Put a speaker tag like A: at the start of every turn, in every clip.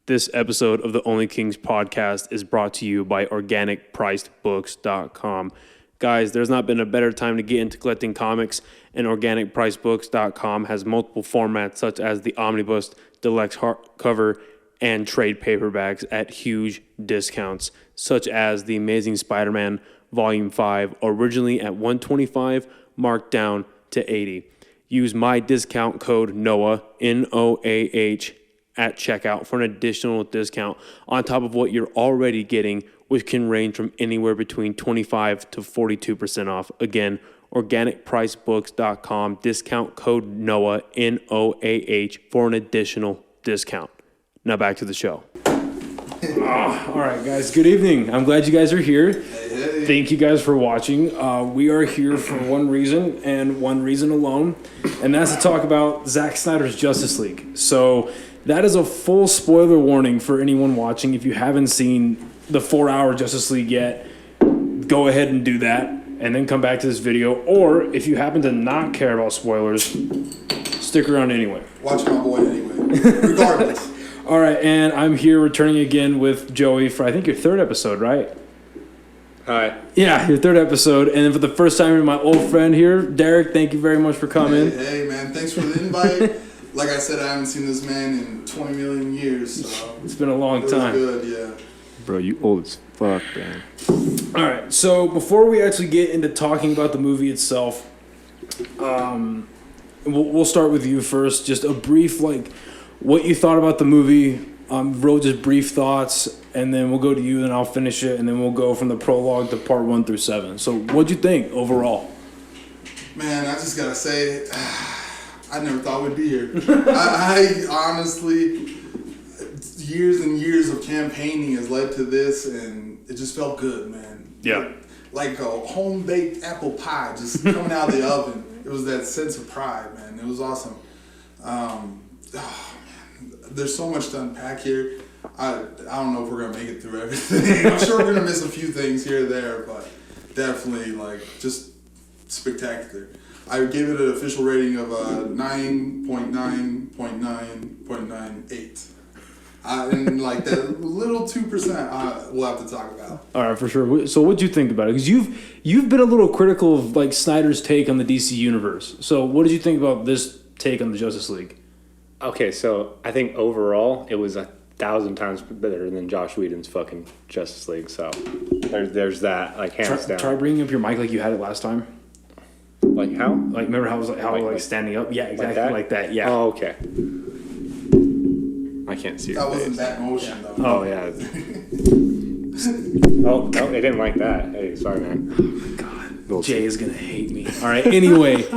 A: This episode of the OnlyKings podcast is brought to you by OrganicPricedBooks.com. Guys, there's not been a better time to get into collecting comics, and OrganicPricedBooks.com has multiple formats such as the Omnibus, Deluxe hardcover, and trade paperbacks at huge discounts, such as The Amazing Spider-Man Volume 5, originally at $125, marked down to $80. Use my discount code NOAH, N-O-A-H, at checkout for an additional discount on top of what you're already getting, which can range from anywhere between 25 to 42% off. Again, OrganicPricedBooks.com, discount code NOAH, N-O-A-H, for an additional discount. Now back to the show. All right, guys, good evening. I'm glad you guys are here.
B: Hey.
A: Thank you guys for watching. We are here for one reason and one reason alone, and that's to talk about Zack Snyder's Justice League. So that is a full spoiler warning for anyone watching. If you haven't seen the 4-hour Justice League yet, go ahead and do that and then come back to this video. Or if you happen to not care about spoilers, stick around anyway.
B: Watch my boy anyway, regardless.
A: All right, and I'm here returning again with Joey for, I think, your third episode, right?
C: Hi.
A: Yeah, your third episode. And then for the first time, my old friend here, Derikk, thank you very much for coming.
B: Hey, man, thanks for the invite. Like I said, I haven't seen this man in 20 million years, so
A: It's been a long time.
B: Good, yeah.
C: Bro, you old as fuck, man.
A: All right, so before we actually get into talking about the movie itself, we'll start with you first. Just a brief, what you thought about the movie, real just brief thoughts, and then we'll go to you, and I'll finish it, and then we'll go from the prologue to part 1 through 7. So what'd you think overall?
B: Man, I just gotta say, I never thought we'd be here. I honestly, years and years of campaigning has led to this, and it just felt good, man.
A: Yeah.
B: Like a home-baked apple pie just coming out of the oven. It was that sense of pride, man. It was awesome. Man, there's so much to unpack here. I don't know if we're gonna make it through everything. I'm sure we're gonna miss a few things here or there, but definitely just spectacular. I gave it an official rating of 9.9.9.98. And that little 2% we'll have to talk about.
A: All right, for sure. So what'd you think about it? Because you've been a little critical of Snyder's take on the DC universe. So what did you think about this take on the Justice League?
C: Okay, so I think overall it was 1,000 times better than Josh Whedon's fucking Justice League. So there's that, hands down.
A: Try bringing up your mic like you had it last time.
C: Like how?
A: Remember how it was standing up? Yeah, exactly like that. Yeah.
C: Oh, okay. I can't see your
B: That
C: face.
B: wasn't that motion, though.
C: Oh, yeah. Oh, no, it didn't like that. Hey, sorry, man.
A: Oh, my God. Jay is going to hate me. All right, anyway.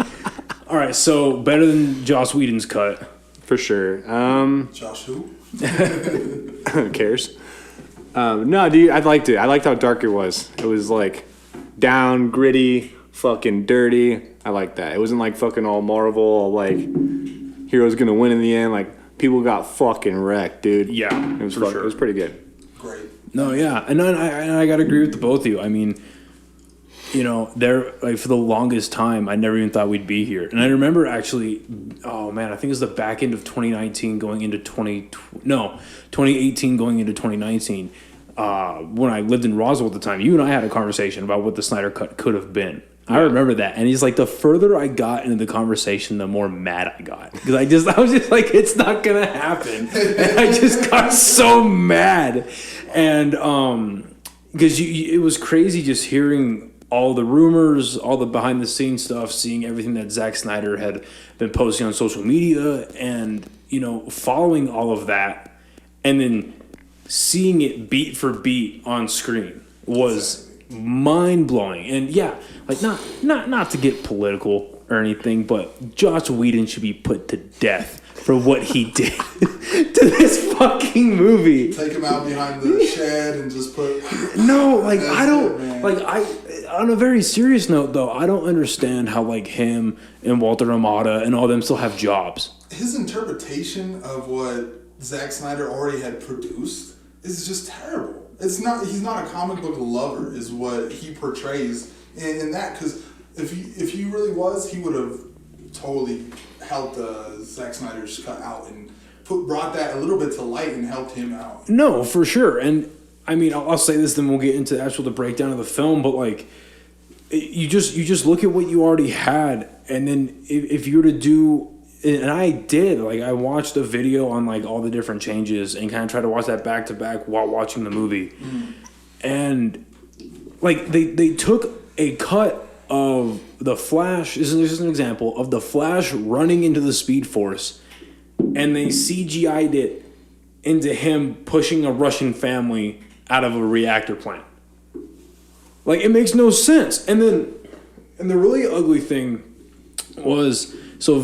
A: All right, so better than Joss Whedon's cut.
C: For sure.
B: Josh who?
C: Who cares? No, dude, I liked it. I liked how dark it was. It was, down, gritty, fucking dirty. I like that. It wasn't fucking all Marvel, heroes gonna win in the end. People got fucking wrecked, dude.
A: Yeah,
C: it was
A: for sure.
C: It was pretty good.
B: Great.
A: No, yeah, and I gotta agree with the both of you. I mean, there for the longest time, I never even thought we'd be here. And I remember actually, oh man, I think it was the back end of 2019 going into 2018 going into 2019. When I lived in Roswell at the time, you and I had a conversation about what the Snyder cut could have been. I remember that, and he's the further I got into the conversation, the more mad I got, because I was just it's not gonna happen. And I just got so mad, and because it was crazy just hearing all the rumors, all the behind the scenes stuff, seeing everything that Zack Snyder had been posting on social media, and following all of that, and then seeing it beat for beat on screen was mind-blowing. And not to get political or anything, but Joss Whedon should be put to death for what he did to this fucking movie.
B: Take him out behind the shed and just put...
A: No, I don't... on a very serious note, though, I don't understand how, him and Walter Amada and all them still have jobs.
B: His interpretation of what Zack Snyder already had produced is just terrible. He's not a comic book lover, is what he portrays in that. Because if he really was, he would have totally helped Zack Snyder's cut out and brought that a little bit to light and helped him out.
A: No, for sure. And I mean, I'll say this, then we'll get into the breakdown of the film. But like, you just look at what you already had, and then if you were to do, and I did, like, I watched a video on like all the different changes and kind of tried to watch that back to back while watching the movie, and like they took a cut of the Flash. This is an example of the Flash running into the Speed Force, and they CGI'd it into him pushing a Russian family out of a reactor plant. Like, it makes no sense. And the really ugly thing was, so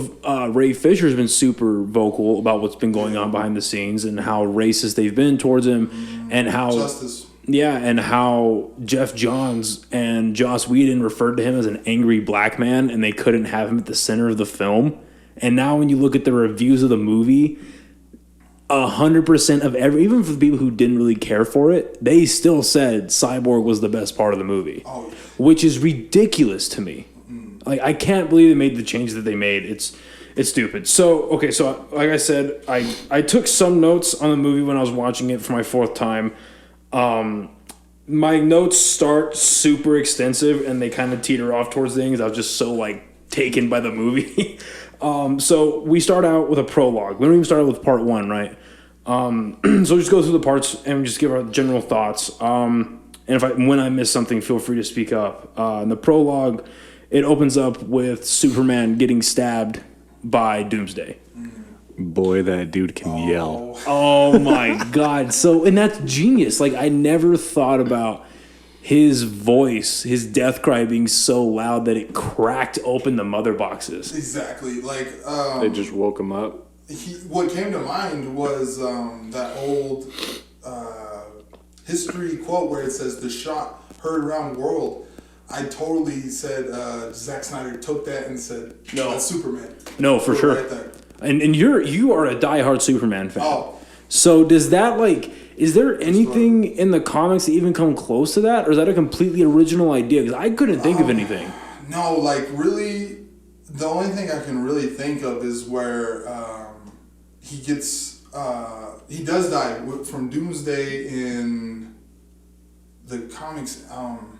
A: Ray Fisher's been super vocal about what's been going on behind the scenes and how racist they've been towards him, and how
B: Justice.
A: Yeah, and how Jeff Johns and Joss Whedon referred to him as an angry black man, and they couldn't have him at the center of the film. And now when you look at the reviews of the movie, 100% of even for the people who didn't really care for it, they still said Cyborg was the best part of the movie, which is ridiculous to me. Like, I can't believe they made the changes that they made. It's stupid. So, okay, so like I said, I took some notes on the movie when I was watching it for my fourth time. My notes start super extensive and they kind of teeter off towards things. I was just so like taken by the movie. So we start out with a prologue. We don't even start out with part one, right? So we'll just go through the parts and just give our general thoughts. And when I miss something, feel free to speak up. In the prologue, it opens up with Superman getting stabbed by Doomsday.
C: Boy, that dude can yell.
A: Oh my God. So, and that's genius. Like, I never thought about his voice, his death cry being so loud that it cracked open the mother boxes.
B: Exactly. Like,
C: They just woke him up.
B: What came to mind was that old history quote where it says, "The shot heard around the world." I totally said Zack Snyder took that and said, "No, that's Superman."
A: No, for sure.
B: Right there.
A: And you are a diehard Superman fan.
B: Oh.
A: So does that, like, is there anything in the comics that even come close to that? Or is that a completely original idea? Because I couldn't think of anything.
B: No, like, really, the only thing I can really think of is where he gets, he does die from Doomsday in the comics. I'm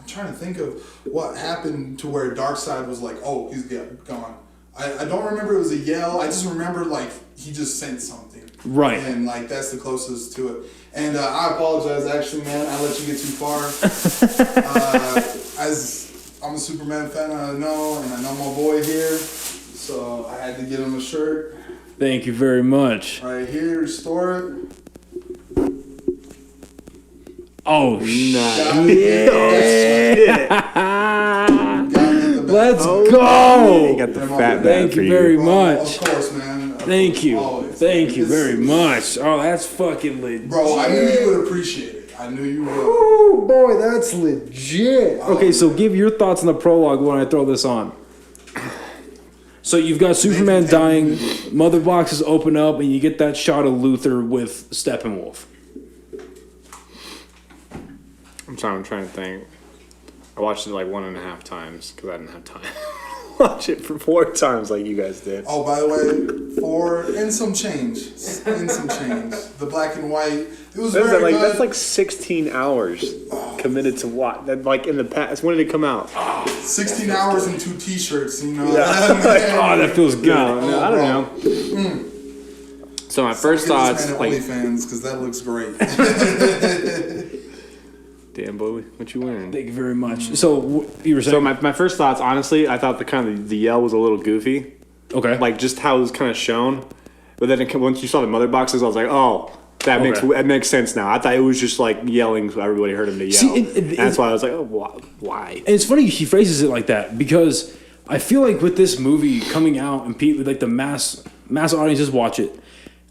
B: trying to think of what happened to where Darkseid was like, oh, he's gone. I don't remember it was a yell. I just remember, like, he just sent something.
A: Right.
B: And, like, that's the closest to it. And I apologize, actually, man. I let you get too far. As I'm a Superman fan, I know, and I know my boy here. So I had to get him a shirt.
A: Thank you very much.
B: Right here, restore it.
A: Oh,
B: Yeah.
A: Let's go.
C: You got the fat
A: Thank you very much.
B: Of course, man.
A: Thank you.
B: Always.
A: Thank you very much. Oh, that's fucking legit.
B: Bro, I knew you would appreciate it. I knew you would.
A: Oh, boy, that's legit. Okay, so give your thoughts on the prologue when I throw this on. So you've got Superman dying, mother boxes open up, and you get that shot of Luthor with Steppenwolf.
C: I'm trying to think. I watched it like 1.5 times because I didn't have time. Watch it for 4 times like you guys did.
B: Oh, by the way, and some change. The black and white. It was very good.
C: That's like 16 hours committed to what? That, like, in the past. When did it come out?
B: 16 hours and 2 T-shirts, you know.
A: Oh, that feels good.
C: No, I don't know. So my first thoughts, like,
B: OnlyFans, because that looks great.
C: damn boy, what you wearing?
A: Thank you very much. So you were saying?
C: So my first thoughts, honestly, I thought the yell was a little goofy.
A: Okay.
C: Like, just how it was kind of shown. But then once you saw the mother boxes, I was like, oh, that makes sense now. I thought it was just like yelling so everybody heard him to yell.
A: See,
C: and that's why I was like, oh, why?
A: And it's funny he phrases it like that because I feel like with this movie coming out and people, like the mass audiences watch it,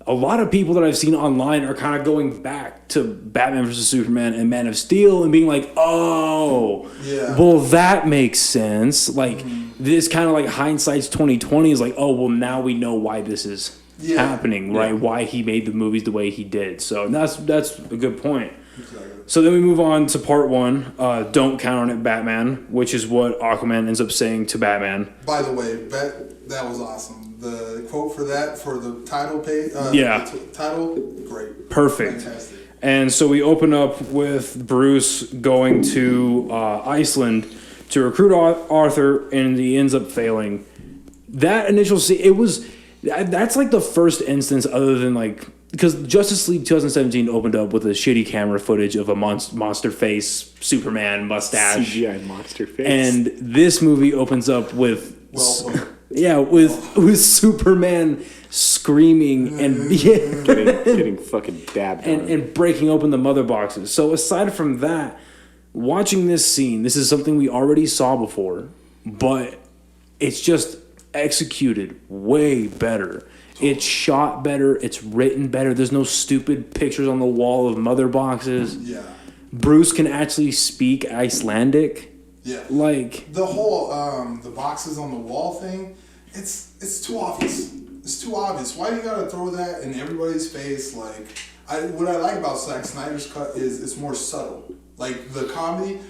A: a lot of people that I've seen online are kind of going back to Batman vs. Superman and Man of Steel and being like, oh, well, that makes sense. Like, this kind of like hindsight's 2020 is like, oh, well, now we know why this is happening, right? Why he made the movies the way he did. So that's a good point. Exactly. So then we move on to part 1, Don't Count on It, Batman, which is what Aquaman ends up saying to Batman.
B: By the way, That was awesome. The quote for that, for the title page, title, great.
A: Perfect.
B: Fantastic.
A: And so we open up with Bruce going to Iceland to recruit Arthur, and he ends up failing. That initial scene, that's like the first instance other than like, because Justice League 2017 opened up with a shitty camera footage of a monster face, Superman mustache.
C: CGI monster face.
A: And this movie opens up with... with Superman screaming and
C: getting fucking dabbed on.
A: And breaking open the mother boxes. So aside from that, watching this scene, this is something we already saw before, but it's just executed way better. It's shot better. It's written better. There's no stupid pictures on the wall of mother boxes.
B: Yeah.
A: Bruce can actually speak Icelandic.
B: Yeah.
A: Like
B: the whole the boxes on the wall thing, it's too obvious. It's too obvious. Why do you gotta throw that in everybody's face? Like, what I like about Zack Snyder's cut is it's more subtle. Like the comedy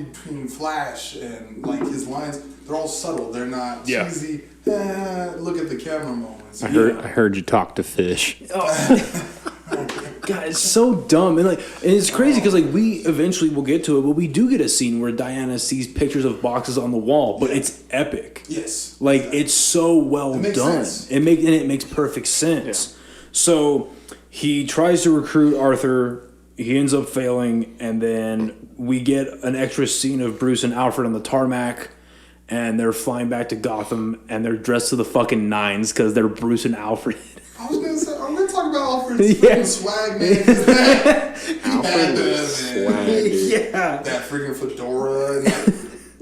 B: between Flash and like his lines, they're all subtle. They're not cheesy. Look at the camera moments.
C: I heard you talk to fish.
A: God, it's so dumb, and it's crazy because like we eventually will get to it, but we do get a scene where Diana sees pictures of boxes on the wall, but it's epic.
B: Yes,
A: like it's so well done.
B: Sense.
A: It makes perfect sense. Yeah. So he tries to recruit Arthur. He ends up failing, and then we get an extra scene of Bruce and Alfred on the tarmac, and they're flying back to Gotham, and they're dressed to the fucking nines because they're Bruce and Alfred.
B: I was gonna say, I'm gonna talk about Alfred's swag, man. That freaking fedora. And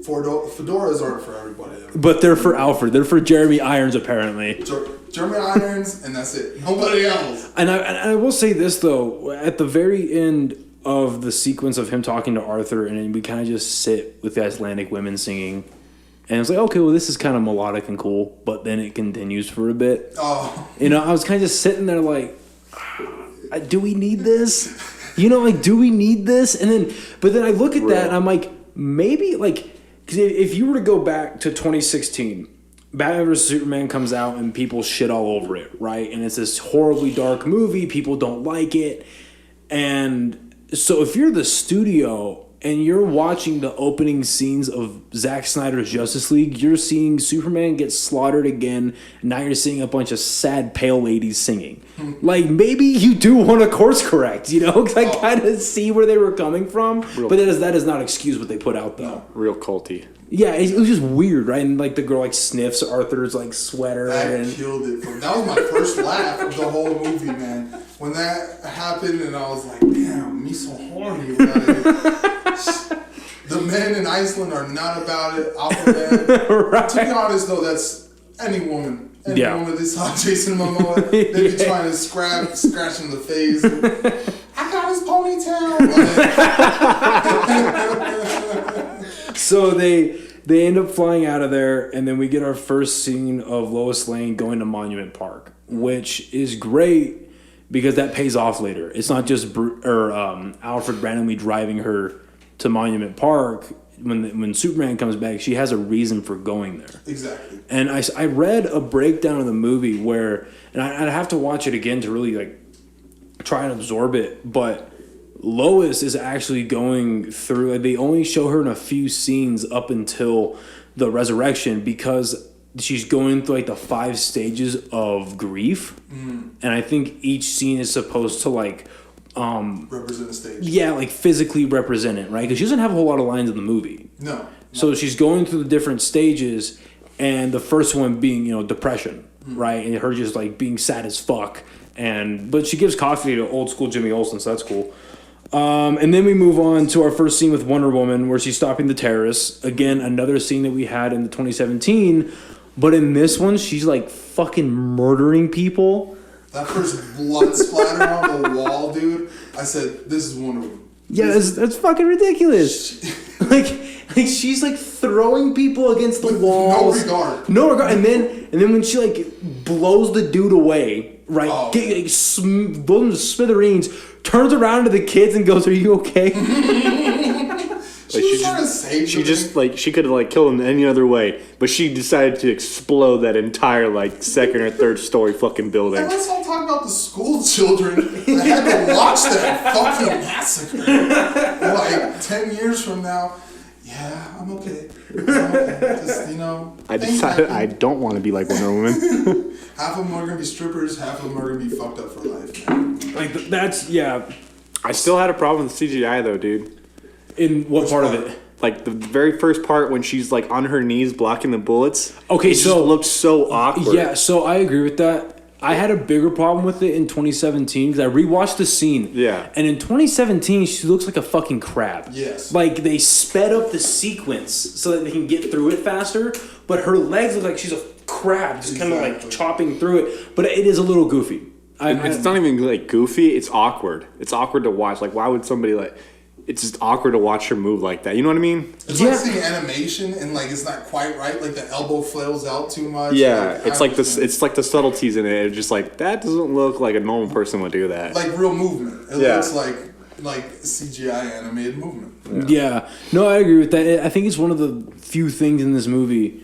B: fedoras aren't for everybody.
A: But they're for Alfred. They're for Jeremy Irons, apparently.
B: Jeremy Irons, and that's it. Nobody else.
A: And I will say this, though. At the very end of the sequence of him talking to Arthur, and then we kind of just sit with the Icelandic women singing. And it's like, okay, well, this is kind of melodic and cool, but then it continues for a bit.
B: Oh.
A: I was kind of just sitting there like, do we need this? Do we need this? But then I look at that and I'm like, maybe, because if you were to go back to 2016, Batman vs. Superman comes out and people shit all over it, right? And it's this horribly dark movie. People don't like it. And so if you're the studio and you're watching the opening scenes of Zack Snyder's Justice League, you're seeing Superman get slaughtered again, and now you're seeing a bunch of sad, pale ladies singing. Like, maybe you do want to course correct, because I kind of see where they were coming from, but that does not excuse what they put out, though.
C: No, real culty.
A: Yeah, it was just weird, right? And, the girl, sniffs Arthur's, sweater.
B: That killed it. That was my first laugh of the whole movie, man. When that happened, and I was like, damn, me so horny about it. The men in Iceland are not about it. Aquaman. Right. To be honest, though, that's any woman. Any woman that saw Jason Momoa, they'd be trying to scratch him in the face. I got his ponytail. So
A: they end up flying out of there, and then we get our first scene of Lois Lane going to Monument Park, which is great because that pays off later. It's not just Alfred randomly driving her to Monument Park. When Superman comes back, she has a reason for going there.
B: Exactly.
A: And I read a breakdown of the movie where, and I'd have to watch it again to really try and absorb it, but Lois is actually going through, they only show her in a few scenes up until the resurrection because she's going through the 5 stages of grief. And I think each scene is supposed to
B: represent a stage.
A: Yeah, physically represent it, right? Because she doesn't have a whole lot of lines in the movie.
B: No.
A: So she's going through the different stages, and the first one being, depression, right? And her just being sad as fuck. But she gives coffee to old school Jimmy Olsen, so that's cool. And then we move on to our first scene with Wonder Woman, where she's stopping the terrorists. Again, another scene that we had in the 2017, but in this one, she's fucking murdering people.
B: That first blood splatter on the wall, dude. I said, "This is Wonder Woman."
A: Yeah, that's fucking ridiculous. She's throwing people against the walls. No regard. And then when she blows the dude away, right? Blows him to smithereens. Turns around to the kids and goes, "Are you okay?"
C: Like,
B: she was trying to save
C: she
B: them.
C: just like she could have like killed him any other way, but she decided to explode that entire like second or third story fucking building.
B: And let's all talk about the school children that had to watch that fucking massacre. Like 10 years from now, yeah, I'm okay. Just, you know,
C: I decided I don't want to be like Wonder Woman.
B: half of them are gonna be strippers, half of them are gonna be fucked up for life. Man.
A: Like that's yeah.
C: I still had a problem with CGI though, dude.
A: In what part of it?
C: Like the very first part when she's like on her knees blocking the bullets.
A: Okay,
C: it
A: so
C: just looked so awkward.
A: Yeah, so I agree with that. I had a bigger problem with it in 2017 because I rewatched the scene.
C: Yeah.
A: And in 2017, she looks like a fucking crab.
B: Yes.
A: Like they sped up the sequence so that they can get through it faster, but her legs look like she's a crab, just kind of like chopping through it. But it is a little goofy.
C: It's not even like goofy. It's awkward. It's awkward to watch. Like, why would somebody like? It's just awkward to watch her move like that. You know what I mean?
B: It's like seeing animation and like it's not quite right. Like the elbow flails out too much.
C: Yeah,
B: like,
C: it's like this. It's like the subtleties in it. It's just like that doesn't look like a normal person would do that.
B: like real movement. It
C: Yeah.
B: looks like CGI animated movement.
A: Yeah. No, I agree with that. I think it's one of the few things in this movie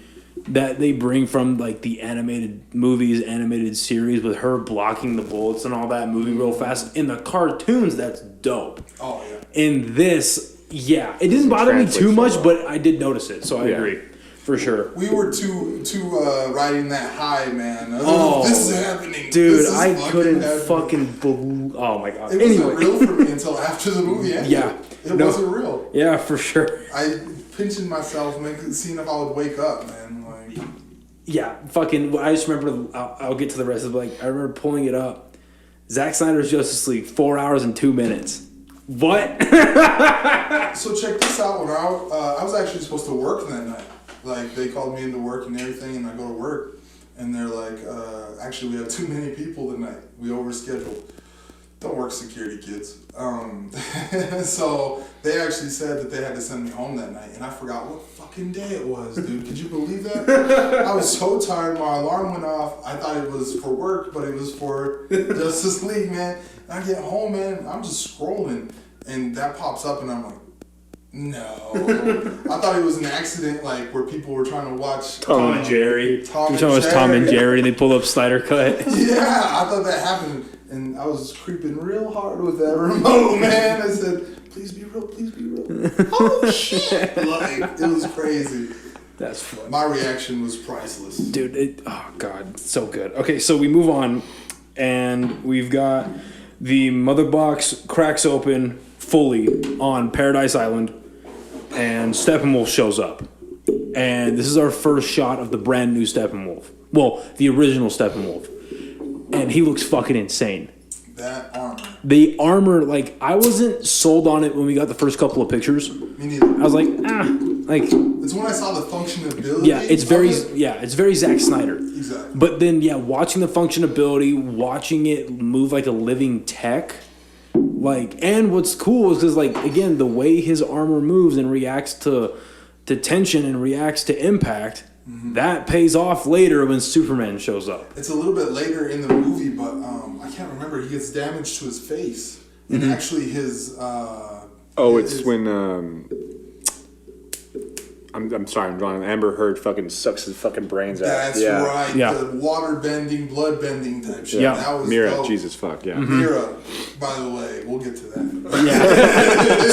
A: that they bring from like the animated movies, animated series with her blocking the bullets and all that, moving real fast. In the cartoons, that's dope.
B: Oh yeah.
A: In this, yeah, it didn't bother me too much, but I did notice it, so I agree for sure.
B: We were too riding that high, man.
A: Oh,
B: this is happening,
A: dude!
B: This is
A: I couldn't
B: happening.
A: fucking believe. Oh my god!
B: It wasn't real for me until after the movie ended.
A: Yeah,
B: it wasn't real.
A: Yeah, for sure.
B: I pinching myself, seeing if I would wake up, man. Like,
A: yeah, fucking. I just remember. I'll get to the rest of it. Like I remember pulling it up. Zack Snyder's Justice League, 4 hours and 2 minutes. What?
B: So check this out. When I was actually supposed to work that night. Like they called me into work and everything, and I go to work, and they're like, "Actually, we have too many people tonight. We overscheduled." Don't work security, kids. So they actually said that they had to send me home that night, and I forgot what fucking day it was, dude. Could you believe that? I was so tired. My alarm went off. I thought it was for work, but it was for Justice League, man. And I get home, man. I'm just scrolling, and that pops up, and I'm like, no. I thought it was an accident, like where people were trying to watch
A: Tom and Jerry.
B: Tom
A: and Jerry, and they pulled up Snyder Cut.
B: Yeah, I thought that happened. And I was creeping real hard with that remote, man. I said, please be real, please be real. Oh, shit. Like, it was crazy.
A: That's funny.
B: My reaction was priceless.
A: Dude, oh, God, so good. Okay, so we move on, and we've got the mother box cracks open fully on Paradise Island, and Steppenwolf shows up. And this is our first shot of the brand new Steppenwolf. Well, the original Steppenwolf. And he looks fucking insane.
B: That armor.
A: The armor, like, I wasn't sold on it when we got the first couple of pictures.
B: Me neither.
A: I was like, like...
B: It's when I saw the functionality.
A: Yeah, it's very Zack Snyder.
B: Exactly.
A: But then, yeah, watching the functionality, watching it move like a living tech, like, and what's cool is because, like, again, the way his armor moves and reacts to tension and reacts to impact, that pays off later when Superman shows up.
B: It's a little bit later in the movie, but I can't remember. He gets damage to his face. And actually his...
C: it's when... I'm sorry, I'm drawing. Amber Heard fucking sucks his fucking brains out.
B: That's right.
A: Yeah.
B: The water bending, blood bending type shit.
A: Yeah.
B: That was
C: Mira,
B: dope.
C: Jesus fuck, yeah.
B: Mira, by the way, we'll get to that.
A: Yeah.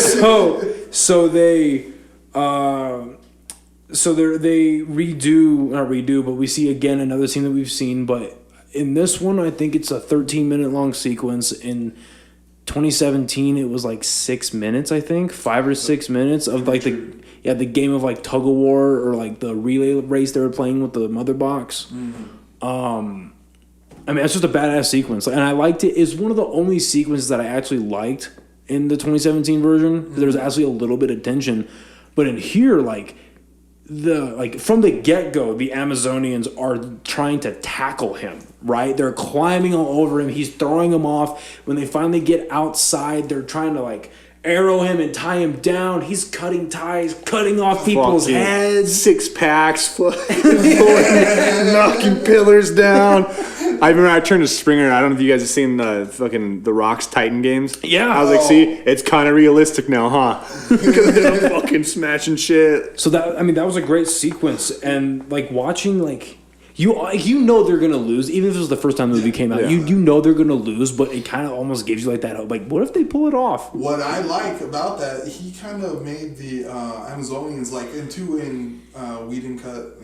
A: so they not redo, but we see again another scene that we've seen, but in this one I think it's a 13-minute long sequence. In 2017 it was like 6 minutes, I think, 5 or 6 minutes of like the game of like tug of war or like the relay race they were playing with the mother box. I mean, it's just a badass sequence, and I liked it. It's one of the only sequences that I actually liked in the 2017 version. There was actually a little bit of tension, but in here, like from the get-go, the Amazonians are trying to tackle him, right? They're climbing all over him. He's throwing them off. When they finally get outside, they're trying to like arrow him and tie him down. He's cutting ties, cutting off people's heads.
C: 6 packs, knocking pillars down. I remember I turned to Springer. I don't know if you guys have seen the Rock's Titan games.
A: Yeah.
C: I was like, see, it's kind of realistic now, huh? Because they're fucking smashing shit.
A: So that was a great sequence, and like watching like. You know they're gonna lose, even if it was the first time the movie came out.
C: Yeah.
A: You know they're gonna lose, but it kind of almost gives you like that hope. Like, what if they pull it off?
B: What I like about that, he kind of made the Amazonians like in Whedon cut.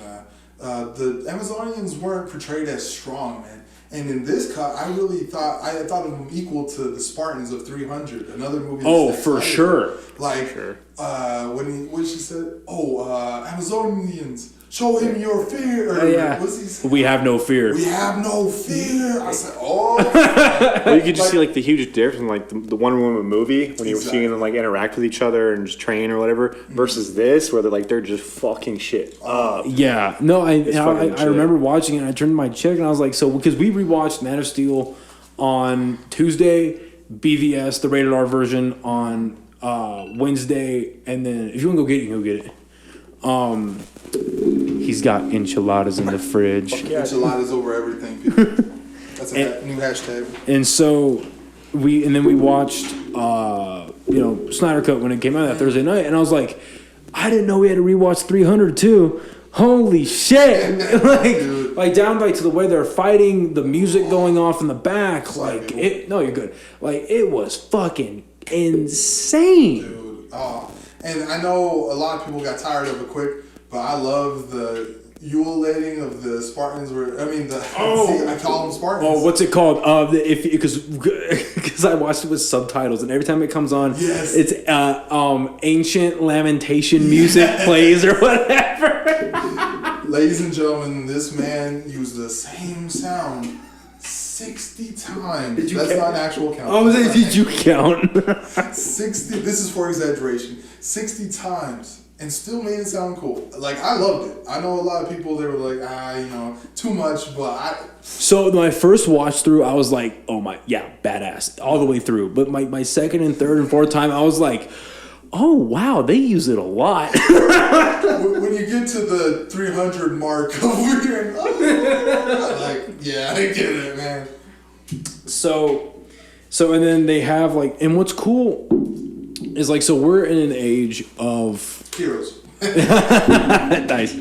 B: The Amazonians weren't portrayed as strong, man. And in this cut, I thought of them equal to the Spartans of 300, another movie.
A: Oh, for sure.
B: Like when she said, Amazonians. Show him your fear. Or what's he say?
A: We have no fear.
B: We have no fear. I said, oh.
C: Well, you could just see like the huge difference in like the Wonder Woman movie when you were seeing them like interact with each other and just train or whatever versus this where they're just fucking shit up.
A: Yeah. No, I remember watching it and I turned to my chick and I was like, so because we rewatched Man of Steel on Tuesday, BVS, the rated R version on Wednesday, and then if you want to go get it, you can go get it. He's got enchiladas in the fridge.
B: Enchiladas over everything, people. That's a new hashtag.
A: And so we watched Snyder Cut when it came out that Thursday night, and I was like, I didn't know we had to rewatch 300 too. Holy shit! like down like to the way they're fighting, the music going off in the back, like it. No, you're good. Like it was fucking insane,
B: dude. And I know a lot of people got tired of it quick, but I love the ululating of the Spartans. I call them Spartans.
A: Oh, what's it called? Because I watched it with subtitles, and every time it comes on, it's ancient lamentation music plays or whatever.
B: Ladies and gentlemen, this man used the same sound 60 times. That's not an actual count.
A: Oh, did you count?
B: 60. This is for exaggeration. 60 times, and still made it sound cool. Like I loved it. I know a lot of people they were like, too much, but
A: So my first watch through, I was like, oh my, yeah, badass all the way through. But my second and third and fourth time, I was like, oh wow, they use it a lot.
B: When you get to the 300 mark of weird, I get it, man.
A: So and then they have and what's cool is so we're in an age of
B: heroes.
A: Nice.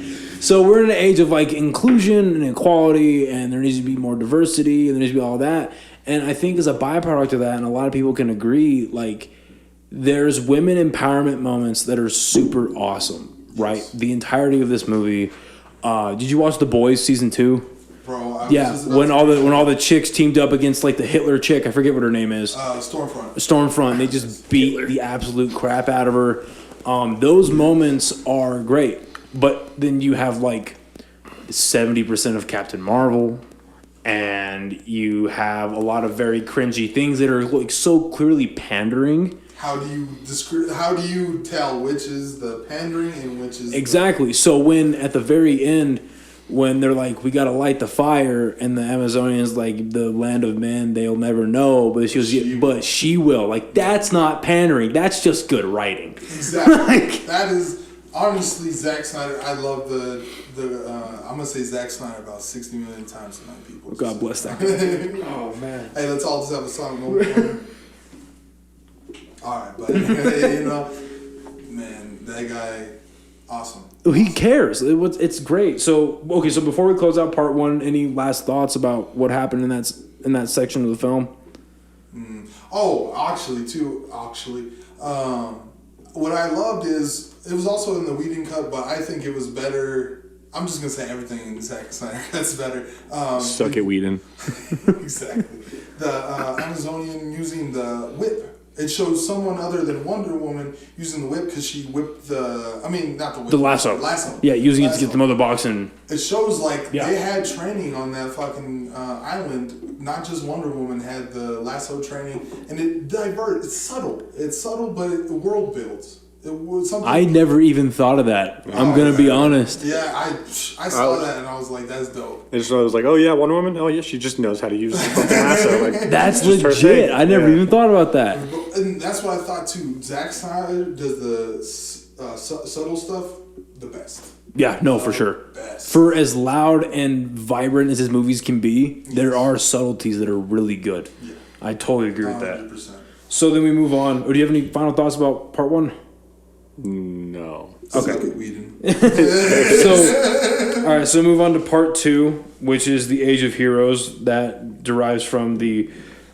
A: So we're in an age of inclusion and equality, and there needs to be more diversity, and there needs to be all that. And I think as a byproduct of that, and a lot of people can agree, there's women empowerment moments that are super awesome, right? The entirety of this movie. Did you watch The Boys season 2?
B: Bro,
A: when all the chicks teamed up against the Hitler chick, I forget what her name is. Stormfront. They just beat the absolute crap out of her. Those moments are great, but then you have 70% of Captain Marvel, and you have a lot of very cringy things that are so clearly pandering.
B: How do you tell which is the pandering and which is
A: exactly? So when at the very end, when they're we gotta light the fire, and the Amazonians the land of men, they'll never know, but she will. That's not pandering. That's just good writing.
B: Exactly. That is honestly Zack Snyder. I love the I'm gonna say Zack Snyder about 60 million times tonight, people.
A: God bless that guy. Oh man.
B: Hey, let's all just have a song. All right, but man, that guy, awesome.
A: He cares. It's great. So so before we close out part 1, any last thoughts about what happened in that section of the film?
B: What I loved is it was also in the Whedon cut, but I think it was better. I'm just gonna say everything in Zack Snyder Cut's better.
C: Suck it, Whedon.
B: Exactly. The Amazonian using the whip. It shows someone other than Wonder Woman using the whip because she whipped not the whip.
A: The lasso. Yeah, using it to get the mother box and...
B: It shows they had training on that fucking island. Not just Wonder Woman had the lasso training. And it's subtle. It's subtle, but it world builds. It was something.
A: I never even thought of that. I'm going to be honest.
B: Yeah, I saw that and I was like, that's dope.
C: I was like, oh yeah, Wonder Woman? Oh yeah, she just knows how to use the fucking lasso.
A: That's legit. I never even thought about that.
B: And that's what I thought too. Zack Snyder does the subtle stuff the best.
A: Yeah, no, for sure.
B: Best.
A: For as loud and vibrant as his movies can be, there are subtleties that are really good.
B: Yeah.
A: I totally agree with that.
B: 100%.
A: So then we move on. Oh, do you have any final thoughts about part one?
C: No.
A: Okay.
B: Suck it, Whedon.
A: So, all right, so move on to part two, which is the Age of Heroes. That derives from the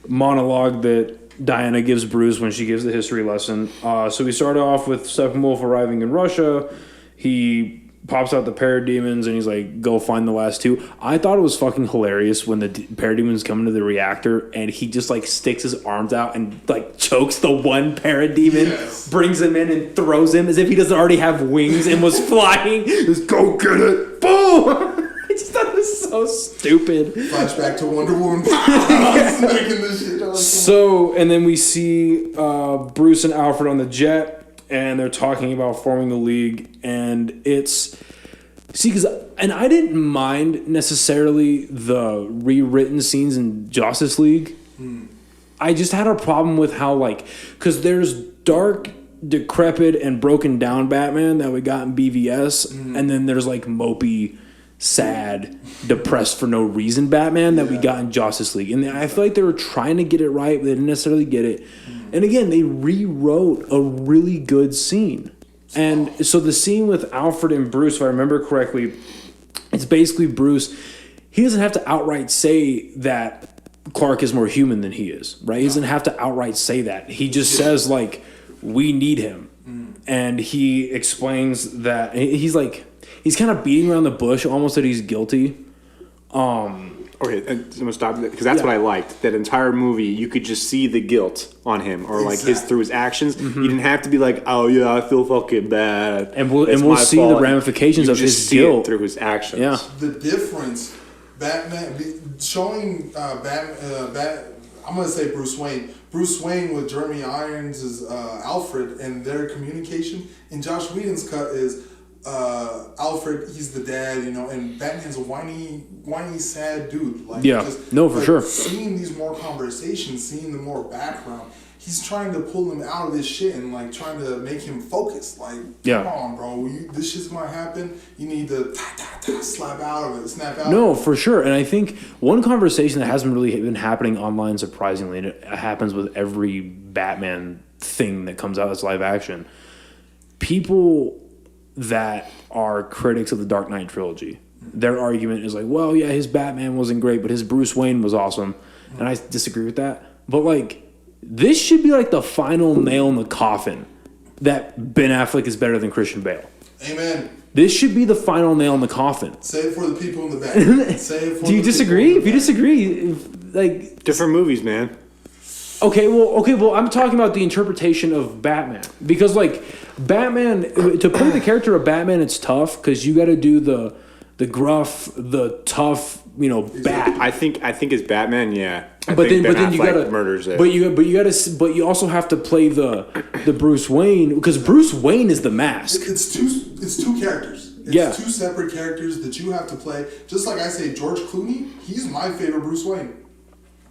A: monologue that Diana gives Bruce when she gives the history lesson. So we start off with Steppenwolf arriving in Russia. He pops out the parademons and he's like, go find the last two. I thought it was fucking hilarious when the parademons come into the reactor and he just like sticks his arms out and like chokes the one parademon,
B: Yes.
A: brings him in and throws him as if he doesn't already have wings and was flying. Just go get it. Boom! I just thought it was so stupid.
B: Flashback to Wonder Woman. Making this shit up.
A: So, and then we see Bruce and Alfred on the jet, and they're talking about forming the League, and it's... See, and I didn't mind necessarily the rewritten scenes in Justice League. I just had a problem with how, like... Because there's dark, decrepit, and broken down Batman that we got in BVS, and then there's, like, mopey... sad, depressed for no reason Batman that we got in Justice League. And I feel like they were trying to get it right, but they didn't necessarily get it. And again, they rewrote a really good scene. And so the scene with Alfred and Bruce, if I remember correctly, it's basically Bruce. He doesn't have to outright say that Clark is more human than he is, right? He doesn't have to outright say that. He just says, like, we need him. And he explains that he's like... He's kind of beating around the bush, almost that he's guilty.
C: Okay, I'm gonna stop because that's what I liked. That entire movie, you could just see the guilt on him, or like through his actions. You didn't have to be like, "Oh yeah, I feel fucking bad,"
A: and we'll see the ramifications of his guilt
C: through his actions.
A: Yeah,
B: the difference, Batman showing I'm gonna say Bruce Wayne. Bruce Wayne with Jeremy Irons is Alfred, and their communication in Josh Whedon's cut is. Alfred, he's the dad, you know, and Batman's a whiny, sad dude. Like,
A: for sure.
B: Seeing these more conversations, seeing the more background, he's trying to pull him out of this shit and like trying to make him focus. Like, come on, bro, this shit's gonna happen. You need to slap out of it, snap out.
A: No, for sure. And I think one conversation that hasn't really been happening online, surprisingly, and it happens with every Batman thing that comes out as live action. People that are critics of the Dark Knight trilogy, their argument is like, well, yeah, his Batman wasn't great, but his Bruce Wayne was awesome. And I disagree with that. But, like, this should be, like, the final nail in the coffin that Ben Affleck is better than Christian Bale.
B: Amen.
A: This should be the final nail in the coffin.
B: Say it for the people in the back. Say it for
A: Do you disagree? If you disagree, like...
C: Different movies, man.
A: Okay, well, I'm talking about the interpretation of Batman. Because, like, Batman, to play the character of Batman, it's tough because you got to do the gruff, the tough, you know, bat.
C: I think as Batman, yeah.
A: But then you gotta
C: murders it.
A: But you also have to play the Bruce Wayne because Bruce Wayne is the mask.
B: It's two characters. It's two separate characters that you have to play. Just like I say, George Clooney, he's my favorite Bruce Wayne.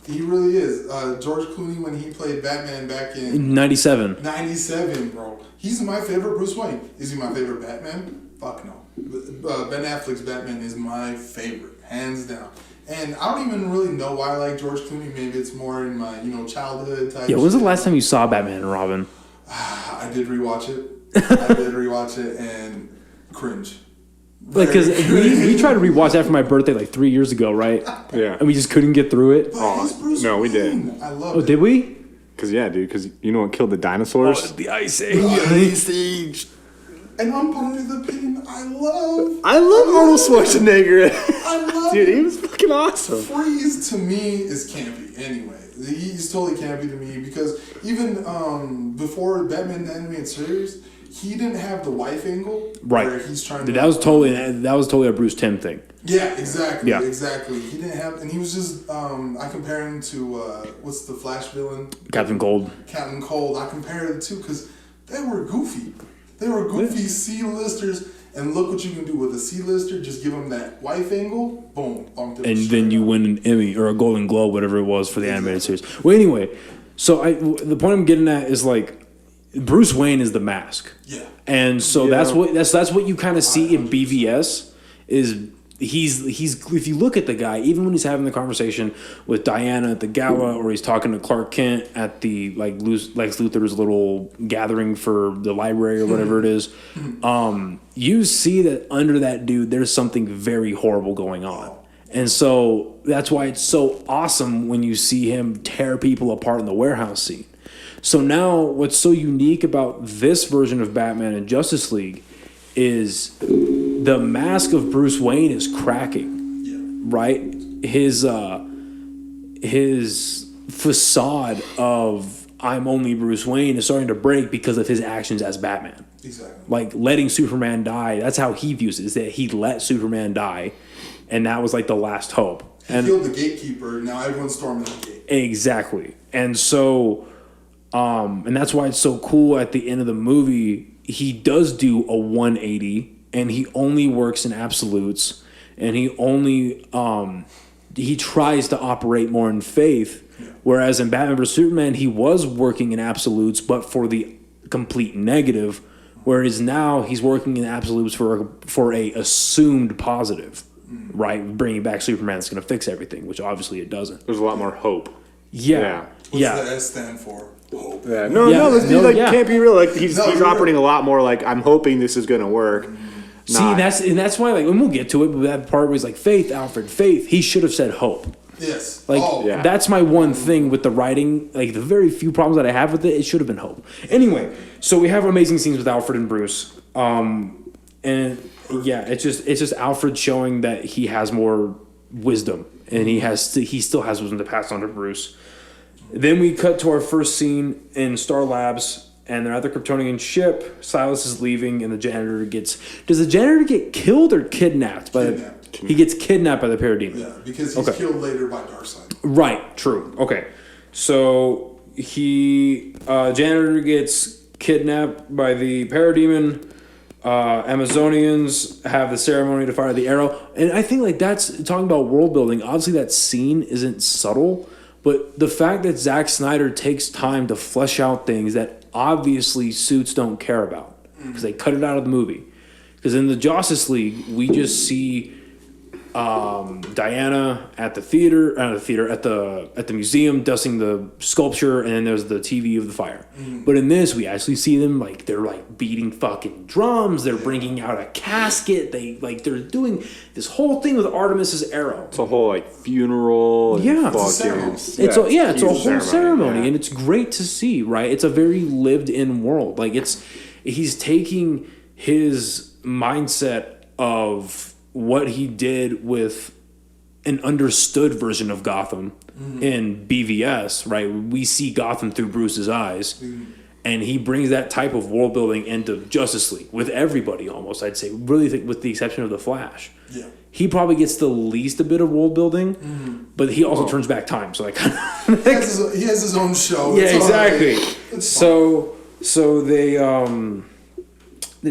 B: He really is. George Clooney, when he played Batman back in
A: 97.
B: 97, bro. He's my favorite Bruce Wayne. Is he my favorite Batman? Fuck no. Ben Affleck's Batman is my favorite, hands down. And I don't even really know why I like George Clooney. Maybe it's more in my, childhood type.
A: Yeah, when's the last time you saw Batman and Robin?
B: I did rewatch it and cringe.
A: Like, because we tried to rewatch that for my birthday like 3 years ago, right?
C: Yeah.
A: And we just couldn't get through it.
C: No, we did.
B: I love it.
A: Oh, did we?
C: Because, yeah, dude, because you know what killed the dinosaurs?
A: The Ice Age.
C: Ice Age.
B: And unpopular opinion, I love
C: Arnold Schwarzenegger.
B: I love
C: Dude, he was fucking awesome.
B: Freeze to me is campy anyway. He's totally campy to me because even before Batman the Animated Series, he didn't have the wife angle.
A: Right.
B: Where he's trying to.
A: That was totally a Bruce Timm thing.
B: Yeah, exactly.
A: Yeah.
B: Exactly. He didn't have, and he was just. I compare him to what's the Flash villain?
A: Captain Cold.
B: Captain Cold. I compare the two because they were goofy. They were goofy C-listers, and look what you can do with a C-lister. Just give them that wife angle, boom, bumped it.
A: And then you win an Emmy or a Golden Globe, whatever it was for the animated series. Well, anyway, so the point I'm getting at is like, Bruce Wayne is the mask.
B: Yeah.
A: And so that's what you kind of see in BVS is he's if you look at the guy, even when he's having the conversation with Diana at the gala, or he's talking to Clark Kent at the Lex Luthor's little gathering for the library or whatever it is, you see that under that dude there's something very horrible going on. And so that's why it's so awesome when you see him tear people apart in the warehouse scene. So now what's so unique about this version of Batman and Justice League is the mask of Bruce Wayne is cracking, right? His facade of I'm only Bruce Wayne is starting to break because of his actions as Batman.
B: Exactly.
A: Like letting Superman die, that's how he views it, is that he let Superman die, and that was like the last hope.
B: He killed the gatekeeper, now everyone's storming the gate.
A: Exactly. And so, and that's why it's so cool at the end of the movie, he does do a 180, and he only works in absolutes, and he only he tries to operate more in faith. Yeah. Whereas in Batman vs Superman, he was working in absolutes, but for the complete negative. Whereas now he's working in absolutes for a assumed positive, right? Bringing back Superman that's going to fix everything, which obviously it doesn't.
C: There's a lot more hope.
A: Yeah.
B: What's the S stand for? Hope.
C: Yeah. No, this dude can't be real. Like he's operating a lot more like I'm hoping this is gonna work.
A: See, that's why, like, and we'll get to it, but that part where he's like, faith, Alfred, faith. He should have said hope.
B: Yes.
A: Like, that's my one thing with the writing. Like, the very few problems that I have with it, it should have been hope. Anyway, so we have amazing scenes with Alfred and Bruce. And yeah, it's just Alfred showing that he has more wisdom, and he still has wisdom to pass on to Bruce. Then we cut to our first scene in Star Labs, and they're at the Kryptonian ship. Silas is leaving, and the janitor gets... Does the janitor get killed or kidnapped? He gets kidnapped by the Parademon.
B: Yeah, because he's killed later by Darkseid.
A: Right, true. Okay. So, janitor gets kidnapped by the Parademon. Amazonians have the ceremony to fire the arrow. And I think, like, that's... Talking about world building, obviously that scene isn't subtle, but the fact that Zack Snyder takes time to flesh out things that obviously suits don't care about because they cut it out of the movie. Because in the Justice League, we just see Diana at the museum dusting the sculpture, and then there's the TV of the fire. But in this, we actually see them like they're like beating fucking drums. They're bringing out a casket. They're doing this whole thing with Artemis's arrow.
C: It's a whole like funeral. And
A: it's a whole ceremony, and it's great to see. Right, it's a very lived-in world. Like he's taking his mindset of what he did with an understood version of Gotham in BVS, right? We see Gotham through Bruce's eyes, and he brings that type of world building into Justice League with everybody almost, I'd say, really with the exception of the Flash. Yeah. He probably gets the least a bit of world building, but he also turns back time, so like
B: he has his own show.
A: Yeah, exactly. So they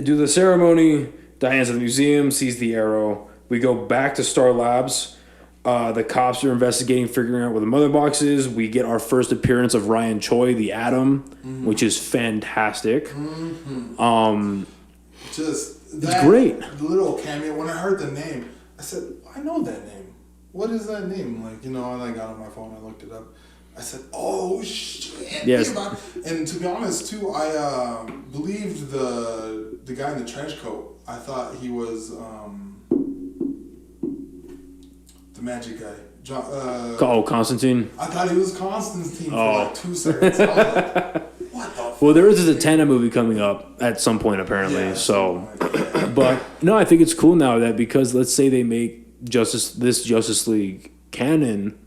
A: do the ceremony. Diana's at the museum, sees the arrow. We go back to Star Labs. The cops are investigating, figuring out where the mother box is. We get our first appearance of Ryan Choi, the Atom, which is fantastic. It's great.
B: The little cameo. When I heard the name, I said, I know that name. What is that name? Like, and I got on my phone, I looked it up. I said, oh, shit.
A: Yes.
B: And to be honest, too, I believed the guy in the trench coat. I thought he was the magic guy.
A: Constantine?
B: I thought he was Constantine for like 2 seconds. I was like, what the fuck?
A: Well, there is a Zatanna movie coming up at some point, apparently.
B: Yeah,
A: so, but no, I think it's cool now that because let's say they make this Justice League canon,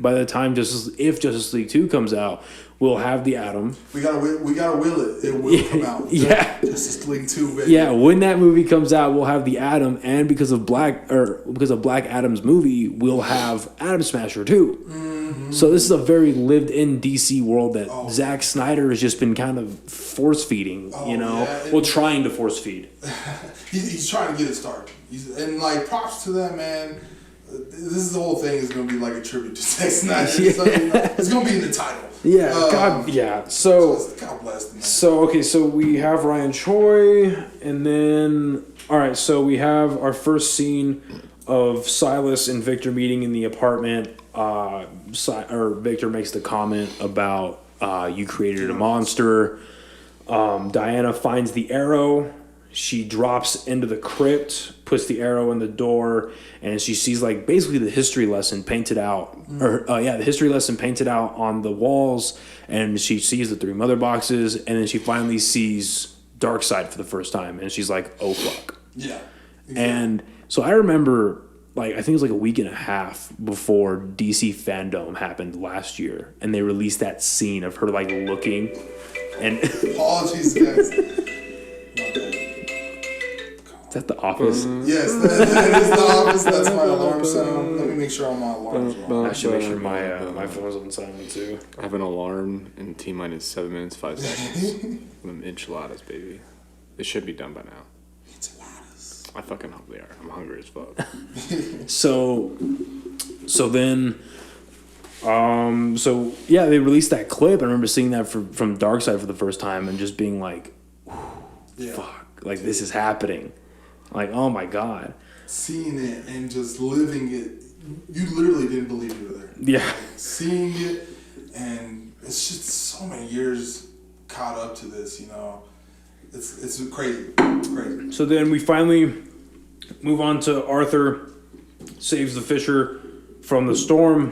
A: by the time if Justice League 2 comes out, we'll have the Atom.
B: We gotta will it. It will come out.
A: Yeah.
B: Justice League 2, baby.
A: Yeah, when that movie comes out, we'll have the Atom, and because of Black Adam's movie, we'll have Atom Smasher too. So this is a very lived-in DC world that Zack Snyder has just been kind of force-feeding, trying to force-feed.
B: He's trying to get it started. And like, props to that man. The whole thing is going to be like a tribute to Zack Snyder. So, it's going to be in the title.
A: Yeah, God, yeah. So
B: God bless him.
A: So we have Ryan Choi, and then all right. So we have our first scene of Silas and Victor meeting in the apartment. Victor makes the comment about you created a monster. Diana finds the arrow. She drops into the crypt, puts the arrow in the door, and she sees like basically the history lesson painted out, the history lesson painted out on the walls. And she sees the 3 mother boxes, and then she finally sees Darkseid for the first time, and she's like, "Oh fuck!"
B: Yeah. Exactly.
A: And so I remember, like, I think it was like a week and a half before DC Fandom happened last year, and they released that scene of her like looking, and
B: apologies, guys.
A: Is that The Office?
B: Yes, that is The Office. That's my alarm sound. Let me make sure all my alarms are on.
A: I should make sure my phone's on silent too.
C: I have an alarm in T-minus 7 minutes, 5 seconds. Them enchiladas, baby. It should be done by now.
B: Enchiladas.
C: I fucking hope they are. I'm hungry as fuck.
A: So they released that clip. I remember seeing that from Darkseid for the first time and just being like, fuck, like this is happening. Like, oh my God.
B: Seeing it and just living it, you literally didn't believe you were there.
A: Yeah.
B: Like, seeing it, and it's just so many years caught up to this, you know. It's crazy. It's crazy.
A: So then we finally move on to Arthur saves the Fisher from the storm.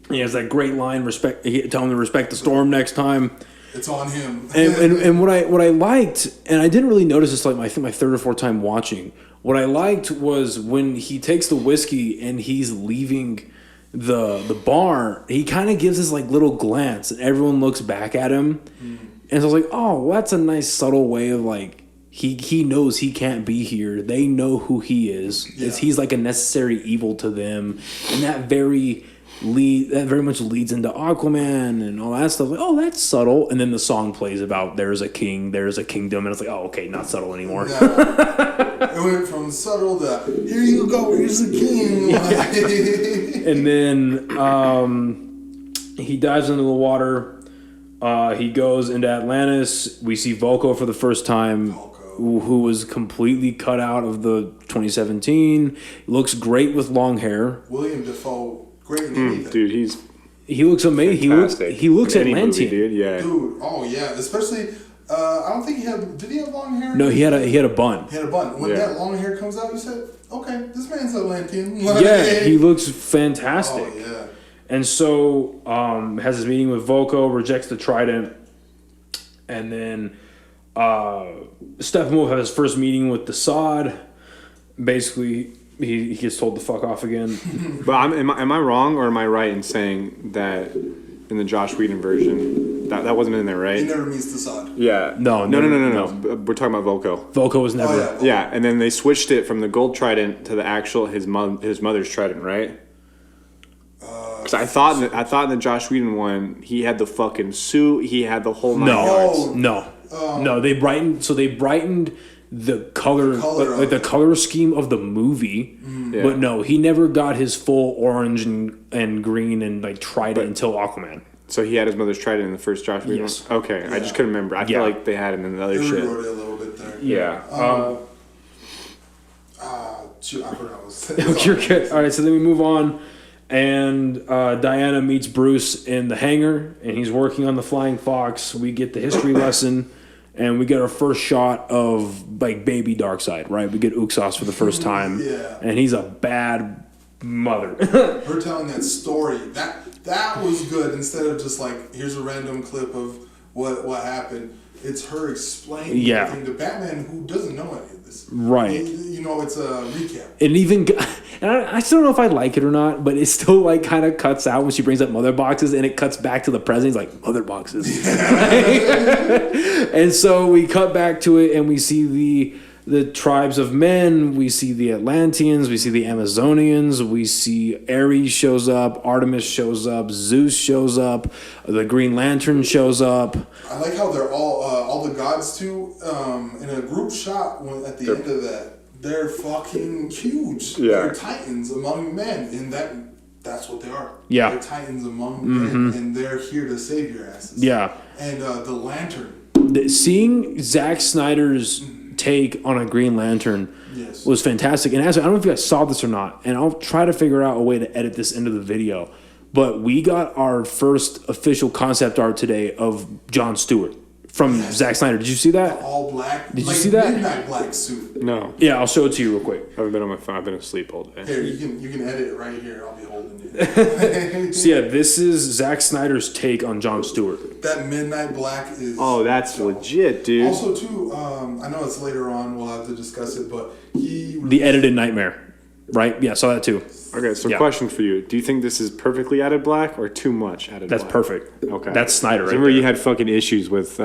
A: He has that great line, tell him to respect the storm next time.
B: It's on him.
A: and what I liked, and I didn't really notice this like I think my 3rd or 4th time watching. What I liked was when he takes the whiskey and he's leaving the bar, he kind of gives this like little glance, and everyone looks back at him. And so I was like, oh, well, that's a nice subtle way of like he knows he can't be here. They know who he is.
B: Yeah.
A: He's like a necessary evil to them, and that very much leads into Aquaman and all that stuff. Like, oh, that's subtle. And then the song plays about there's a king, there's a kingdom, and it's like, oh, okay, not subtle anymore.
B: It went from subtle to here you go, here's the king.
A: And then he dives into the water. He goes into Atlantis. We see Volko for the first time, who was completely cut out of the 2017. Looks great with long hair.
B: William Dafoe, great in anything.
C: Dude,
A: he looks amazing. He looks Atlantean.
C: Dude, yeah.
B: Dude, oh yeah, especially. I don't think he had. Did he have long hair?
A: No, he had a bun.
B: He had a bun. When that long hair comes out, you said, "Okay, this man's Atlantean."
A: Yeah, he looks fantastic.
B: Oh yeah.
A: And so has his meeting with Volko, rejects the trident, and then Steppenwolf has his first meeting with the Sod. Basically, he gets told to fuck off again.
C: But am I wrong or am I right in saying that in the Josh Whedon version that wasn't in there, right?
B: He never meets the Sod.
C: Yeah.
A: No.
C: We're talking about Volko.
A: Volko was never.
B: Oh, yeah.
C: Yeah, and then they switched it from the gold trident to the actual his mother's trident, right? Because I thought in the Josh Whedon one he had the fucking suit, he had the whole 9 yards.
A: No. They brightened the color like the color scheme of the movie.
C: Yeah.
A: But no, he never got his full orange and green and like trident until Aquaman.
C: So he had his mother's trident in the first Josh Whedon
A: Yes.
C: one? Okay, I just couldn't remember. I feel like they had it in the other
B: They
C: shit.
B: rewrote it a little bit there.
A: Yeah.
B: Shoot, I forgot what I was saying.
A: You're good. All right, so then we move on, and Diana meets Bruce in the hangar, and he's working on the Flying Fox. We get the history lesson, and we get our first shot of like baby Darkseid. Right, we get Uxos for the first time, and he's a bad mother.
B: Her telling that story that was good. Instead of just like here's a random clip of what happened. It's her explaining everything to Batman, who doesn't know any of this.
A: Right.
B: It's a recap.
A: And I still don't know if I like it or not, but it still like kind of cuts out when she brings up mother boxes, and it cuts back to the present. He's like, mother boxes. And so we cut back to it, and we see the tribes of men, we see the Atlanteans, we see the Amazonians, we see Ares shows up, Artemis shows up, Zeus shows up, the Green Lantern shows up.
B: I like how they're all the gods too, in a group shot at the end of that. They're fucking huge.
C: Yeah.
B: They're titans among men, and that's what they are.
A: Yeah.
B: They're titans among men, and they're here to save your asses.
A: Yeah.
B: And the lantern.
A: seeing Zack Snyder's take on a Green Lantern
B: Yes.
A: was fantastic. And actually, I don't know if you guys saw this or not, and I'll try to figure out a way to edit this into the video. But we got our first official concept art today of Jon Stewart from Zack Snyder. Did you see that?
B: All black.
A: Did you see that?
B: Midnight black suit.
C: No.
A: Yeah, I'll show it to you real quick.
C: I haven't been on my phone. I've been asleep all day.
B: Here, you can edit it right here. I'll be holding it.
A: So yeah, this is Zack Snyder's take on Jon Stewart.
B: That midnight black is.
C: Oh, that's legit, dude.
B: Also, too, I know it's later on. We'll have to discuss it, but
A: The edited Nightmare, right? Yeah, saw that too.
C: Okay, so
A: Yeah.
C: question for you. Do you think this is perfectly added black or too much added
A: That's
C: black?
A: perfect.
C: Okay.
A: That's Snyder right
C: Remember
A: there.
C: you had fucking issues with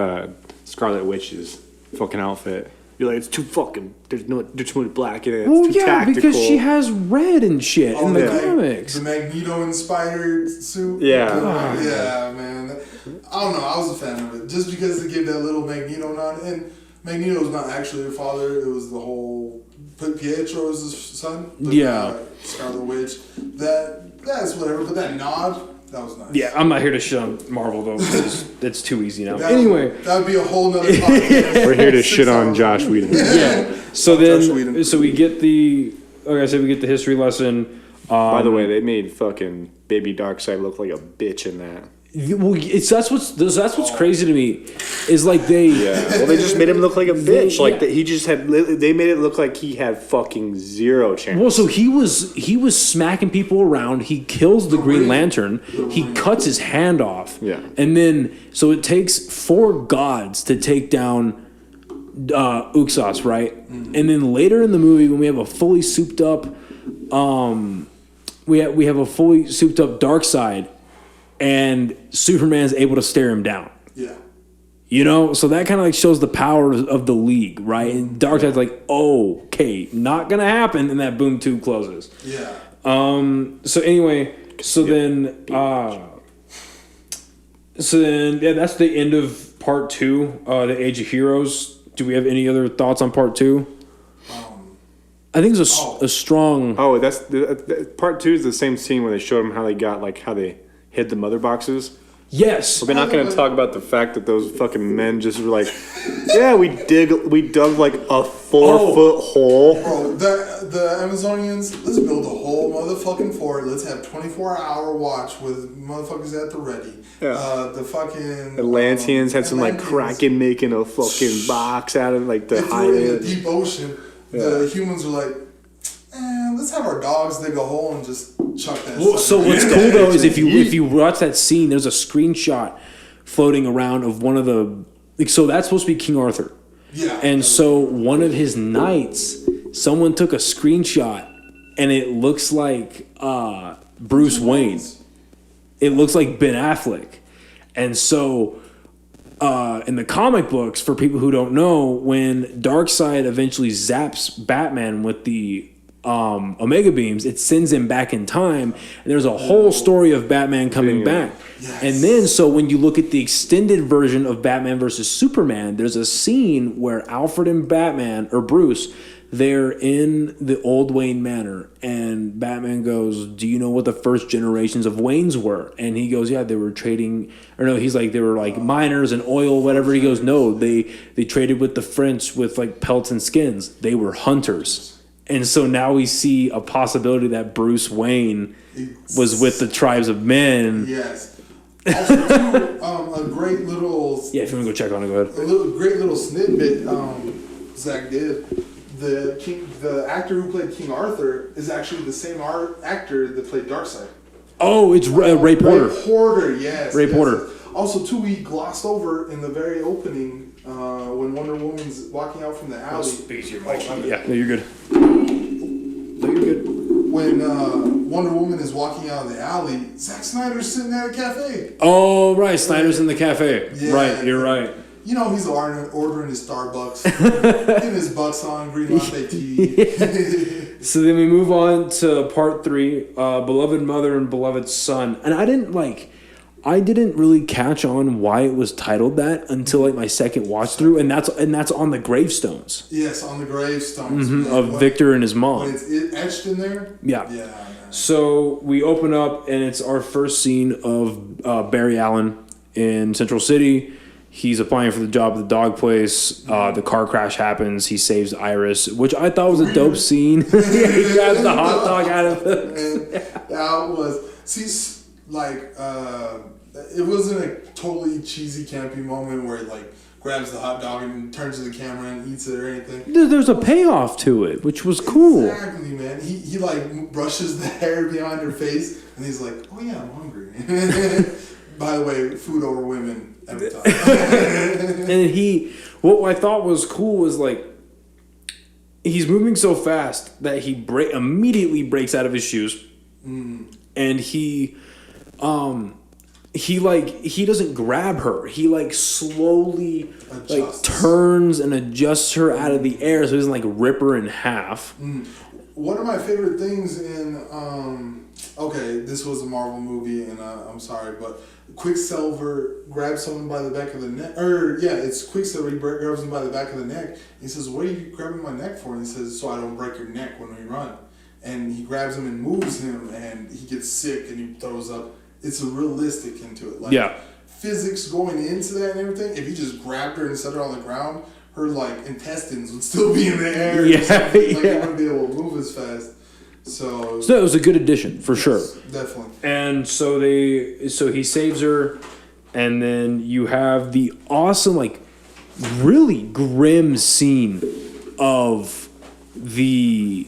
C: Scarlet Witch's fucking outfit. You're like, it's too fucking, there's too much black in it. It's
A: Well,
C: too
A: yeah,
C: tactical.
A: because she has red and shit in the
C: yeah.
A: comics.
B: The Magneto-inspired suit.
C: Yeah.
B: Yeah, man. I don't know. I was a fan of it. Just because they gave that little Magneto nod. And Magneto was not actually her father. It was the whole... Pietro was his son. But,
A: Yeah.
B: Scarlet Witch. That's whatever. But that nod, that was nice.
A: Yeah, I'm not here to shit on Marvel though because it's too easy now.
B: That
A: anyway,
B: that would be a whole nother podcast.
C: We're here to
B: 6
C: shit on
B: hours.
C: Josh Whedon.
A: yeah. So
B: Josh Whedon.
A: then, so we get the like I said, we get the history lesson.
C: By the way, they made fucking Baby Darkseid look like a bitch in that.
A: Well, that's what's crazy to me is like they
C: Well, they just made him look like a bitch.
A: Yeah.
C: He just had. They made it look like he had fucking zero chance.
A: Well, so he was smacking people around. He kills the Green Lantern. He cuts his hand off.
C: Yeah.
A: And then so it takes 4 gods to take down Uxas, right? And then later in the movie, when we have a fully souped up, we have a fully souped up Darkseid, and Superman's able to stare him down.
B: Yeah.
A: You know, so that kind of like shows the power of the League, right? And Darkseid's like, oh, okay, not gonna happen, and that boom tube closes.
B: Yeah.
A: So anyway, so then yeah, that's the end of part 2, the Age of Heroes. Do we have any other thoughts on part 2? I think it's a strong.
C: Oh, that's part 2 is the same scene where they showed him how they hid the mother boxes.
A: Yes.
C: We're not going to talk about the fact that those fucking men just were like, yeah, we dug like a 4-foot hole.
B: Bro, the Amazonians, let's build a whole motherfucking fort. Let's have 24-hour watch with motherfuckers at the ready.
C: Yeah.
B: The fucking
C: Atlanteans had some like
B: Atlanteans.
C: Kraken making a fucking box out of like the
B: If
C: hide
B: we're in the
C: it.
B: deep ocean, the humans are like, let's have our dogs dig a hole and just chuck that.
A: Well, so
B: sucker
A: what's
B: in
A: cool
B: there.
A: though is if you watch that scene, there's a screenshot floating around of one of the. So that's supposed to be King Arthur.
B: Yeah.
A: And so one of his knights, someone took a screenshot, and it looks like Bruce Wayne. It looks like Ben Affleck. And so in the comic books, for people who don't know, when Darkseid eventually zaps Batman with the Omega beams, it sends him back in time, and there's a whole story of Batman coming back.
B: Yes.
A: And then, so when you look at the extended version of Batman versus Superman, there's a scene where Alfred and Batman, or Bruce, they're in the old Wayne Manor, and Batman goes, do you know what the first generations of Waynes were? And he goes, yeah, they were trading, or no, he's like, they were like miners and oil, whatever. He goes, no, they traded with the French with like pelts and skins. They were hunters. And so now we see a possibility that Bruce Wayne was with the tribes of men.
B: Yes. Also, too, a great little.
A: Yeah, if you want to go check on it, go ahead.
B: Great little snippet Zack did. The actor who played King Arthur is actually the same actor that played Darkseid.
A: Oh, it's Ray Porter.
B: Ray Porter, yes.
A: Ray
B: yes.
A: Porter.
B: Also, too, we glossed over in the very opening when Wonder Woman's walking out from the alley.
A: Yeah, no, you're good. No, you're good.
B: When Wonder Woman is walking out of the alley, Zack Snyder's sitting at a cafe.
A: Oh, right. Snyder's in the cafe.
B: Yeah.
A: Right, you're right.
B: You know, he's ordering his Starbucks, getting his bucks on, green latte tea.
A: So then we move on to part 3, Beloved Mother and Beloved Son. And I didn't really catch on why it was titled that until like my second watch through, and that's on the gravestones.
B: Yes, on the gravestones.
A: Of Victor and his mom.
B: When it's etched in there?
A: Yeah.
B: Yeah, man.
A: So we open up, and it's our first scene of Barry Allen in Central City. He's applying for the job at the dog place. The car crash happens. He saves Iris, which I thought was a dope scene. He grabs the hot dog out of it.
B: That was it wasn't a totally cheesy campy moment where he like grabs the hot dog and turns to the camera and eats it or anything.
A: There's a payoff to it, which was cool.
B: Exactly, man. He like brushes the hair behind her face and he's like, "Oh yeah, I'm hungry." By the way, food over women every time.
A: And what I thought was cool was like, he's moving so fast that he immediately breaks out of his shoes, and he doesn't grab her. He like slowly turns and adjusts her out of the air so he doesn't like rip her in half.
B: One of my favorite things in this was a Marvel movie and I'm sorry, but Quicksilver grabs someone by the back of the neck. It's Quicksilver. He grabs him by the back of the neck. He says, "What are you grabbing my neck for?" And he says, "So I don't break your neck when we run." And he grabs him and moves him, and he gets sick and he throws up. It's a realistic into it. Like, physics going into that and everything. If he just grabbed her and set her on the ground, her like intestines would still be in the air. He wouldn't be able to move as fast. So
A: it was a good addition for sure.
B: Definitely.
A: And so he saves her, and then you have the awesome, like, really grim scene of the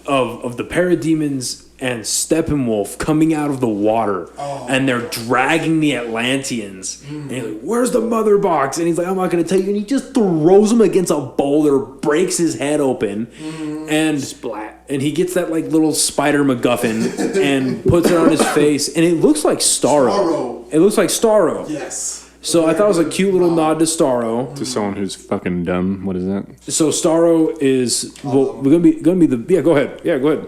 A: parademons and Steppenwolf coming out of the water, and they're dragging the Atlanteans. And he's like, "Where's the mother box?" And he's like, "I'm not going to tell you." And he just throws him against a boulder, breaks his head open, and splat. And he gets that like little spider MacGuffin and puts it on his face, and it looks like Starro. It looks like Starro.
B: Yes.
A: So I thought it was a cute little nod to Starro.
C: To someone who's fucking dumb. What is that?
B: So
A: Starro is we're gonna be the go ahead. Yeah, go ahead.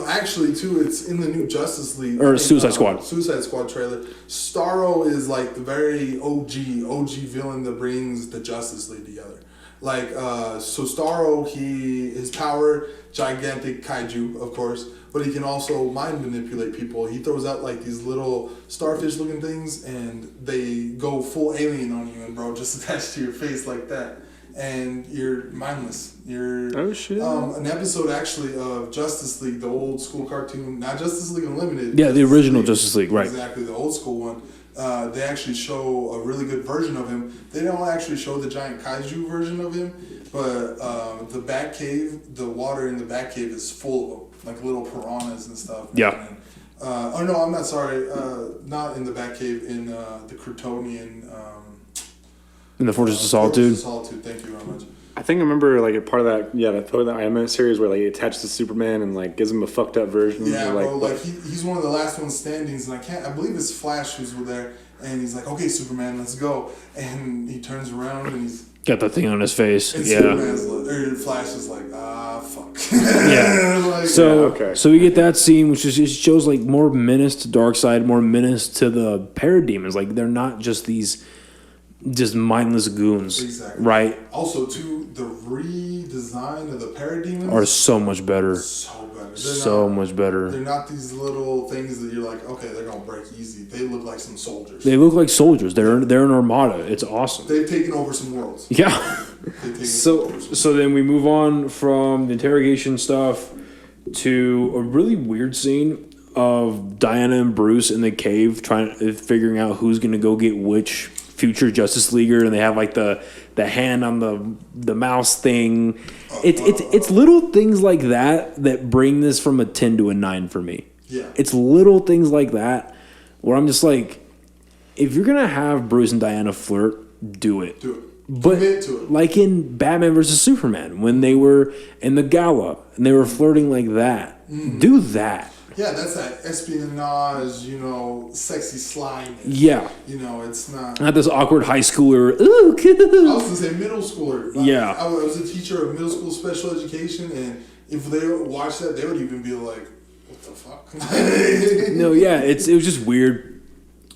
B: Actually, too, it's in the new Justice League
A: or Suicide Squad.
B: Suicide Squad trailer. Starro is like the very OG villain that brings the Justice League together. Like, so Starro, his power, gigantic kaiju, of course, but he can also mind manipulate people. He throws out like these little starfish looking things, and they go full alien on you, and bro, just attached to your face like that. And you're mindless. You're an episode actually of Justice League, the old school cartoon, not Justice League Unlimited.
A: Yeah, the original Justice League, right?
B: Exactly, the old school one. They actually show a really good version of him. They don't actually show the giant kaiju version of him, but the Batcave, the water in the Batcave is full of like little piranhas and stuff.
A: Yeah.
B: And, I'm not sorry. Not in the Batcave, in the Kryptonian.
A: In the Fortress of Solitude.
B: Thank you very much.
C: I think I remember like a part of that. Yeah, that Iron Man series where like he attached to Superman and like gives him a fucked up version.
B: Yeah, bro. Like he's one of the last ones standings, and I believe it's Flash who's there, and he's like, "Okay, Superman, let's go," and he turns around and he's
A: got that thing on his face.
B: And Flash is like, fuck.
A: Yeah. So we get that scene, which just shows like more menace to Darkseid, more menace to the parademons. Like they're not just these just mindless goons.
B: Exactly.
A: Right?
B: Also, too, the redesign of the parademons
A: are so much better. Much better.
B: They're not these little things that you're like, okay, they're gonna break easy. They look like some soldiers.
A: They look like soldiers. They're an armada. It's awesome.
B: They've taken over some worlds.
A: Yeah. So then we move on from the interrogation stuff to a really weird scene of Diana and Bruce in the cave figuring out who's gonna go get which future Justice Leaguer, and they have like the hand on the mouse thing. It's little things like that bring this from a 10 to a 9 for me.
B: Yeah.
A: It's little things like that where I'm just like, if you're gonna have Bruce and Diana flirt, do it. But
B: commit to it. Like
A: in Batman vs Superman, when they were in the gala and they were flirting like that, do that.
B: Yeah, that's that espionage, sexy slime.
A: Yeah.
B: It's not
A: this awkward high schooler. Ooh, cool.
B: I was going to say middle schooler.
A: Yeah.
B: I was a teacher of middle school special education, and if they watched that, they would even be like, what the fuck?
A: No, yeah, it was just weird.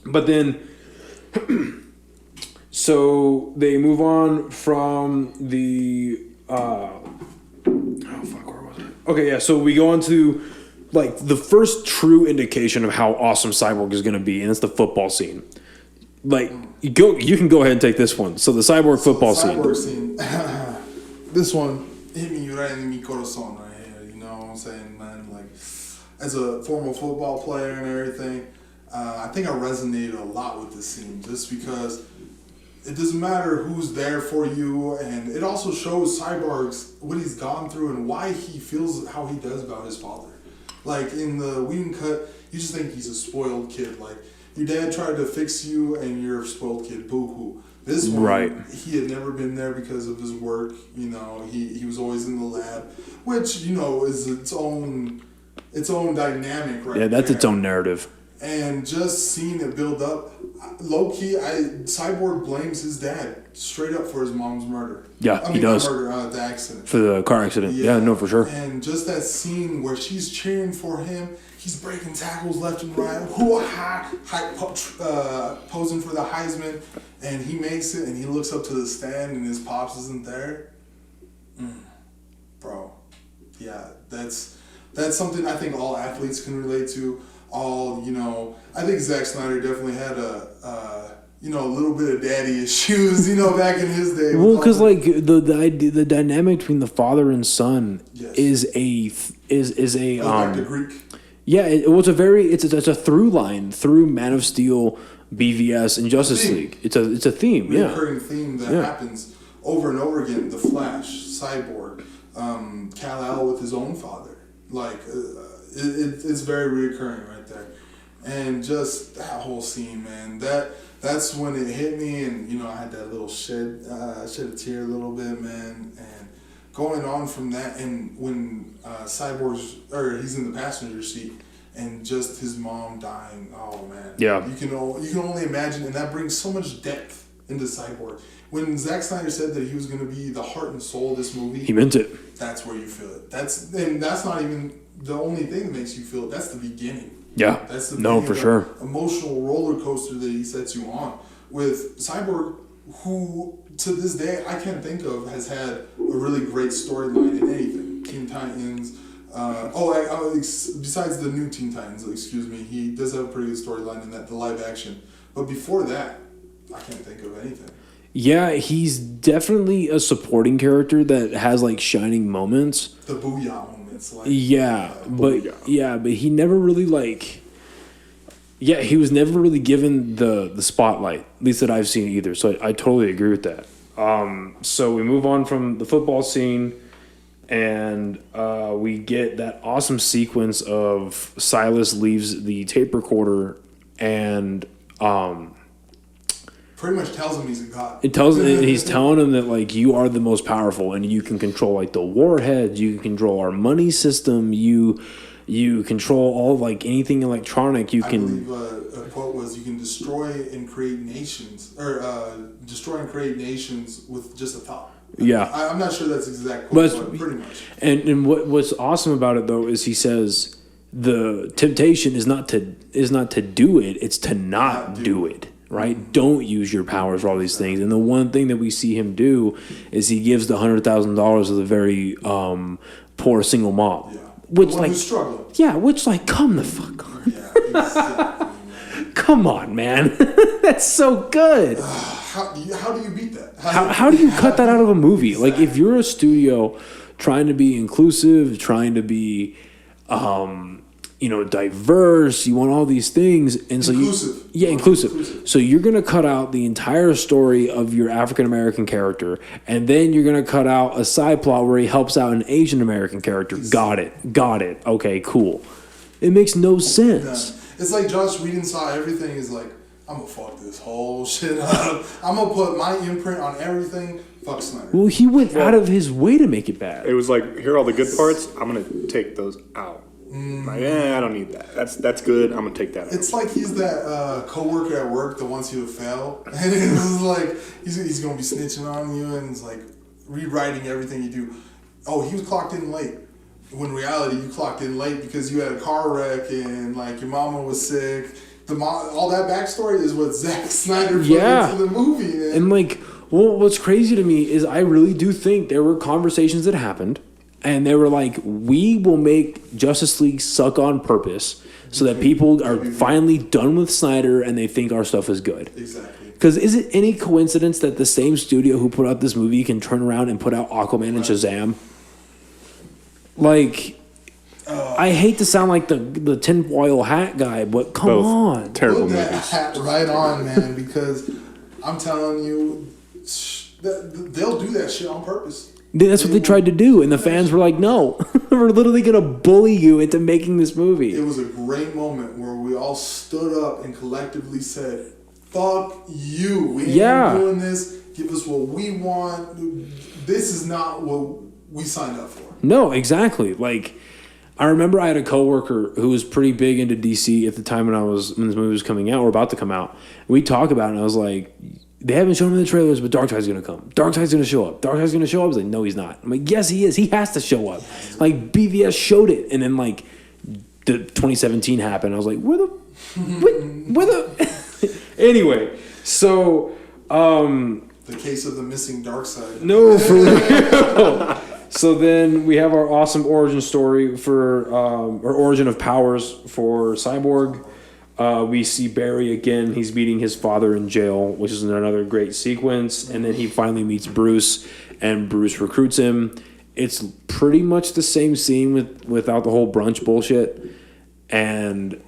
A: But then, so they move on from the, where was it? Okay, yeah, so we go on to like the first true indication of how awesome Cyborg is going to be, and it's the football scene. like you can go ahead and take this one. So the cyborg football
B: Cyborg
A: scene.
B: This one hit me right in mi corazón right here. You know what I'm saying, man? Like, as a former football player and everything, I think I resonated a lot with this scene just because it doesn't matter who's there for you, and it also shows Cyborg's what he's gone through and why he feels how he does about his father. Like in the Whedon cut, you just think he's a spoiled kid. Like, your dad tried to fix you and you're a spoiled kid. Boo-hoo. This one,
A: right.
B: He had never been there because of his work. You know, he was always in the lab, which, you know, is its own dynamic, right?
A: Yeah, that's
B: there.
A: its own narrative.
B: And just seeing it build up, low key, Cyborg blames his dad straight up for his mom's murder.
A: Yeah, he does.
B: Not murder, the accident.
A: For the car accident. Yeah, no, for sure.
B: And just that scene where she's cheering for him, he's breaking tackles left and right, posing for the Heisman, and he makes it, and he looks up to the stand, and his pops isn't there. Bro, yeah, that's something I think all athletes can relate to. I think Zack Snyder definitely had a little bit of daddy issues, back in his day.
A: Well, because like the dynamic between the father and son is a
B: back to Greek.
A: Yeah, it's a through line through Man of Steel, BVS, and Justice League. It's a theme,
B: recurring theme that happens over and over again. The Flash, Cyborg, Kal-El with his own father, like. It's very reoccurring right there, and just that whole scene, man. That's when it hit me, and I had that little shed a tear a little bit, man. And going on from that, and when he's in the passenger seat, and just his mom dying. Oh man,
A: yeah.
B: You can only imagine, and that brings so much depth into Cyborg. When Zack Snyder said that he was going to be the heart and soul of this movie,
A: he meant it.
B: That's where you feel it. That's not even the only thing that makes you feel it. That's the beginning.
A: Yeah.
B: That's the
A: beginning for sure.
B: Emotional roller coaster that he sets you on with Cyborg, who to this day I can't think of has had a really great storyline in anything. Teen Titans. Besides the new Teen Titans, he does have a pretty good storyline in that, the live action. But before that, I can't think of anything.
A: Yeah, he's definitely a supporting character that has like shining moments.
B: The booyah moments, like
A: but he never really he was never really given the spotlight, at least that I've seen either. So I totally agree with that. So we move on from the football scene, and we get that awesome sequence of Silas leaves the tape recorder and
B: pretty much tells him he's a god.
A: He's telling him that like you are the most powerful and you can control like the warheads, you can control our money system, you control all like anything electronic. I
B: believe a quote was, "You can destroy and create nations, or destroy and create nations with just a thought."
A: Yeah,
B: I'm not sure that's exact quote, but pretty much.
A: And what's awesome about it though is he says the temptation is not to do it; it's to not do it. Right? Don't use your powers for all these things. And the one thing that we see him do is he gives the $100,000 to the very poor single mom.
B: Yeah.
A: Which
B: who's struggling.
A: Yeah, which like, come the fuck on.
B: Yeah, exactly.
A: Come on, man. That's so good.
B: How do you beat that?
A: How do you cut that out of a movie? Exactly. Like if you're a studio trying to be inclusive, trying to be diverse, you want all these things, and so inclusive. So you're gonna cut out the entire story of your African American character, and then you're gonna cut out a side plot where he helps out an Asian American character. Got it. Okay, cool. It makes no sense.
B: It's like Joss Whedon saw everything. Is like, I'm gonna fuck this whole shit up. I'm gonna put my imprint on everything. Fuck Snyder.
A: Well, he went out of his way to make it bad.
C: It was like, here are all the good parts. I'm gonna take those out. Like, I don't need that. That's good. I'm gonna take that out.
B: It's like he's that coworker at work that wants you to fail, and it's like he's gonna be snitching on you, and it's like rewriting everything you do. Oh, he was clocked in late. When in reality, you clocked in late because you had a car wreck and like your mama was sick. All that backstory is what Zack Snyder put into the movie, man.
A: And like, well, what's crazy to me is I really do think there were conversations that happened. And they were like, we will make Justice League suck on purpose so that people are finally done with Snyder and they think our stuff is good.
B: Exactly.
A: Because is it any coincidence that the same studio who put out this movie can turn around and put out Aquaman and Shazam? Like, I hate to sound like the tinfoil hat guy, but come on.
C: Terrible
B: Put that
C: movies.
B: hat right on, man, because I'm telling you, they'll do that shit on purpose.
A: That's what they tried to do, and the fans were like, no, we're literally going to bully you into making this movie.
B: It was a great moment where we all stood up and collectively said, fuck you. We ain't doing this. Give us what we want. This is not what we signed up for.
A: No, exactly. Like, I remember I had a coworker who was pretty big into DC at the time when this movie was coming out or about to come out. We talked about it, and I was like, they haven't shown him in the trailers, but Darkseid's going to come. Darkseid's going to show up. Darkseid's going to show up. I was like, no, he's not. I'm like, yes, he is. He has to show up. Like, BVS showed it. And then, like, the 2017 happened. I was like, where the... Anyway, so...
B: The case of the missing Darkseid.
A: No, for real. So then we have our awesome origin story for... or origin of powers for Cyborg. We see Barry again. He's meeting his father in jail, which is another great sequence. And then he finally meets Bruce, and Bruce recruits him. It's pretty much the same scene without the whole brunch bullshit. And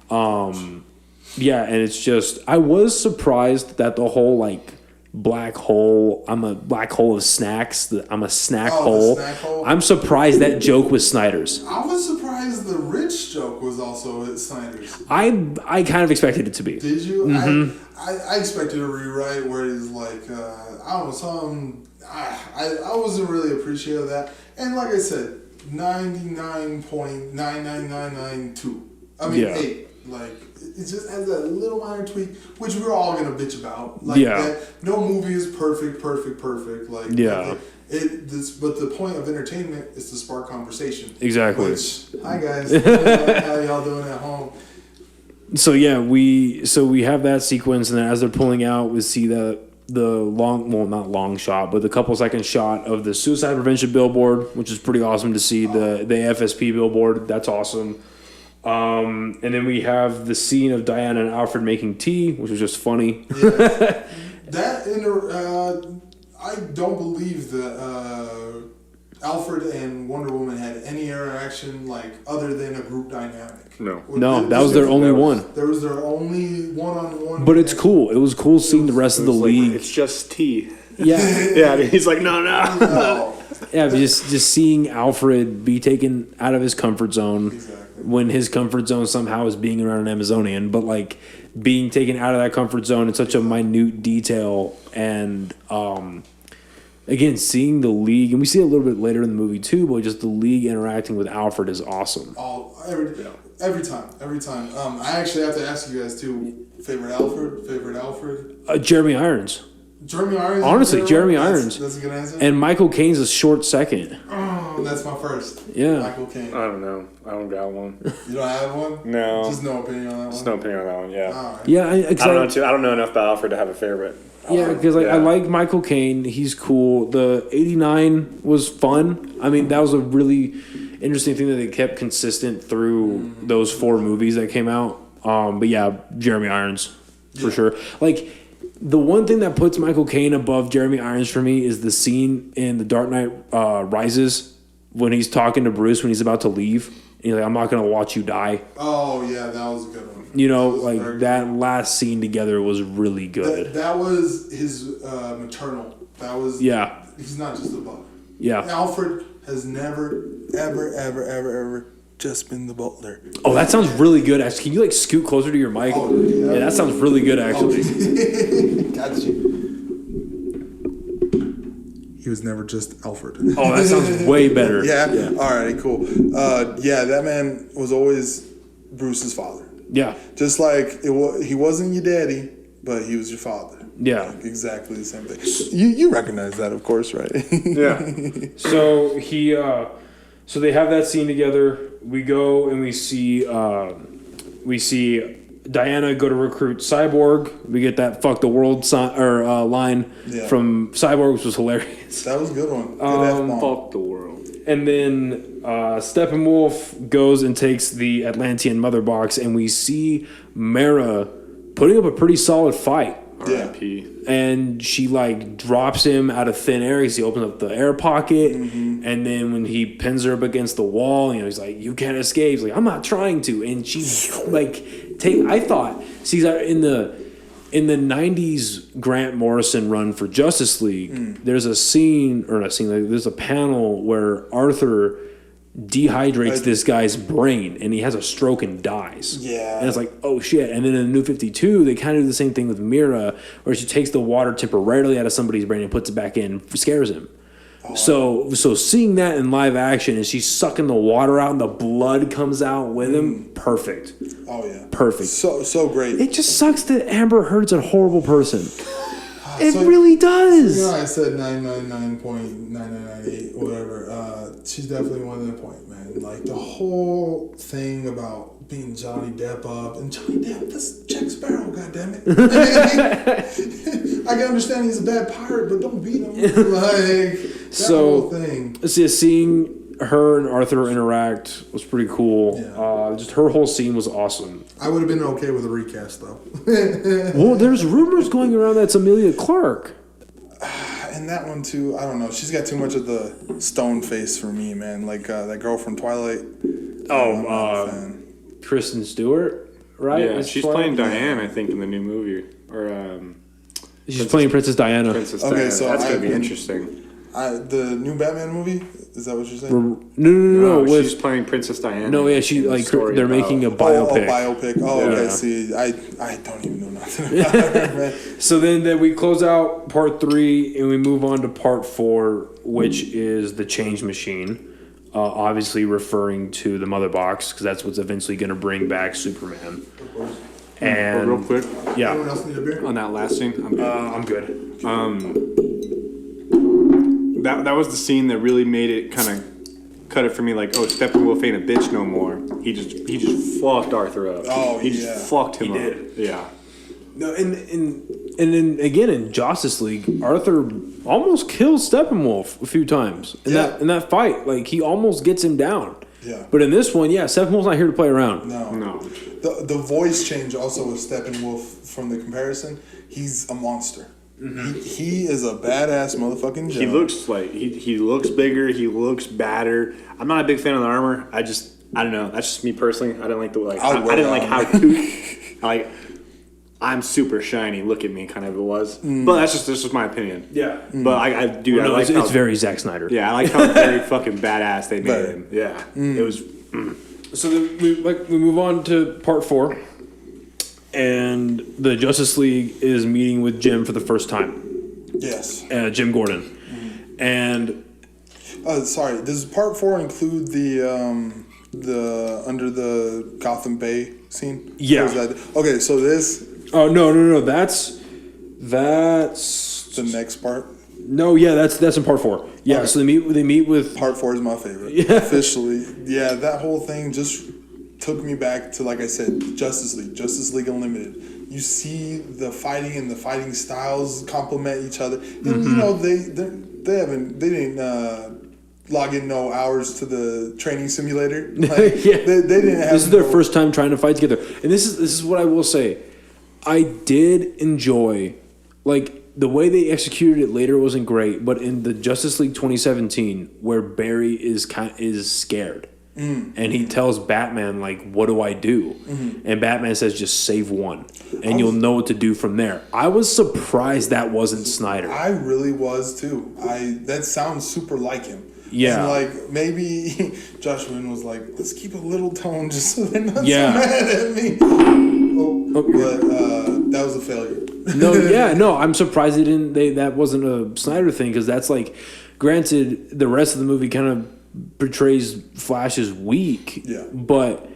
A: yeah, and it's just, I was surprised that the whole like black hole, I'm a black hole of snacks, I'm a snack hole.
B: Snack hole.
A: I'm surprised that joke was Snyder's.
B: I was surprised the rich joke was also at Snyder's.
A: I kind of expected it to be.
B: Did you?
A: Mm-hmm.
B: I expected a rewrite where he's like, I don't know, I wasn't really appreciative of that. And like I said, 99.99992. I mean, 8. Like, it just has that little minor tweak, which we're all gonna bitch about. Like, that, no movie is perfect. Like, but the point of entertainment is to spark conversation.
A: Exactly.
B: Which, hi guys, how y'all doing at home?
A: So yeah, we have that sequence, and then as they're pulling out, we see the long, well, not long shot, but the couple second shot of the suicide prevention billboard, which is pretty awesome to see. The FSP billboard, that's awesome. And then we have the scene of Diana and Alfred making tea, which was just funny.
B: Yeah. I don't believe that Alfred and Wonder Woman had any interaction like other than a group dynamic.
A: No, that was their only one.
B: There was their only one-on-one.
A: But it's cool. It was cool seeing the rest of the league.
C: Like, it's just tea.
A: Yeah,
C: yeah. He's like, no.
A: Yeah, just seeing Alfred be taken out of his comfort zone when his comfort zone somehow is being around an Amazonian, but like being taken out of that comfort zone in such a minute detail, and again seeing the league, and we see it a little bit later in the movie too, but just the league interacting with Alfred is awesome.
B: Every time. I actually have to ask you guys too. Favorite Alfred.
A: Jeremy Irons.
B: Jeremy Irons.
A: Honestly, Jeremy Irons.
B: That's a good answer.
A: And Michael Caine's a short second.
B: Oh, that's my first.
A: Yeah.
B: Michael Caine.
C: I don't know. I don't got one.
B: You don't have one?
C: No.
B: Just no opinion on that one?
C: Just no opinion on that one, yeah.
B: All right.
A: Yeah,
C: I don't know enough about Alfred to have a favorite.
A: Yeah, because I like Michael Caine. He's cool. The 89 was fun. I mean, that was a really interesting thing that they kept consistent through those 4 movies that came out. But yeah, Jeremy Irons for sure. Like, the one thing that puts Michael Caine above Jeremy Irons for me is the scene in The Dark Knight Rises when he's talking to Bruce when he's about to leave. And he's like, I'm not going to watch you die.
B: Oh, yeah, that was a good one.
A: You know, like that last scene together was really good.
B: That was his maternal. That was...
A: Yeah.
B: He's not just a butler.
A: Yeah.
B: Alfred has never, ever just been the butler.
A: Oh, that sounds really good. Actually, can you like scoot closer to your mic?
B: Oh, yeah,
A: that sounds really good. Actually,
B: got you. He was never just Alfred.
A: Oh, that sounds way better.
B: Yeah. All right. Cool. That man was always Bruce's father.
A: Yeah.
B: Just like he wasn't your daddy, but he was your father.
A: Yeah.
B: Like, exactly the same thing. You recognize that, of course, right?
A: Yeah. So so they have that scene together. We go and we see Diana go to recruit Cyborg. We get that "fuck the world" line from Cyborg, which was hilarious.
B: That was a good one. Good F-bomb.
C: Fuck the world.
A: And then Steppenwolf goes and takes the Atlantean mother box, and we see Mara putting up a pretty solid fight.
C: R.I.P.
A: And she like drops him out of thin air because he opens up the air pocket, and then when he pins her up against the wall, he's like, "You can't escape." He's like, "I'm not trying to," and she like I thought in the 90s Grant Morrison run for Justice League, there's there's a panel where Arthur dehydrates this guy's brain and he has a stroke and dies.
B: Yeah.
A: And it's like, oh shit. And then in the New 52, they kind of do the same thing with Mira, where she takes the water temporarily out of somebody's brain and puts it back in, scares him. So seeing that in live action and she's sucking the water out and the blood comes out with him, perfect.
B: Oh yeah.
A: Perfect.
B: So great.
A: It just sucks that Amber Heard's a horrible person. It really does.
B: I said 999.9998, whatever. She's definitely one of the point, man. Like the whole thing about being Johnny Depp up, and Johnny Depp, that's Jack Sparrow, goddammit. I can understand he's a bad pirate, but don't beat him. Like that whole thing.
A: Seeing her and Arthur interact was pretty cool.
B: Yeah.
A: Just her whole scene was awesome.
B: I would have been okay with a recast though.
A: Well, there's rumors going around that's Emilia Clarke.
B: And that one too, I don't know. She's got too much of the stone face for me, man. Like that girl from Twilight.
A: Kristen Stewart, right?
C: Yeah, she's playing Diane, I think, in the new movie. Or
A: she's playing Princess Diana.
B: Okay, so
C: that's gonna be interesting.
B: The new Batman movie? Is that what you're saying?
A: No.
C: She's playing Princess Diana.
A: No, yeah, she like they're making a biopic.
B: Biopic. Oh, yeah. Okay. See, I don't even know nothing about her, man.
A: So then we close out part 3 and we move on to part 4, which is the Change Machine. Obviously referring to the Mother Box because that's what's eventually going to bring back Superman. And
C: real quick,
A: yeah.
B: Anyone else need a beer?
C: On that last scene,
A: I'm good.
C: That was the scene that really made it kind of cut it for me. Like, oh, Steppenwolf ain't a bitch no more. He just fucked Arthur up.
B: Oh,
C: he just fucked him up.
A: did.
C: Yeah.
A: No, and then again in Justice League, Arthur almost kills Steppenwolf a few times in that fight. Like he almost gets him down.
B: Yeah.
A: But in this one, Steppenwolf's not here to play around.
B: No. The voice change also with Steppenwolf from the comparison. He's a monster. Mm-hmm. He is a badass motherfucking Joe.
C: He looks like he looks bigger. He looks badder. I'm not a big fan of the armor. I don't know. That's just me personally. I didn't like the I didn't like how like. I'm super shiny. Look at me, kind of it was. But that's just my opinion.
A: Yeah.
C: But I do.
A: Well,
C: I like
A: it's very Zack Snyder.
C: Yeah, I like how very fucking badass they made him. Yeah. It was.
A: So then we move on to part 4, and the Justice League is meeting with Jim for the first time.
B: Yes.
A: Jim Gordon, and
B: sorry. Does part 4 include the under the Gotham Bay scene?
A: Yeah.
B: Okay, so this.
A: Oh no! That's
B: the next part.
A: No, yeah, that's in part 4. Yeah, okay. So they meet with
B: part 4 is my favorite. Officially, yeah, that whole thing just took me back to, like I said, Justice League Unlimited. You see the fighting and the fighting styles complement each other, and you know they didn't log in no hours to the training simulator. Like, they didn't have.
A: This is their first time trying to fight together, and this is what I will say. I did enjoy, like, the way they executed it later wasn't great, but in the Justice League 2017, where Barry is scared, and he tells Batman, like, what do I do? And Batman says, just save one, and you'll know what to do from there. I was surprised that wasn't Snyder.
B: I really was, too. That sounds super like him.
A: Yeah.
B: And like, maybe Josh Whedon was like, let's keep a little tone just so they're not so mad at me. But that was a failure.
A: No, I'm surprised that wasn't a Snyder thing, because that's like, granted, the rest of the movie kind of portrays Flash as weak, but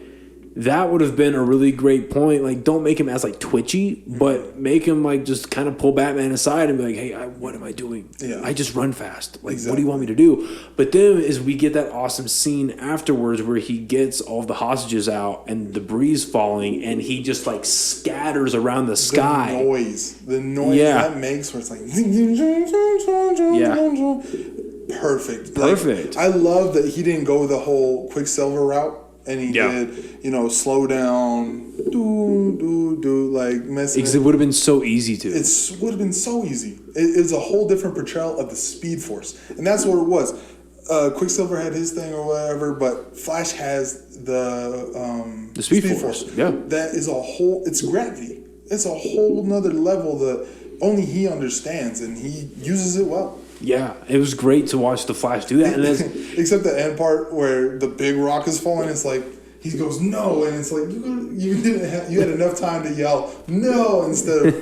A: that would have been a really great point. Like, don't make him as like twitchy, but make him like just kind of pull Batman aside and be like, hey, what am I doing? I just run fast. Like, what do you want me to do? But then is we get that awesome scene afterwards where he gets all of the hostages out and the breeze falling, and he just like scatters around the sky.
B: The noise that makes, where it's like, perfect.
A: Perfect.
B: Like, I love that he didn't go the whole Quicksilver route. And he did, slow down, like messing.
A: Because it would have been so easy to.
B: It would have been so easy. It's a whole different portrayal of the Speed Force, and that's what it was. Quicksilver had his thing or whatever, but Flash has the
A: Speed Force. Yeah,
B: that is a whole. It's gravity. It's a whole nother level that only he understands, and he uses it well.
A: Yeah, it was great to watch the Flash do that. And
B: except the end part where the big rock is falling, it's like he goes no, and it's like you had enough time to yell no instead of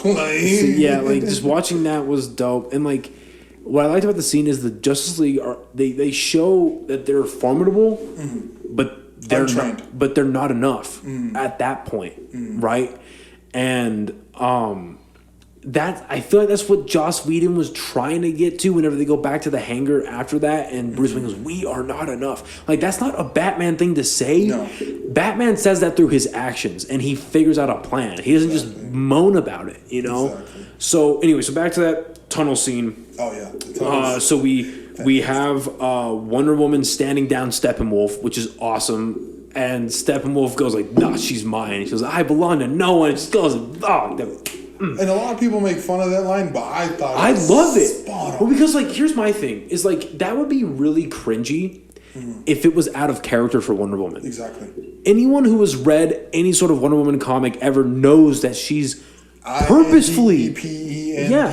A: like just watching that was dope. And like what I liked about the scene is the Justice League they show that they're formidable, but they're not enough at that point, right? And that I feel like that's what Joss Whedon was trying to get to whenever they go back to the hangar after that, and Bruce Wayne goes, "We are not enough." Like that's not a Batman thing to say.
B: No.
A: Batman says that through his actions, and he figures out a plan. He doesn't just moan about it, Exactly. So anyway, so back to that tunnel scene.
B: Oh yeah.
A: So we have Wonder Woman standing down Steppenwolf, which is awesome. And Steppenwolf goes like, "Nah, she's mine." She goes, "I belong to no one." She goes, "Oh."
B: And a lot of people make fun of that line, but I thought
A: I love it.
B: Spot on.
A: Well, because like here's my thing: is like that would be really cringy if it was out of character for Wonder Woman.
B: Exactly.
A: Anyone who has read any sort of Wonder Woman comic ever knows that she's purposefully,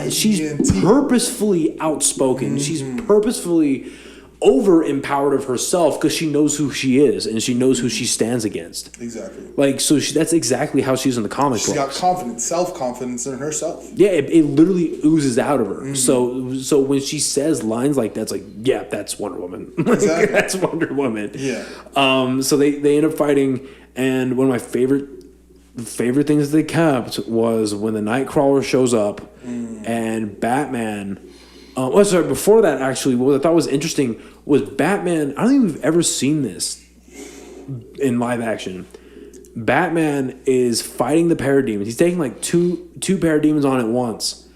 A: she's purposefully outspoken. She's purposefully over empowered of herself because she knows who she is and she knows who she stands against.
B: Exactly.
A: Like so, that's exactly how she's in the comic books.
B: She's got confidence, self-confidence in herself.
A: Yeah, it literally oozes out of her. So when she says lines like that, it's like, yeah, that's Wonder Woman.
B: Exactly.
A: That's Wonder Woman.
B: Yeah.
A: So they end up fighting, and one of my favorite things they kept was when the Nightcrawler shows up and Batman. Before that, actually, what I thought was interesting was Batman. I don't think we've ever seen this in live action. Batman is fighting the parademons. He's taking like two parademons on at once,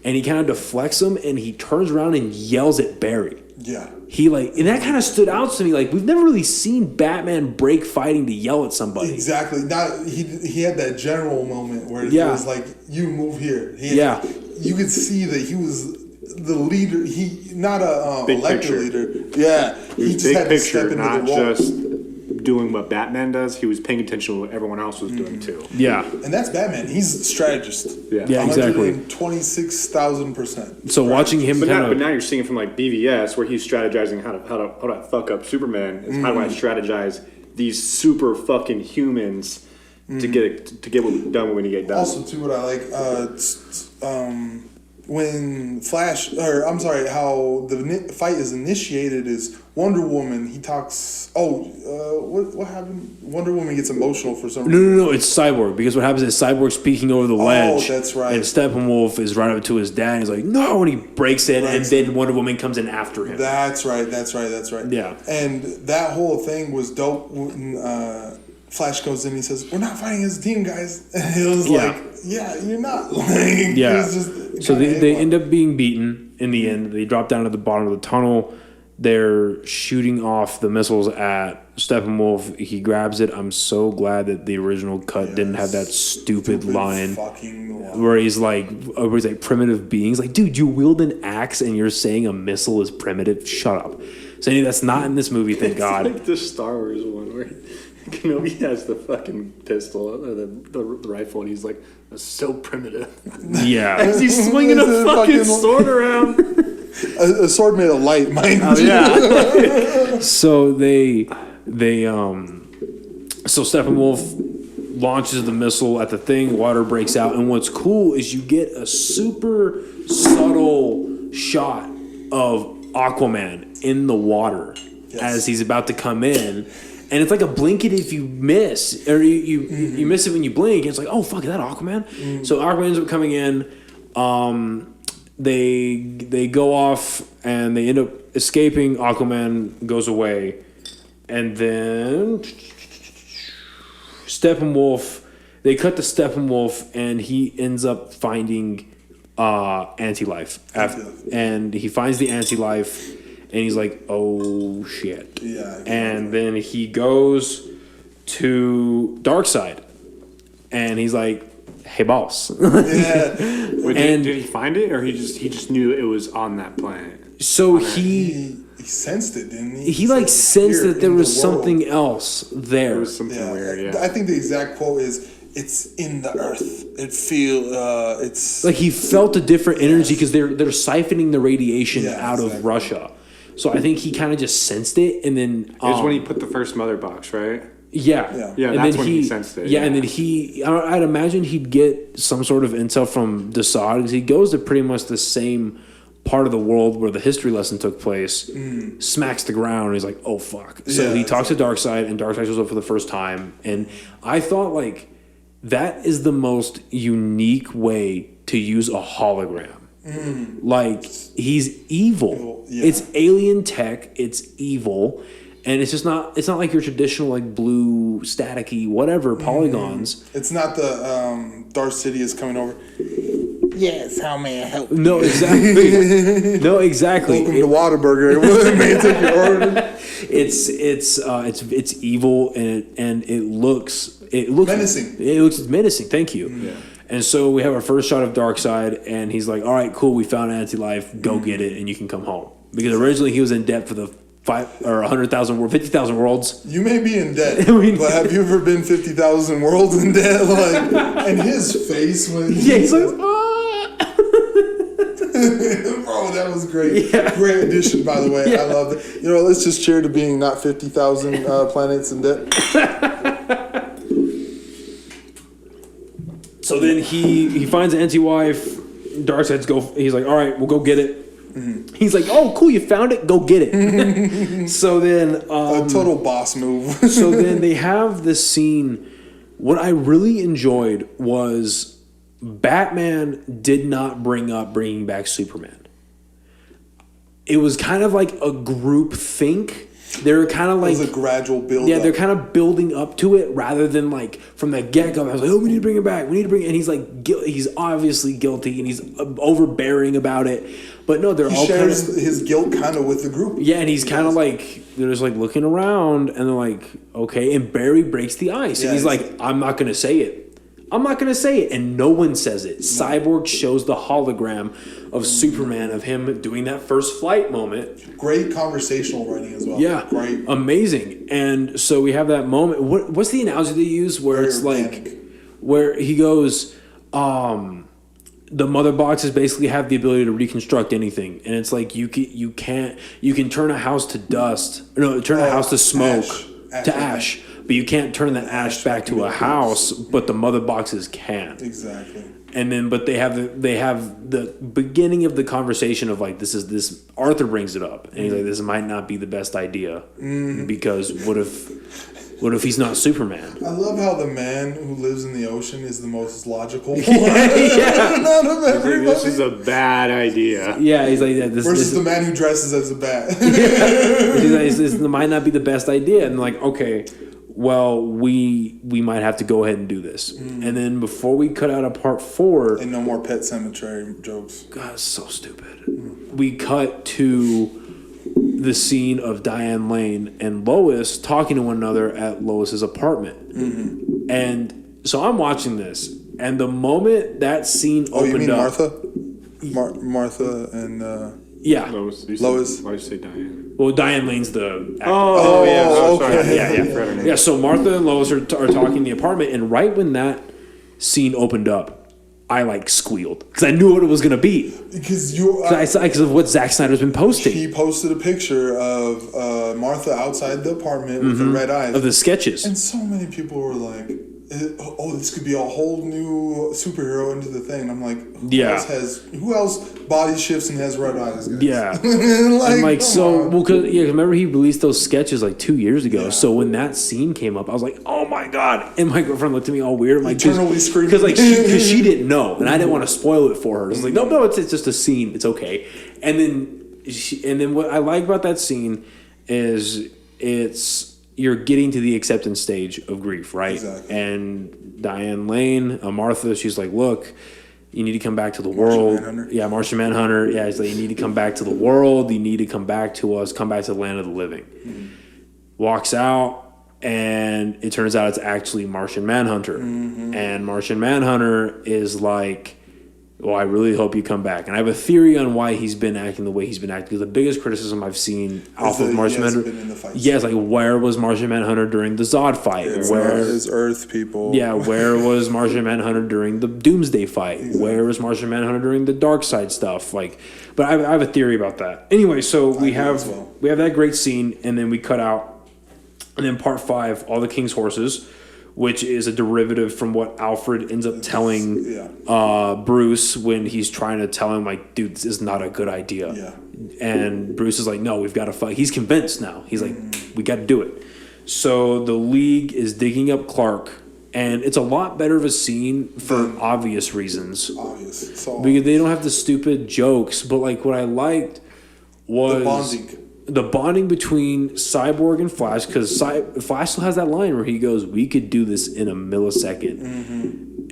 A: and he kind of deflects them, and he turns around and yells at Barry.
B: Yeah.
A: And that kind of stood out to me. Like we've never really seen Batman break fighting to yell at somebody.
B: Exactly. He had that general moment where it was like, "You move here." You could see that he was the leader. He not a elected leader. Yeah.
C: He just had to step into the role. Just doing what Batman does, he was paying attention to what everyone else was doing too.
A: Yeah.
B: And that's Batman. He's a strategist.
A: Yeah, exactly.
B: 126,000%.
A: So watching him
C: but now you're seeing it from like BVS where he's strategizing how to fuck up Superman. Is how do I strategize these super fucking humans to get what done what we need to get done.
B: Also too, what I like when Flash, how the fight is initiated is Wonder Woman. He talks. What happened? Wonder Woman gets emotional for some reason.
A: No. It's Cyborg because what happens is Cyborg's peeking over the ledge.
B: Oh, that's right.
A: And Steppenwolf is right up to his dad. And he's like, "No!" And he breaks it, and then Wonder Woman comes in after him.
B: That's right.
A: Yeah.
B: And that whole thing was dope when Flash goes in. And he says, "We're not fighting as a team, guys." And it was like, "Yeah, you're not."
A: Yeah. It was just so they end up being beaten in the end. They drop down to the bottom of the tunnel. They're shooting off the missiles at Steppenwolf. He grabs it. I'm so glad that the original cut didn't have that stupid line where he's like primitive beings. Like, dude, you wield an axe and you're saying a missile is primitive? Shut up. So anyway, that's not in this movie, thank God.
C: It's like the Star Wars one where Kenobi has the fucking pistol or the rifle, and he's like, "That's so primitive."
A: Yeah.
C: As he's swinging a fucking sword around.
B: A sword made of light, mind you.
A: Yeah. So so Steppenwolf launches the missile at the thing, water breaks out, and what's cool is you get a super subtle shot of Aquaman in the water as he's about to come in. And it's like a blink it if you miss, or you miss it when you blink. It's like, oh fuck, is that Aquaman? So Aquaman ends up coming in. They go off and they end up escaping. Aquaman goes away, and then Steppenwolf. They cut to Steppenwolf, and he ends up finding anti-life. And he finds the anti-life, and he's like, oh, shit.
B: Yeah.
A: And then he goes to Darkseid, and he's like, hey, boss.
B: Yeah.
C: Wait, did he find it, or he just knew it was on that planet?
A: So he
B: sensed it, didn't he?
A: He like sensed that there was something else there.
C: There was something weird, yeah.
B: I think the exact quote is, it's in the earth. It's...
A: Like he felt a different energy because they're siphoning the radiation out of Russia. So I think he kind of just sensed it, and then...
C: It was when he put the first mother box, right?
A: Yeah,
C: and
A: that's
C: when he sensed it.
A: Yeah, and then I'd imagine he'd get some sort of intel from Desaad, because he goes to pretty much the same part of the world where the history lesson took place, smacks the ground, and he's like, oh, fuck. So he talks to Darkseid, and Darkseid shows up for the first time, and I thought, like, that is the most unique way to use a hologram. Like, he's evil.
B: Yeah.
A: It's alien tech, it's evil. And it's just not. It's not like your traditional like blue staticky whatever polygons.
B: It's not the Darth Sidious coming over. Yes, how may I help?
A: No, exactly. No, exactly.
B: Welcome to Whataburger. May I take your order?
A: It's evil, and it looks
B: menacing.
A: It looks menacing. Thank you.
B: Yeah.
A: And so we have our first shot of Darkseid, and he's like, "All right, cool. We found anti-life. Go get it, and you can come home." Because originally he was in debt for the 50,000 worlds.
B: You may be in debt, but have you ever been 50,000 worlds in debt? Like, and his face when
A: he's like,
B: bro, that was great.
A: Yeah.
B: Great addition, by the way. I love it. You know, let's just cheer to being not 50,000 planets in debt.
A: So then he finds an anti-wife. Darkseid's he's like, all right, we'll go get it. He's like, oh, cool, you found it? Go get it. So then...
B: a total boss move.
A: So then they have this scene. What I really enjoyed was Batman did not bring up bringing back Superman. It was kind of like a group think. They're kind of like...
B: It was a gradual build up.
A: Yeah, they're kind of building up to it rather than like from the get-go. I was like, oh, we need to bring it back. We need to bring it. And he's like, he's obviously guilty and he's overbearing about it. But no,
B: he shares his guilt kind of with the group.
A: Yeah, and he's kind of like, they're just like looking around and they're like, okay. And Barry breaks the ice. And he's like, I'm not going to say it. I'm not going to say it. And no one says it. Cyborg shows the hologram of Superman, of him doing that first flight moment.
B: Great conversational writing as well.
A: Yeah.
B: Great.
A: Amazing. And so we have that moment. What's the analogy they use where it's
B: organic.
A: like, where he goes, the mother boxes basically have the ability to reconstruct anything. And it's like, you can turn a house to dust. No, turn a house to smoke, to ash. But you can't turn the ash back to a house, but the mother boxes can.
B: Exactly.
A: And then, but they have the beginning of the conversation of like, this Arthur brings it up, and he's like, this might not be the best idea, because what if he's not Superman?
B: I love how the man who lives in the ocean is the most logical one.
A: Yeah.
B: Out of everybody.
C: This is a bad idea.
A: Yeah, he's like that.
B: Versus the man who dresses as a bat.
A: He's like, this might not be the best idea, and like, okay. Well, we might have to go ahead and do this. And then before we cut out a part 4...
B: And no more Pet Cemetery jokes.
A: God, it's so stupid. We cut to the scene of Diane Lane and Lois talking to one another at Lois's apartment. And so I'm watching this, and the moment that scene opened up...
B: Oh, you mean Martha? Martha and...
A: Yeah.
B: Lois.
C: Why did you say Diane?
A: Well, Diane Lane's the actor.
C: Oh yeah. Oh, sorry.
B: Okay.
A: Yeah, so Martha and Lois are talking in the apartment, and right when that scene opened up, I like squealed because I knew what it was going to be.
B: Because
A: of what Zack Snyder's been posting.
B: He posted a picture of Martha outside the apartment with the red eyes.
A: Of the sketches.
B: And so many people were like, oh, this could be a whole new superhero into the thing. I'm like, who else body shifts and has red eyes, guys?
A: Yeah.
B: like,
A: because remember he released those sketches like 2 years ago. Yeah. So when that scene came up, I was like, oh my God. And my girlfriend looked at me all weird. I'm like,
B: eternally screaming.
A: Because she didn't know. And I didn't want to spoil it for her. It's like, no, it's just a scene. It's okay. And then what I like about that scene is you're getting to the acceptance stage of grief, right?
B: Exactly.
A: And Diane Lane, Martha, she's like, look, You need to come back to the world.
B: Manhunter.
A: Yeah, Martian Manhunter. Yeah, he's like, you need to come back to the world. You need to come back to us. Come back to the land of the living. Walks out, and it turns out it's actually Martian Manhunter. And Martian Manhunter is like, well, I really hope you come back. And I have a theory on why he's been acting the way he's been acting. Because the biggest criticism I've seen off of Martian Manhunter, it's like, where was Martian Manhunter during the Zod fight? Where
B: is Earth people?
A: Yeah, where was Martian Manhunter during the Doomsday fight? Exactly. Where was Martian Manhunter during the Darkseid stuff? Like, but I have a theory about that. Anyway, so we have that great scene, and then we cut out, and then part 5, all the King's horses, which is a derivative from what Alfred ends up telling Bruce when he's trying to tell him, like, dude, this is not a good idea.
B: Yeah.
A: And Bruce is like, no, we've got to fight. He's convinced now. He's like, we got to do it. So the League is digging up Clark, and it's a lot better of a scene for obvious reasons.
B: Obvious.
A: Because they don't have the stupid jokes, but, like, what I liked was the bonding between Cyborg and Flash, because Flash still has that line where he goes, we could do this in a millisecond.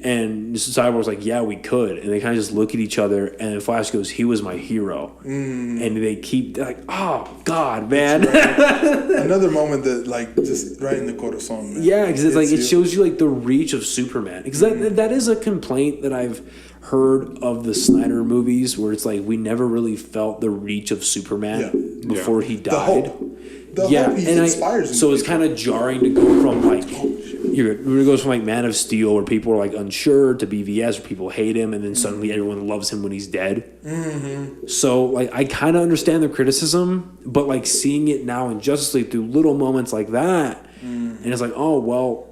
A: And Cyborg's like, yeah, we could. And they kind of just look at each other, and Flash goes, he was my hero. And they keep, like, oh, God, man.
B: Another moment that, like, just right in the corazon, man.
A: Yeah, because it's like, it shows you, like, the reach of Superman. Because that is a complaint that I've heard of the Snyder movies, where it's like, we never really felt the reach of Superman before he died.
B: The hope he inspires.
A: So it's kind of jarring to go from, like, it goes from, like, Man of Steel, where people are, like, unsure, to BVS, where people hate him, and then suddenly everyone loves him when he's dead. So, like, I kind of understand the criticism, but, like, seeing it now in Justice League through little moments like that, and it's like, oh, well,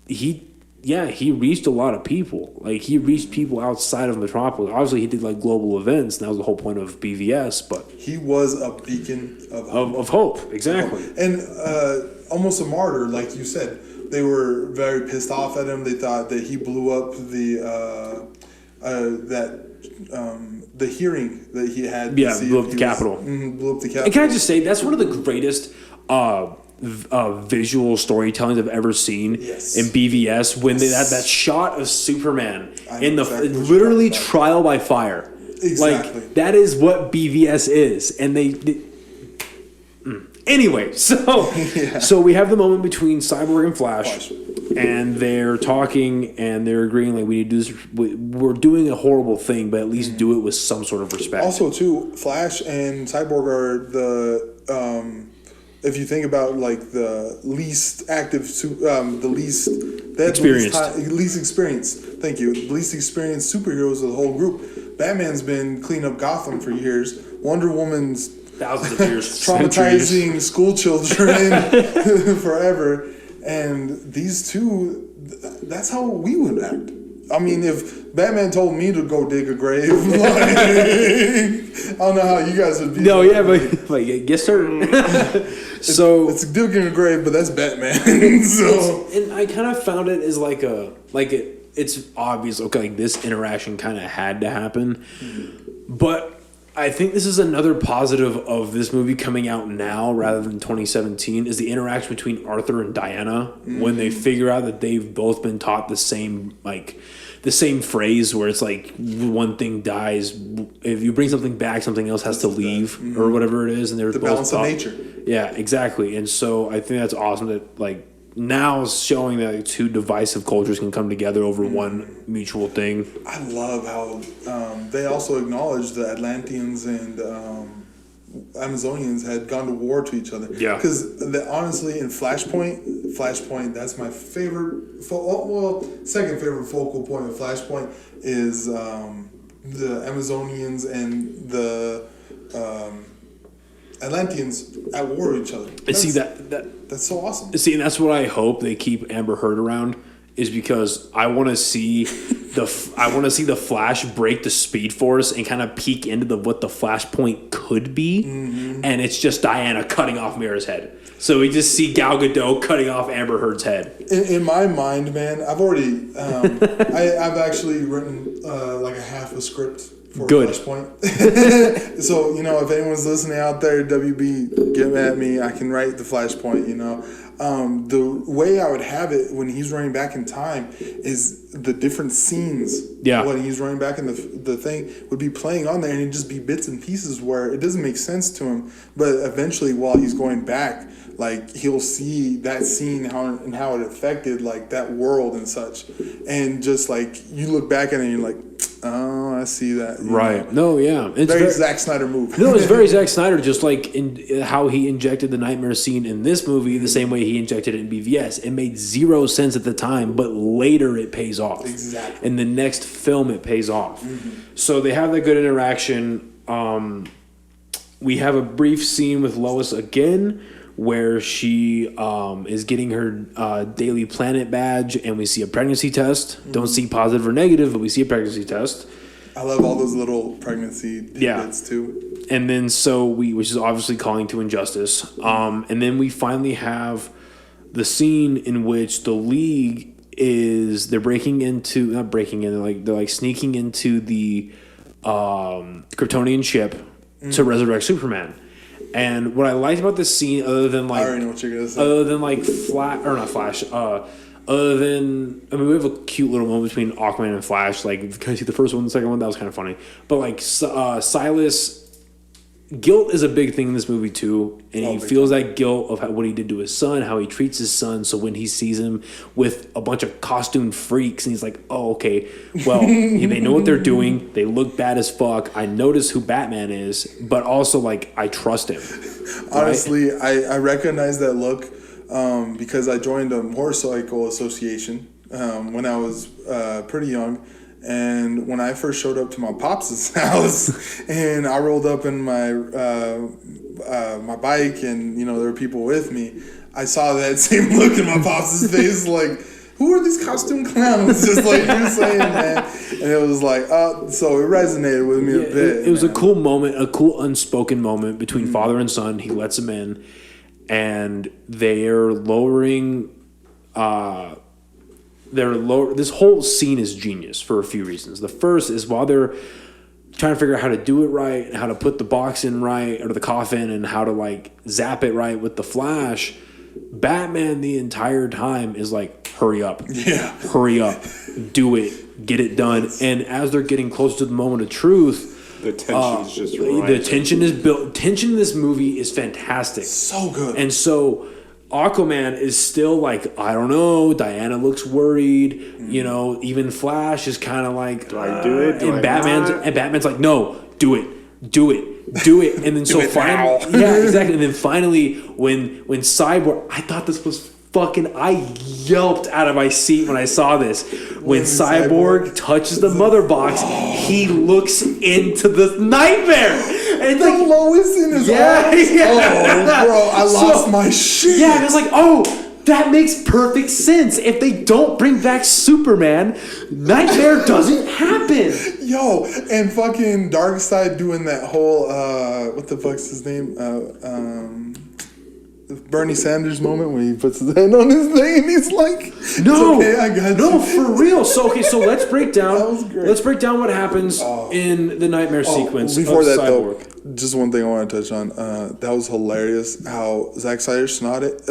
A: he reached a lot of people. Like, he reached people outside of Metropolis. Obviously, he did, like, global events, and that was the whole point of BVS, but
B: he was a beacon
A: of hope. Exactly.
B: And almost a martyr, like you said. They were very pissed off at him. They thought that he blew up the hearing that he had.
A: Yeah, blew up the Capitol.
B: Blew up the Capitol.
A: And can I just say, that's one of the greatest visual storytellings I've ever seen in BVS, when they had that shot of Superman in the literally trial by fire.
B: Exactly.
A: Like, that is what BVS is. And Anyway, so we have the moment between Cyborg and Flash, and they're talking, and they're agreeing, like, we need to do this. We're doing a horrible thing, but at least do it with some sort of respect.
B: Also, too, Flash and Cyborg are the if you think about, like, the least active, the least least experienced. Thank you. The least experienced superheroes of the whole group. Batman's been cleaning up Gotham for years. Wonder Woman's
A: thousands of years,
B: traumatizing school children forever, and these two, that's how we would act. I mean, if Batman told me to go dig a grave, like, I don't know how you guys would be.
A: No, yeah, but like, yes, sir. So
B: it's digging a grave, but that's Batman. So,
A: and I kind of found it as it's obvious. Okay, like, this interaction kind of had to happen, but I think this is another positive of this movie coming out now rather than 2017 is the interaction between Arthur and Diana when they figure out that they've both been taught the same phrase where it's like, one thing dies, if you bring something back, something else has to leave or whatever it is, and they're
B: the
A: both
B: balance
A: taught.
B: of nature.
A: Yeah, exactly. And so I think that's awesome that, like, now is showing that two divisive cultures can come together over one mutual thing.
B: I love how they also acknowledge the Atlanteans and Amazonians had gone to war to each other. Yeah. Because honestly, in Flashpoint, that's my favorite. Second favorite focal point of Flashpoint is the Amazonians and the Atlanteans at war with each other. That's so awesome.
A: See, and that's what I hope they keep Amber Heard around, is because I want to see the Flash break the Speed Force and kind of peek into what the Flashpoint could be, and it's just Diana cutting off Mira's head. So we just see Gal Gadot cutting off Amber Heard's head.
B: In my mind, man, I've already I've actually written like a half a script For
A: Good.
B: Flashpoint. So, you know, if anyone's listening out there, WB, get at me. I can write the Flashpoint, you know. The way I would have it when he's running back in time is the different scenes.
A: Yeah.
B: When he's running back in the thing would be playing on there, and it'd just be bits and pieces where it doesn't make sense to him. But eventually, while he's going back, like, he'll see that scene how it affected, like, that world and such. And just, like, you look back at it and you're like, oh, I see that.
A: Right. No, yeah. It's
B: very Zack Snyder move.
A: No, it's very Zack Snyder, just like in how he injected the nightmare scene in this movie, the same way he injected it in BVS. It made zero sense at the time, but later it pays off.
B: Exactly.
A: In the next film, it pays off. So they have that good interaction. We have a brief scene with Lois again, where she is getting her Daily Planet badge, and we see a pregnancy test. Don't see positive or negative, but we see a pregnancy test.
B: I love all those little pregnancy tidbits too.
A: And then which is obviously calling to injustice. And then we finally have the scene in which the League they're sneaking into the Kryptonian ship to resurrect Superman. And what I liked about this scene, other than like,
B: I already know what you're gonna say.
A: Other than like we have a cute little moment between Aquaman and Flash. Like, can I see the first one, the second one? That was kind of funny. But like, Silas, guilt is a big thing in this movie too, and he feels that guilt of what he did to his son, how he treats his son. So when he sees him with a bunch of costume freaks, and he's like, "Oh, okay, well, they know what they're doing. They look bad as fuck. I notice who Batman is, but also like I trust him."
B: Honestly, I recognize that look because I joined a motorcycle association when I was pretty young. And when I first showed up to my pops' house, and I rolled up in my my bike, and you know there were people with me, I saw that same look in my pops' face, like, who are these costume clowns? Just like you're saying, man. And it was like, so it resonated with me a bit.
A: It was a cool moment, a cool unspoken moment between father and son. He lets him in, and they're lowering. This whole scene is genius for a few reasons. The first is while they're trying to figure out how to do it right, and how to put the box in right, or the coffin, and how to like zap it right with the Flash, Batman the entire time is like, hurry up.
B: Yeah.
A: Hurry up. Do it. Get it done. And as they're getting close to the moment of truth,
C: the tension is just right.
A: The tension is built. Tension in this movie is fantastic.
B: So good.
A: And so Aquaman is still like, I don't know. Diana looks worried. You know, even Flash is kind of like,
C: do I do it?
A: And Batman's like, no, do it. And then so finally, yeah, exactly. And then finally, when Cyborg, I thought this was fucking, I yelped out of my seat when I saw this. When Cyborg touches the mother box, he looks into the nightmare. And it's like
B: Lois in his eyes.
A: Yeah.
B: Oh, bro, I lost my shit.
A: Yeah, and it's like, oh, that makes perfect sense. If they don't bring back Superman, Nightmare doesn't happen.
B: Yo, and fucking Darkseid doing that whole what the fuck's his name? Bernie Sanders moment when he puts his hand on his thing and he's like,
A: "No,
B: okay, I got
A: no,
B: you."
A: for real." So let's break down.
B: That was great.
A: Let's break down what happens in the Nightmare sequence.
B: Before
A: of
B: that,
A: Cyborg.
B: though, just one thing I want to touch on. That was hilarious how Zack Snyder shot it.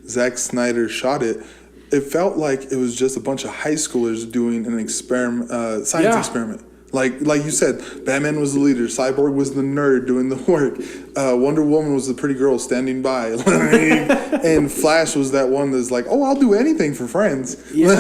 B: Zack Snyder shot it. It felt like it was just a bunch of high schoolers doing an experiment, science experiment. Like you said, Batman was the leader. Cyborg was the nerd doing the work. Wonder Woman was the pretty girl standing by. And Flash was that one that's like, oh, I'll do anything for friends.
A: Yeah.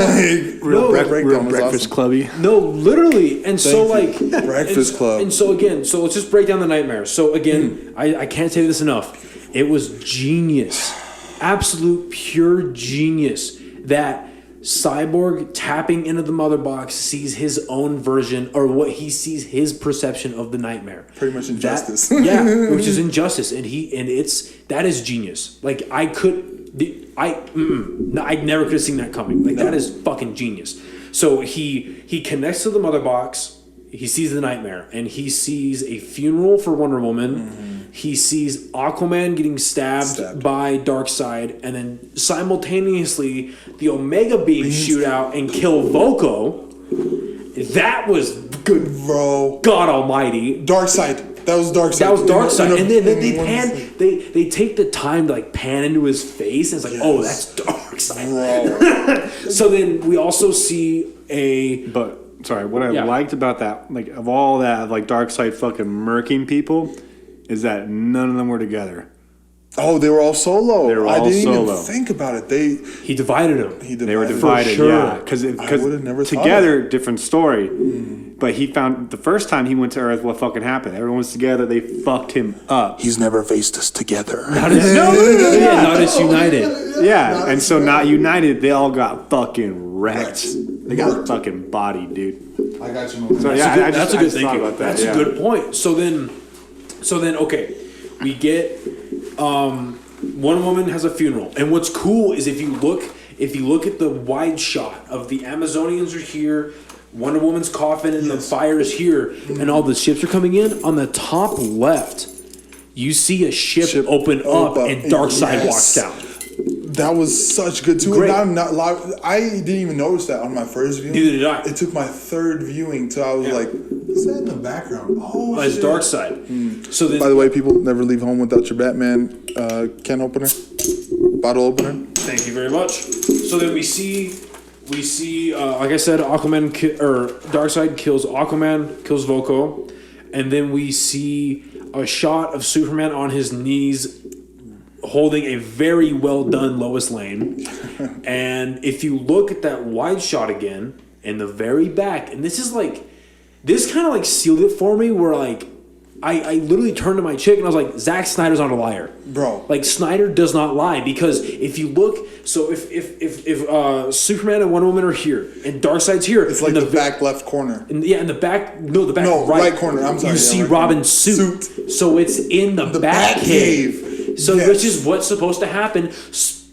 B: Real
C: breakfast
B: awesome.
C: clubby.
A: No, literally. And
B: Breakfast Club.
A: And so again, let's just break down the Nightmare. So again, I can't say this enough. It was genius. Absolute pure genius that Cyborg tapping into the mother box sees his own version, or what he sees his perception of the Nightmare.
B: Pretty much injustice.
A: Which is injustice, and that is genius. Like I never could have seen that coming. Like that is fucking genius. So he connects to the mother box. He sees the Nightmare, and he sees a funeral for Wonder Woman. Mm-hmm. He sees Aquaman getting stabbed by Darkseid, and then simultaneously the Omega Beam shoot out and kill Voco. That was good,
B: bro.
A: God Almighty.
B: Darkseid. That was Darkseid.
A: That was Darkseid. And then they take the time to like pan into his face, and it's like, oh, that's Darkseid. So then we also see
C: what I liked about that, like of all that, like Darkseid fucking murking people, is that none of them were together.
B: Oh, they were all solo.
C: I didn't
B: even think about it.
A: He divided them.
C: They were divided, yeah. Because together, different story. But he found the first time he went to Earth, what fucking happened? Everyone was together. They fucked him up.
B: He's never faced us together.
A: Not as united.
C: Yeah, and so not united. They all got fucking wrecked. They got fucking bodied, dude.
B: I got you.
C: So
A: that's a good thinking.
C: About that.
A: That's a good point. So then, okay, we get one woman has a funeral, and what's cool is if you look at the wide shot of the Amazonians are here, Wonder Woman's coffin, and the fire is here, and all the ships are coming in. On the top left, you see a ship open up, and Darkseid walks down.
B: That was such good too.
A: Great.
B: I didn't even notice that on my first viewing.
A: Neither did I.
B: It took my third viewing till I was like, "What's that in the background?" Oh,
A: it's Darkseid. So then,
B: by the way, people never leave home without your Batman can opener, bottle opener.
A: Thank you very much. So then we see, like I said, Darkseid kills Aquaman, kills Volko, and then we see a shot of Superman on his knees, holding a very well done Lois Lane. And if you look at that wide shot again in the very back, and this kind of like sealed it for me, where like I literally turned to my chick and I was like, Zack Snyder's not a liar,
B: bro.
A: Like Snyder does not lie, because if you look, so if Superman and Wonder Woman are here and Darkseid's here,
B: it's like the back left corner.
A: In the back right
B: corner. I'm sorry.
A: You see Robin's suit, so it's in the Bat cave. So which is what's supposed to happen.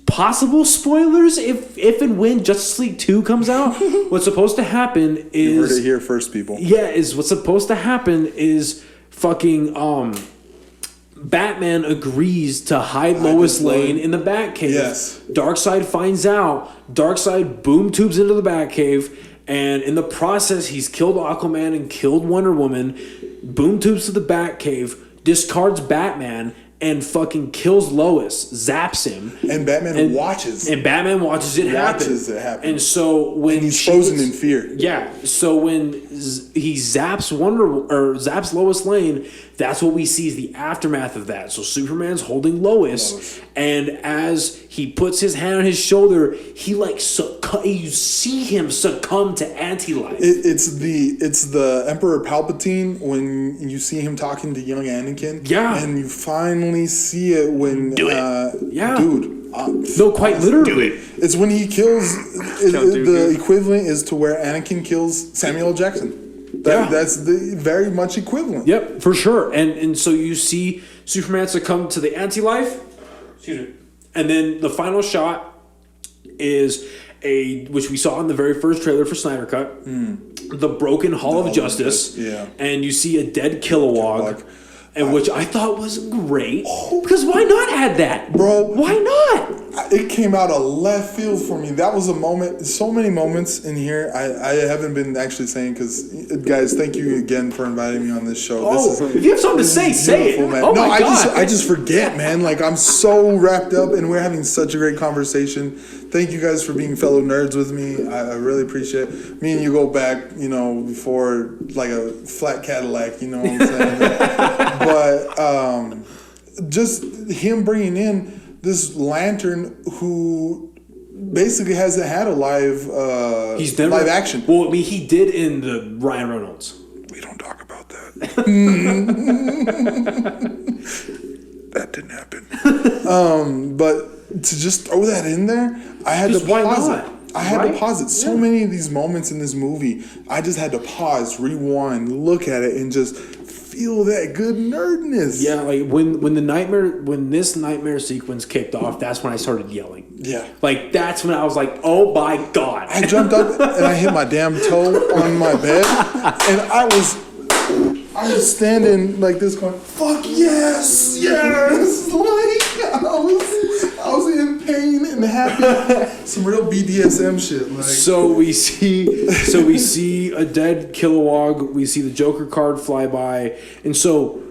A: Possible spoilers if and when Justice League 2 comes out. What's supposed to happen is...
B: You heard it here first, people.
A: Yeah, what's supposed to happen is fucking Batman agrees to hide Lois Lane in the Batcave.
B: Yes.
A: Darkseid finds out. Darkseid boom tubes into the Batcave, and in the process he's killed Aquaman and killed Wonder Woman. Boom tubes to the Batcave, discards Batman, and fucking kills Lois, zaps him.
B: And Batman watches.
A: And Batman watches it happen. And so when
B: he's frozen in fear.
A: Yeah. So when he zaps Lois Lane, that's what we see is the aftermath of that. So Superman's holding Lois. And as he puts his hand on his shoulder, he like you see him succumb to anti-life.
B: It's the Emperor Palpatine when you see him talking to young Anakin.
A: Yeah.
B: And you finally see it when
A: do it. Yeah.
B: Dude.
A: No, quite literally. Do it.
B: It's when he kills the equivalent is to where Anakin kills Samuel L. Jackson. That's the very much equivalent.
A: Yep, for sure. And so you see Superman succumb to the anti-life. Excuse me. And then the final shot is which we saw in the very first trailer for Snyder Cut, the broken Hall of Justice.
B: Yeah.
A: And you see a dead Kilowog. And which I thought was great. Because why not add that?
B: Bro.
A: Why not?
B: It came out of left field for me. That was a moment. So many moments in here. I haven't been actually saying, because, guys, thank you again for inviting me on this show.
A: If you have something to say it.
B: Man.
A: Oh, my God.
B: I just forget, man. Like, I'm so wrapped up, and we're having such a great conversation. Thank you guys for being fellow nerds with me. I really appreciate it. Me and you go back, before like a flat Cadillac, you know what I'm saying? But just him bringing in this Lantern who basically hasn't had a live live action.
A: Well, I mean, he did in the Ryan Reynolds.
B: We don't talk about that. That didn't happen. But to just throw that in there, I had to pause it. I had to pause it. So many of these moments in this movie, I just had to pause, rewind, look at it, and just feel that good nerdness.
A: Yeah, like when this nightmare sequence kicked off, that's when I started yelling.
B: Yeah.
A: Like that's when I was like, oh my God.
B: I jumped up and I hit my damn toe on my bed, and I was standing like this going, fuck yes, yes. Like I was in pain and and happy. Some real BDSM shit. Like.
A: So we see a dead Kilowog. We see the Joker card fly by, and so.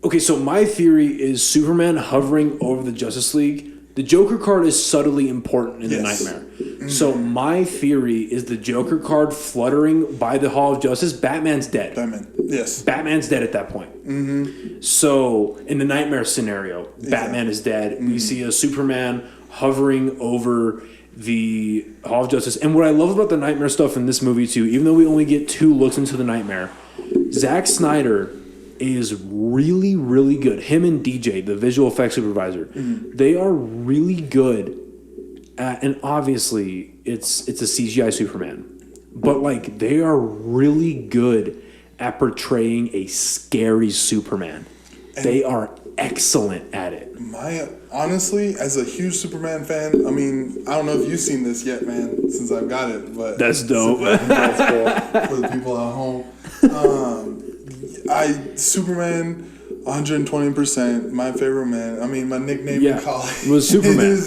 A: Okay, so my theory is Superman hovering over the Justice League. The Joker card is subtly important in the Nightmare. Mm-hmm. So my theory is the Joker card fluttering by the Hall of Justice. Batman's dead. Batman's dead at that point.
B: Mm-hmm.
A: So in the Nightmare scenario, Batman is dead. Mm-hmm. We see a Superman hovering over the Hall of Justice. And what I love about the Nightmare stuff in this movie too, even though we only get 2 looks into the Nightmare, Zack Snyder is really, really good. Him and DJ, the visual effects supervisor, they are really good at, and obviously it's a CGI Superman, but like they are really good at portraying a scary Superman. And they are excellent at it.
B: Honestly, as a huge Superman fan, I mean, I don't know if you've seen this yet, man, since I've got it, but
A: that's dope.
B: That's cool for the people at home. Superman, 120%, my favorite man. I mean, my nickname in college
A: was Superman.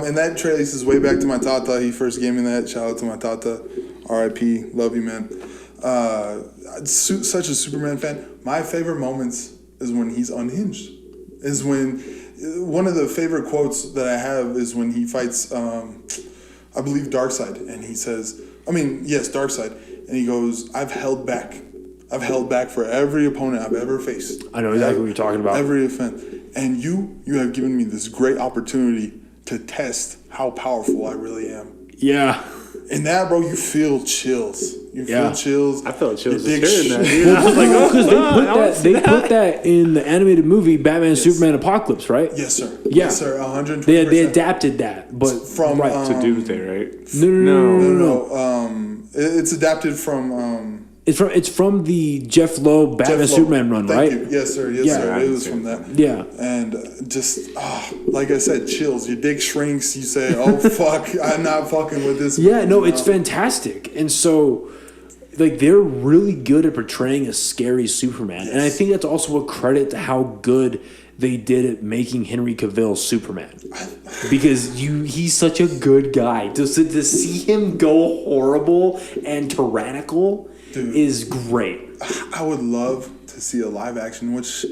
B: And that traces way back to my tata. He first gave me that. Shout out to my tata. R.I.P. Love you, man. Such a Superman fan. My favorite moments is when he's unhinged. Is when one of the favorite quotes that I have is when he fights, I believe, Darkseid, and he says, Darkseid, and he goes, I've held back for every opponent I've ever faced.
A: I know exactly what you're talking about.
B: Every offense. And you have given me this great opportunity to test how powerful I really am.
A: Yeah.
B: In that, bro, you feel chills. You feel chills.
C: I felt chills.
B: Your dick
A: I was like, because they put that in the animated movie Batman Superman Apocalypse, right?
B: Yes, sir.
A: Yeah.
B: Yes, sir. 120%.
A: They adapted that, but
B: from
C: to Doomsday, right?
B: No. It's adapted from.
A: It's from the Jeff Loeb Batman Superman run,
B: Thank
A: right?
B: you. Yes, sir. Yes, sir. It was from that.
A: Yeah.
B: And just, like I said, chills. Your dick shrinks. You say, oh, fuck, I'm not fucking with this.
A: Yeah, no, it's fantastic. And so, like, they're really good at portraying a scary Superman. Yes. And I think that's also a credit to how good they did at making Henry Cavill Superman. Because he's such a good guy. To see him go horrible and tyrannical... Dude, is great.
B: I would love to see a live action, which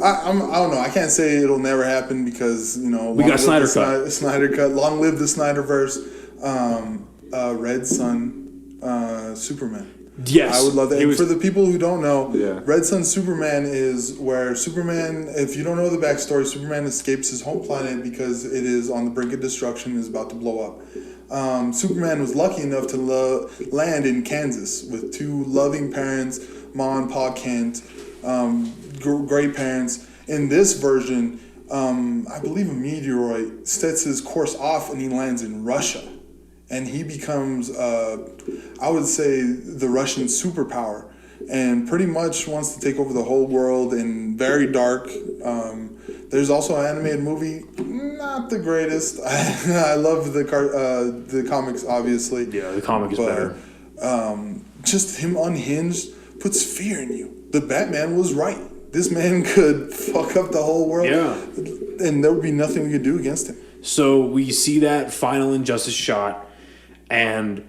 B: I don't know. I can't say it'll never happen because
A: we got Snyder cut.
B: Snyder cut. Long live the Snyderverse. Red Sun, Superman.
A: Yes,
B: I would love that. And for the people who don't know, Red Sun Superman is where Superman. If you don't know the backstory, Superman escapes his home planet because it is on the brink of destruction and is about to blow up. Superman was lucky enough to land in Kansas with 2 loving parents, Ma and Pa Kent, great parents. In this version, I believe a meteoroid sets his course off and he lands in Russia. And he becomes, I would say, the Russian superpower. And pretty much wants to take over the whole world and very dark. There's also an animated movie, not the greatest. I love the comics, obviously.
A: Yeah, the comic is better.
B: Just him unhinged puts fear in you. The Batman was right. This man could fuck up the whole world.
A: Yeah.
B: And there would be nothing we could do against him.
A: So we see that final Injustice shot, and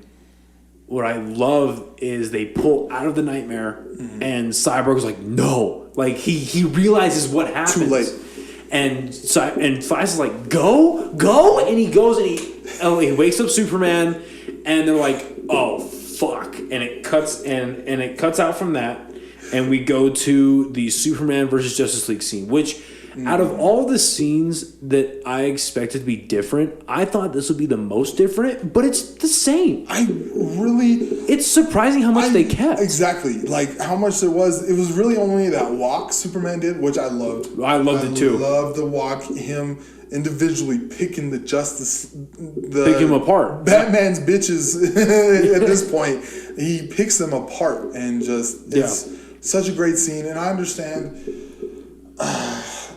A: what I love is they pull out of the Nightmare, and Cyborg is like, no. Like, he realizes what happens.
B: Too late.
A: And Flash is like, go, and he goes and he wakes up Superman, and they're like, oh fuck, and it cuts out from that, and we go to the Superman versus Justice League scene, which out of all the scenes that I expected to be different, I thought this would be the most different, but it's the same. It's surprising how much they kept.
B: Exactly. Like, how much there was. It was really only that walk Superman did, which I loved.
A: I loved it too.
B: I loved the walk, him individually picking the
A: pick him apart.
B: Batman's bitches at this point. He picks them apart and it's such a great scene. And I understand...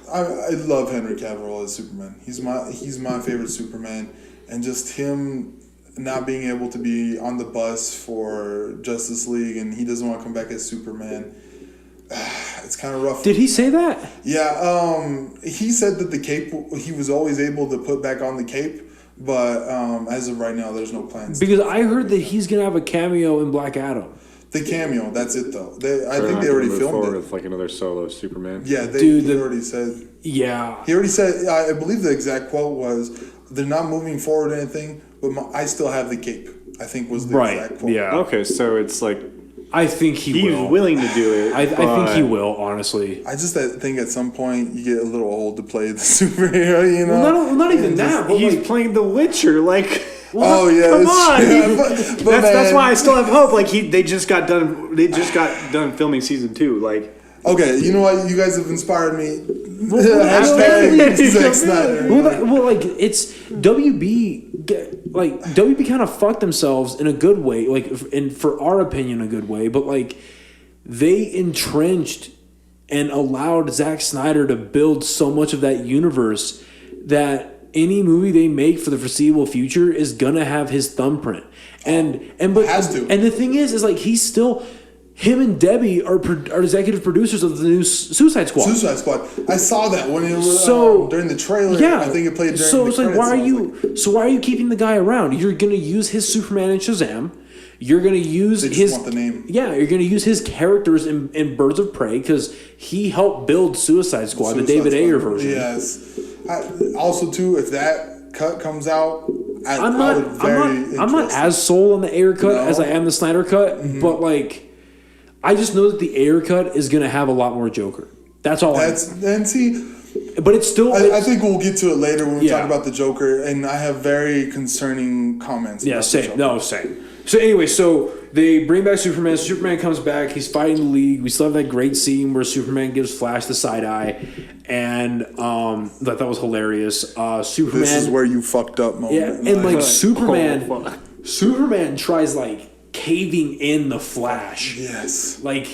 B: I love Henry Cavill as Superman. He's my favorite Superman, and just him not being able to be on the bus for Justice League, and he doesn't want to come back as Superman. it's kind of rough.
A: Did he say that?
B: Yeah, he said that the cape, he was always able to put back on the cape, but as of right now, there's no plans.
A: Because I heard that he's going to have a cameo in Black Adam.
B: The cameo, that's it though. I think they already filmed it.
C: With like another solo Superman.
B: Yeah, he already said.
A: Yeah.
B: He already said, I believe the exact quote was, they're not moving forward or anything, but I still have the cape, I think was the exact quote.
A: Yeah.
C: Okay, so it's like
A: I think he's
C: willing to do it.
A: I think he will, honestly.
B: I just think at some point you get a little old to play the superhero, you know?
A: Well, not even that. But
C: He's playing The Witcher, like.
B: Well, yeah,
C: come on!
B: Yeah, but
C: that's why I still have hope. Like they just got done. They just got done filming season 2. Like,
B: okay, you know what? You guys have inspired me.
A: Hashtag
B: Zack Snyder.
A: Well, like it's WB. Like WB kind of fucked themselves in a good way. Like, and for our opinion, a good way. But like, they entrenched and allowed Zack Snyder to build so much of that universe that any movie they make for the foreseeable future is gonna have his thumbprint, but
B: has to.
A: And the thing is like he's still, him and Debbie are executive producers of the new Suicide Squad.
B: Suicide Squad. I saw that when it was during the trailer.
A: Yeah,
B: I think it played during.
A: So
B: the
A: it's like, why are you keeping the guy around? You're gonna use his Superman and Shazam. You're gonna use
B: they just want the name.
A: Yeah, you're gonna use his characters in Birds of Prey because he helped build Suicide Squad, the David Ayer version.
B: Yes. Also, too, if that cut comes out,
A: I'm not as sold on the Ayer cut as I am the Snyder cut, but like, I just know that the Ayer cut is gonna have a lot more Joker. That's all.
B: But
A: it's still.
B: I think we'll get to it later when we talk about the Joker, and I have very concerning comments.
A: Yeah, same. No, same. So anyway, so they bring back Superman. Superman comes back. He's fighting the League. We still have that great scene where Superman gives Flash the side eye, and that was hilarious. Superman.
B: This is where you fucked up, moment.
A: Yeah, and like Superman tries like caving in the Flash.
B: Yes.
A: Like,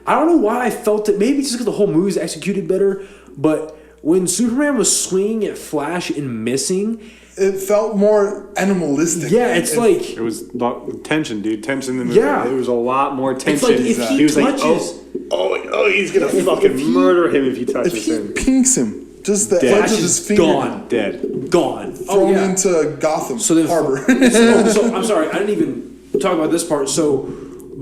A: I don't know why I felt it. Maybe just because the whole movie's executed better, but when Superman was swinging at Flash and missing,
B: it felt more animalistic.
A: Yeah, it's like
C: it was tension, dude. Tension in the movie.
A: Yeah,
C: there was a lot more tension.
A: It's like if he
C: was
A: touches,
C: like, he's gonna fucking murder him if he touches him.
B: If he pinks him, just the edge of his finger,
A: gone,
B: thrown into Gotham Harbor.
A: So I'm sorry, I didn't even talk about this part. So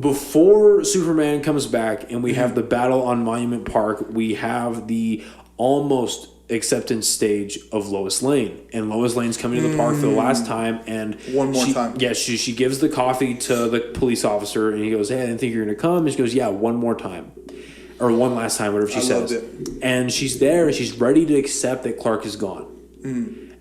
A: before Superman comes back and we have the battle on Monument Park, we have the almost acceptance stage of Lois Lane, and Lois Lane's coming to the park for the last time, and
B: one more time.
A: Yeah, she gives the coffee to the police officer, and he goes, "Hey, I didn't think you were gonna come." And she goes, "Yeah, one more time, or one last time, whatever she says." And she's there, and she's ready to accept that Clark is gone.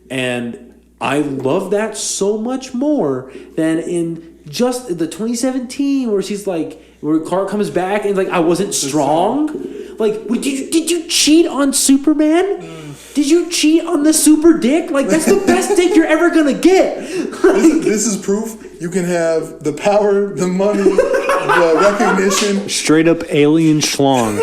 A: And I love that so much more than in just the 2017 where she's like, where Clark comes back and like, I wasn't strong. Like, did you cheat on Superman? Did you cheat on the super dick? Like, that's the best dick you're ever gonna get.
B: This is proof you can have the power, the money, the recognition.
C: Straight up alien schlong.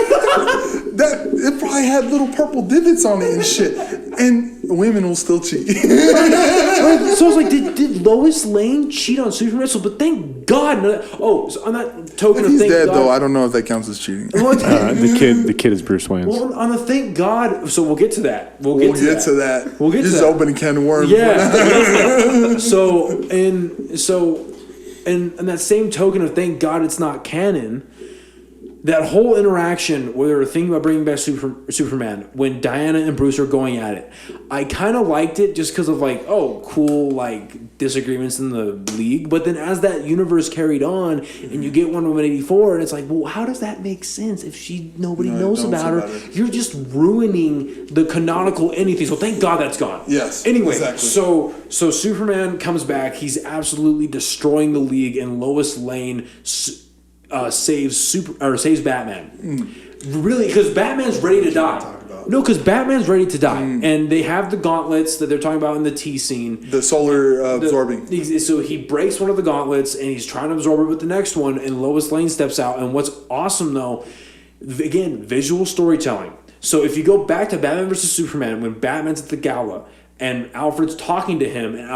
B: That it probably had little purple divots on it and shit, and women will still cheat.
A: So I was like, did Lois Lane cheat on Superman? So, but thank God. So on that token,
B: if he's dead
A: God,
B: though, I don't know if that counts as cheating.
C: The kid is Bruce Wayne.
A: Well, on the thank God. So we'll get to that. We'll get to that. We'll get to that.
B: Just opening a can of worms.
A: Yeah. So in that same token of thank God it's not canon. That whole interaction where they were thinking about bringing back Superman, when Diana and Bruce are going at it, I kind of liked it just because of like, oh, cool, like disagreements in the League. But then as that universe carried on, and you get Wonder Woman 84, and it's like, well, how does that make sense if nobody knows about her? You're just ruining the canonical anything. So thank God that's gone.
B: Yes.
A: Anyway,
B: exactly.
A: so Superman comes back. He's absolutely destroying the League, and Lois Lane saves Batman. Really, because Batman's ready to die. No, because Batman's ready to die, and they have the gauntlets that they're talking about in the T scene.
B: The solar absorbing.
A: So he breaks one of the gauntlets, and he's trying to absorb it with the next one, and Lois Lane steps out. And what's awesome, though, again, visual storytelling. So if you go back to Batman vs. Superman, when Batman's at the gala, and Alfred's talking to him, and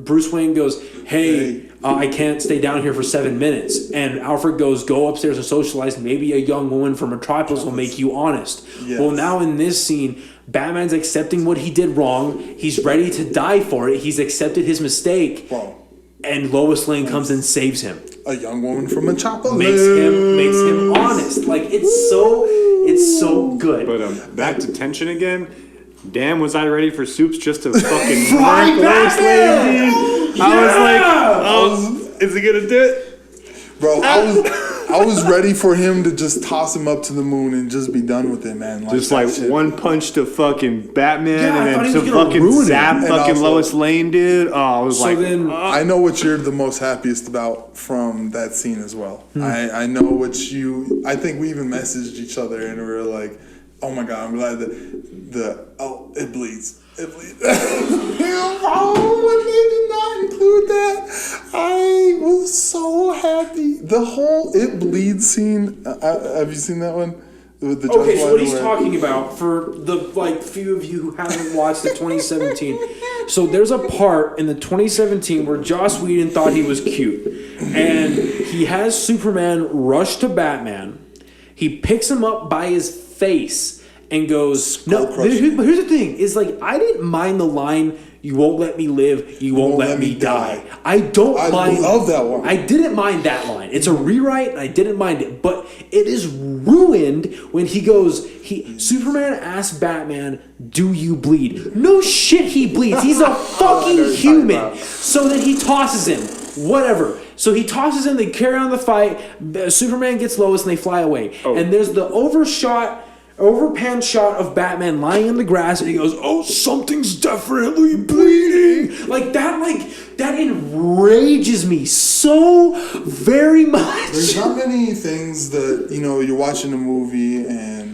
A: Bruce Wayne goes, "Hey, I can't stay down here for 7 minutes." And Alfred goes, "Go upstairs and socialize. Maybe a young woman from Metropolis will make you honest."
B: Yes.
A: Well, now in this scene, Batman's accepting what he did wrong. He's ready to die for it. He's accepted his mistake.
B: Bro.
A: And Lois Lane comes and saves him.
B: A young woman from Metropolis.
A: Makes him honest. Like, it's so good.
C: But back to tension again. Damn, was I ready for Soups just to fucking
A: Fry
C: murk Lois Lane, dude?
A: Yeah!
C: I was like, is he gonna do it?
B: Bro, I was ready for him to just toss him up to the moon and just be done with it, man.
C: Just like one punch to fucking Batman
A: Yeah, I thought
C: and
A: he
C: then
A: was
C: to
A: gonna
C: fucking
A: ruin it.
C: zap
B: And
C: fucking
B: also-
C: Lois Lane, dude. Oh, I was
A: So
C: like,
A: then,
B: I know what you're the most happiest about from that scene as well. I know what you. I think we even messaged each other and we were like, "Oh my god, I'm glad that it bleeds. It bleeds." Oh, when they did not include that, I was so happy. The whole "it bleeds" scene. Have you seen that one? With the
A: okay, so what
B: Josh
A: he's
B: Whedon
A: talking about, for the few of you who haven't watched the 2017, so there's a part in the 2017 where Joss Whedon thought he was cute, and he has Superman rush to Batman. He picks him up by his face and goes, "No." But here's the thing: is like, I didn't mind the line, "You won't let me live, you won't let me die." I
B: love that one.
A: I didn't mind that line. It's a rewrite, and I didn't mind it. But it is ruined when he goes. Superman asks Batman, "Do you bleed?" No shit, he bleeds. He's a fucking human. So then he tosses him. Whatever. So he tosses him. They carry on the fight. Superman gets Lois, and they fly away. Oh. And there's the overpan shot of Batman lying in the grass, and he goes, "Oh, something's definitely bleeding." Like that enrages me so very much.
B: There's not many things that, you're watching a movie and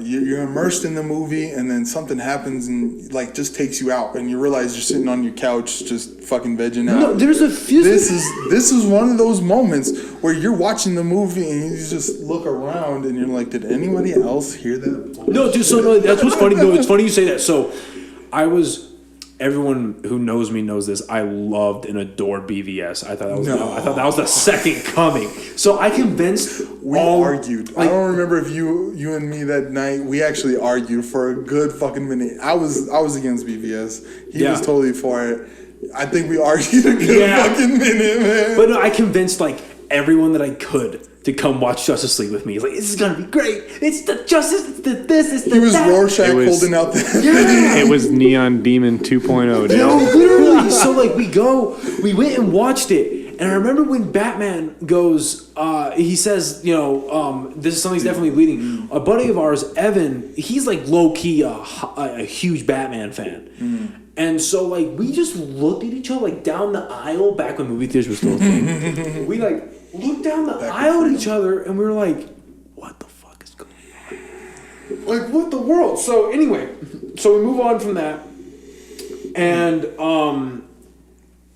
B: you're immersed in the movie, and then something happens and like just takes you out, and you realize you're sitting on your couch just fucking vegging out.
A: No, there's a few.
B: This is one of those moments where you're watching the movie and you just look around and you're like, did anybody else hear that?
A: No, dude. So no, that's what's funny. No, it's funny you say that. So everyone who knows me knows this. I loved and adored BVS. I thought that was the second coming. So I convinced.
B: We argued. I don't remember if you and me that night, we actually argued for a good fucking minute. I was against BVS. He was totally for it. I think we argued a good fucking minute, man.
A: But no, I convinced like everyone that I could to come watch Justice League with me. He's like, "This is gonna be great. It's the Justice. It's the this. It's the
B: He was
A: that."
B: Rorschach holding out the.
C: it was Neon Demon 2.0, dude.
A: No, literally. So like we went and watched it. And I remember when Batman goes, he says, this is something he's definitely bleeding. A buddy of ours, Evan, he's like low key a huge Batman fan. And so like we just looked at each other like down the aisle back when movie theaters were still a thing. We like looked down the aisle at each other and we were like, "What the fuck is going on? Like, what the world?" So anyway, so we move on from that, and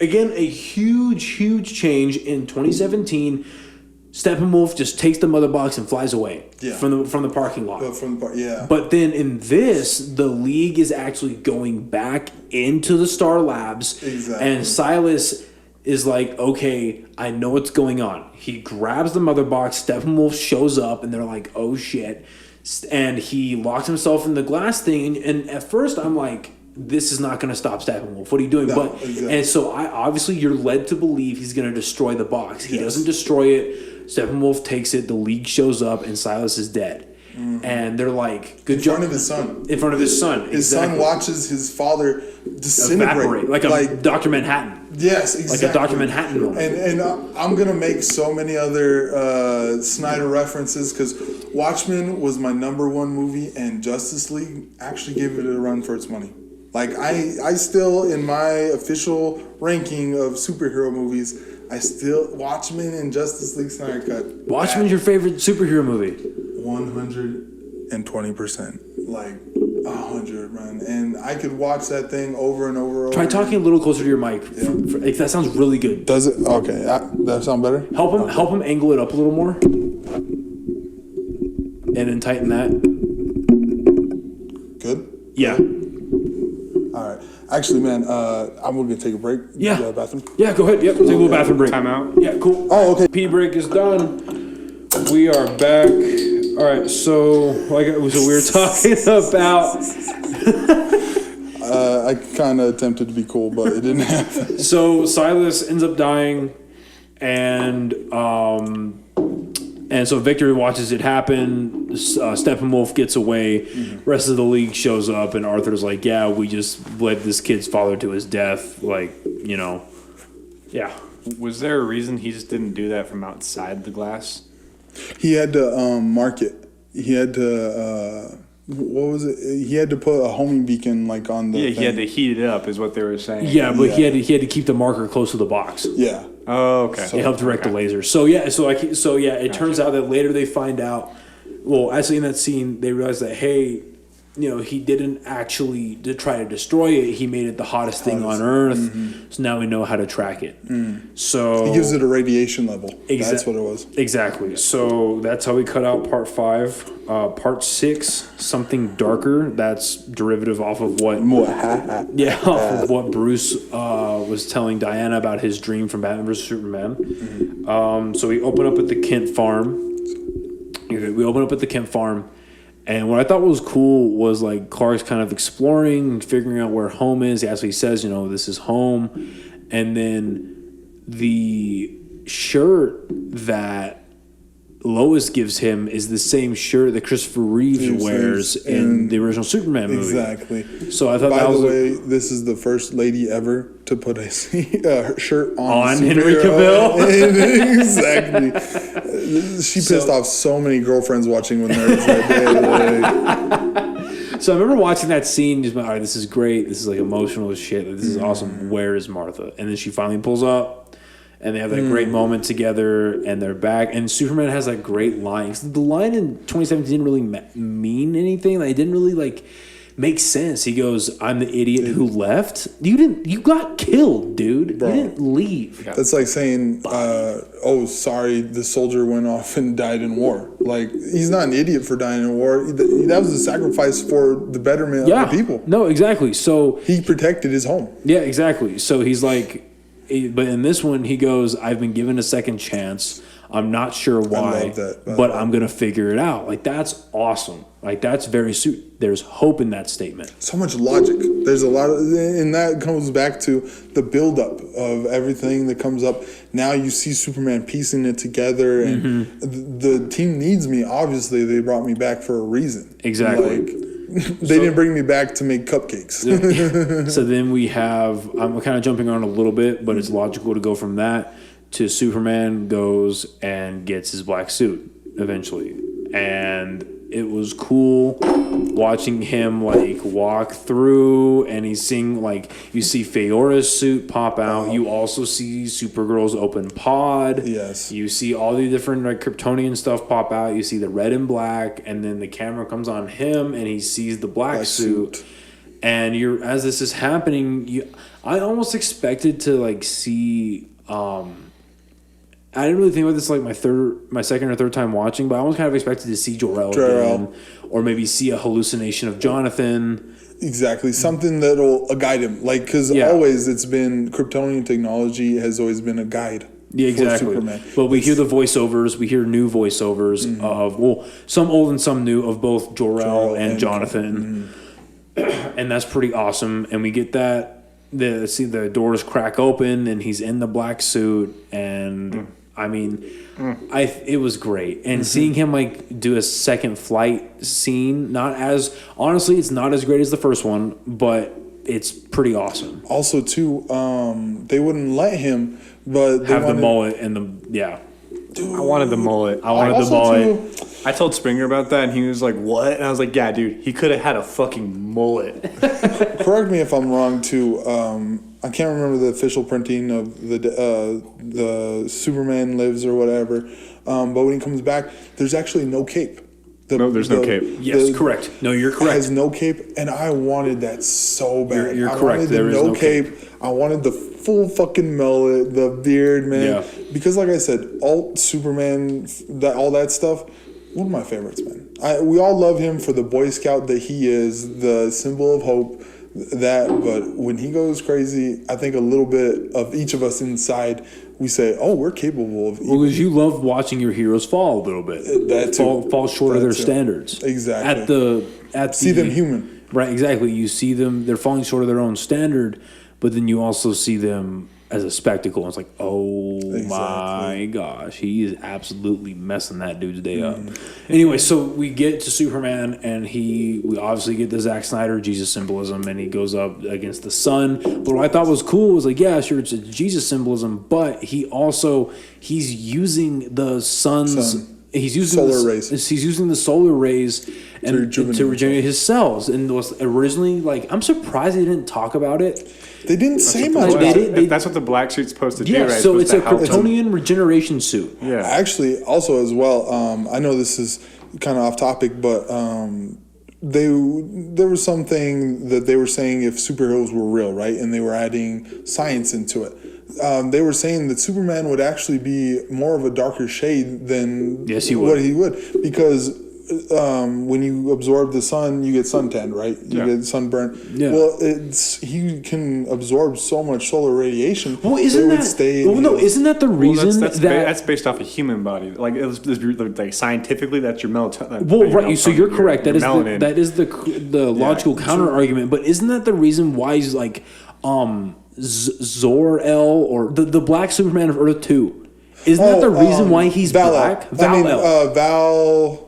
A: again, a huge change in 2017. Steppenwolf just takes the mother box and flies away from the parking lot. But then in this, the League is actually going back into the Star Labs.
B: Exactly.
A: And Silas is like, "Okay, I know what's going on." He grabs the mother box. Steppenwolf shows up, and they're like, "Oh shit!" And he locks himself in the glass thing. And at first, I'm like, "This is not going to stop Steppenwolf. What are you doing?" And so obviously you're led to believe he's going to destroy the box. He doesn't destroy it. Steppenwolf takes it. The League shows up, and Silas is dead. And they're like, "Good job."
B: In front of his son.
A: In front of his son.
B: His son watches his father disintegrate.
A: Like a Dr. Manhattan.
B: Yes, exactly.
A: Like a Dr. Manhattan moment.
B: And I'm going to make so many other Snyder references because Watchmen was my number one movie, and Justice League actually gave it a run for its money. Like, I still, in my official ranking of superhero movies, Watchmen and Justice League Snyder Cut.
A: Watchmen's your favorite superhero movie?
B: 120%. Like, 100, man. And I could watch that thing over and over.
A: Try talking a little closer to your mic. Like, that sounds really good.
B: Does it? Okay. That sound better?
A: Help him angle it up a little more. And then tighten that.
B: Good?
A: Yeah.
B: All right. Actually, man, I'm going to take a break.
A: Yeah.
B: You got a bathroom?
A: Yeah, go ahead. Yep, take a little bathroom break.
C: Time out.
A: Yeah, cool.
B: Oh, okay.
A: Pee break is done. We are back. All right, so we were talking about.
B: I kind of attempted to be cool, but it didn't happen.
A: So Silas ends up dying, and so Victor watches it happen. Steppenwolf gets away. Rest of the league shows up, and Arthur's like, "Yeah, we just led this kid's father to his death." Like, yeah.
C: Was there a reason he just didn't do that from outside the glass?
B: He had to mark it. He had to, what was it? He had to put a homing beacon like on the
C: He had to heat it up, is what they were saying.
A: Yeah, but he had to keep the marker close to the box.
B: Yeah.
C: Oh, okay.
A: It helped direct the laser. So it turns out that later they find out. Well, actually, in that scene, they realize that he didn't actually try to destroy it. He made it the hottest thing on Earth. So now we know how to track it. So
B: He gives it a radiation level. That's what it was.
A: Exactly. So that's how we cut out part 5. Part 6, something darker. That's derivative off of what off of what Bruce was telling Diana about his dream from Batman vs Superman. So we open up at the Kent farm. And what I thought was cool was like Clark's kind of exploring, figuring out where home is. He actually says, this is home. And then the shirt that Lois gives him is the same shirt that Christopher Reeves wears in the original Superman movie.
B: Exactly.
A: So I thought
B: By the way, this is the first lady ever to put a shirt on
A: Henry Cavill.
B: Exactly. She pissed off so many girlfriends watching when they were that day.
A: So I remember watching that scene, just like, all right, this is great. This is like emotional as shit. This is awesome. Where is Martha? And then she finally pulls up, and they have that great moment together, and they're back. And Superman has that great line. The line in 2017 didn't really mean anything. Like, it didn't really make sense. He goes, "I'm the idiot who left. You got killed, dude. Bro, you didn't leave."
B: That's like saying, "Oh, sorry, the soldier went off and died in war." Like, he's not an idiot for dying in war. That was a sacrifice for the betterment of the people.
A: No, exactly. So
B: he protected his home.
A: Yeah, exactly. So he's like, but in this one, he goes, "I've been given a second chance. I'm not sure why, but I'm going to figure it out." Like, that's awesome. Like, that's there's hope in that statement. So
B: much logic. There's a lot of, and that comes back to the buildup of everything that comes up. Now you see Superman piecing it together, and the team needs me. Obviously, they brought me back for a reason.
A: Exactly.
B: They didn't bring me back to make cupcakes.
A: So then we have, I'm kind of jumping on a little bit, but it's logical to go from that to Superman goes and gets his black suit eventually. And it was cool watching him walk through, and he's seeing you see Feora's suit pop out. You also see Supergirl's open pod.
B: Yes.
A: You see all the different Kryptonian stuff pop out. You see the red and black, and then the camera comes on him, and he sees the black suit. And as this is happening, I almost expected to see. I didn't really think about this my second or third time watching, but I almost kind of expected to see Jor-El again, or maybe see a hallucination of Jonathan.
B: Exactly, something that'll guide him. Because always it's been Kryptonian technology has always been a guide.
A: Yeah, exactly. For Superman. But we hear the voiceovers. We hear new voiceovers of some old and some new of both Jor-El and Jonathan, and that's pretty awesome. And we get that the doors crack open and he's in the black suit and. I mean, it was great. And seeing him do a second flight scene, honestly, it's not as great as the first one, but it's pretty awesome.
B: Also, too, they wouldn't let him, but they
A: have the mullet and
C: Dude, I wanted the mullet. I told Springer about that, and he was like, "What?" And I was like, "Yeah, dude, he could have had a fucking mullet."
B: Correct me if I'm wrong, too. I can't remember the official printing of the Superman Lives or whatever. But when he comes back, there's actually no cape.
C: There's no cape.
A: Yes, correct. No, you're correct.
B: It has no cape, and I wanted that so bad.
A: You're correct.
B: There is no cape. I wanted the full fucking mullet, the beard, man. Yeah. Because, like I said, alt Superman, all that stuff, one of my favorites, man. We all love him for the Boy Scout that he is, the symbol of hope, that. But when he goes crazy, I think a little bit of each of us inside, we say, "Oh, we're capable of."
A: Well, because you love watching your heroes fall a little bit.
B: That too.
A: Fall short of their
B: That too.
A: standards.
B: Exactly. See them human.
A: Right, exactly. You see them; they're falling short of their own standard, but then you also see them as a spectacle. It's like, oh my gosh, he is absolutely messing that dude's day up. Anyway, so we get to Superman, and we obviously get the Zack Snyder Jesus symbolism, and he goes up against the sun. But what I thought was cool was like, yeah, sure, it's a Jesus symbolism, but he's using the sun's. He's using
B: solar rays.
A: He's using the solar rays and to regenerate his cells. And was originally like, I'm surprised they didn't talk about it.
B: They didn't say much about
C: it. That's what the black suit's supposed to do, right?
A: So it's a Kryptonian regeneration suit.
B: Yeah. Actually, also as well, I know this is kind of off topic, but there was something that they were saying if superheroes were real, right? And they were adding science into it. They were saying that Superman would actually be more of a darker shade than what he would. Because when you absorb the sun, you get suntan, right? You get sunburn. Yeah. Well, he can absorb so much solar radiation.
A: Well, isn't that the reason
C: that's based off a human body? Like, like scientifically, that's your melatonin.
A: Well, right. So you're correct. That is the logical counter argument. But isn't that the reason why he's like Zor-El or the Black Superman of Earth 2? Isn't that the reason why he's black?
B: Val-Zod,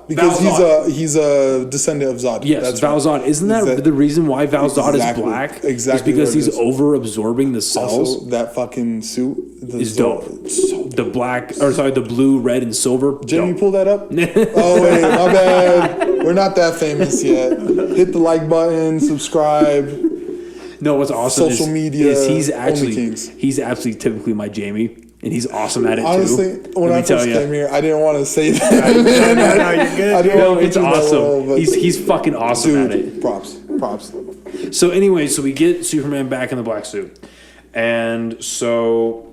B: because he's a descendant of Zod.
A: Yes, that's Val-Zod. Right. Isn't that the reason why Val-Zod is black?
B: Exactly.
A: It's because he's over absorbing the cells.
B: Also, that fucking suit
A: is dope. The blue, red, and silver.
B: Jimmy, pull that up. Oh wait, my bad. We're not that famous yet. Hit the like button, subscribe.
A: No, what's awesome
B: social media
A: is he's actually typically my Jamie. And he's awesome at it
B: Honestly,
A: too.
B: When I first came here, I didn't want to say that.
C: No, you're good.
A: It's awesome. Role, he's fucking awesome at it.
B: Props.
A: So anyway, we get Superman back in the black suit. And so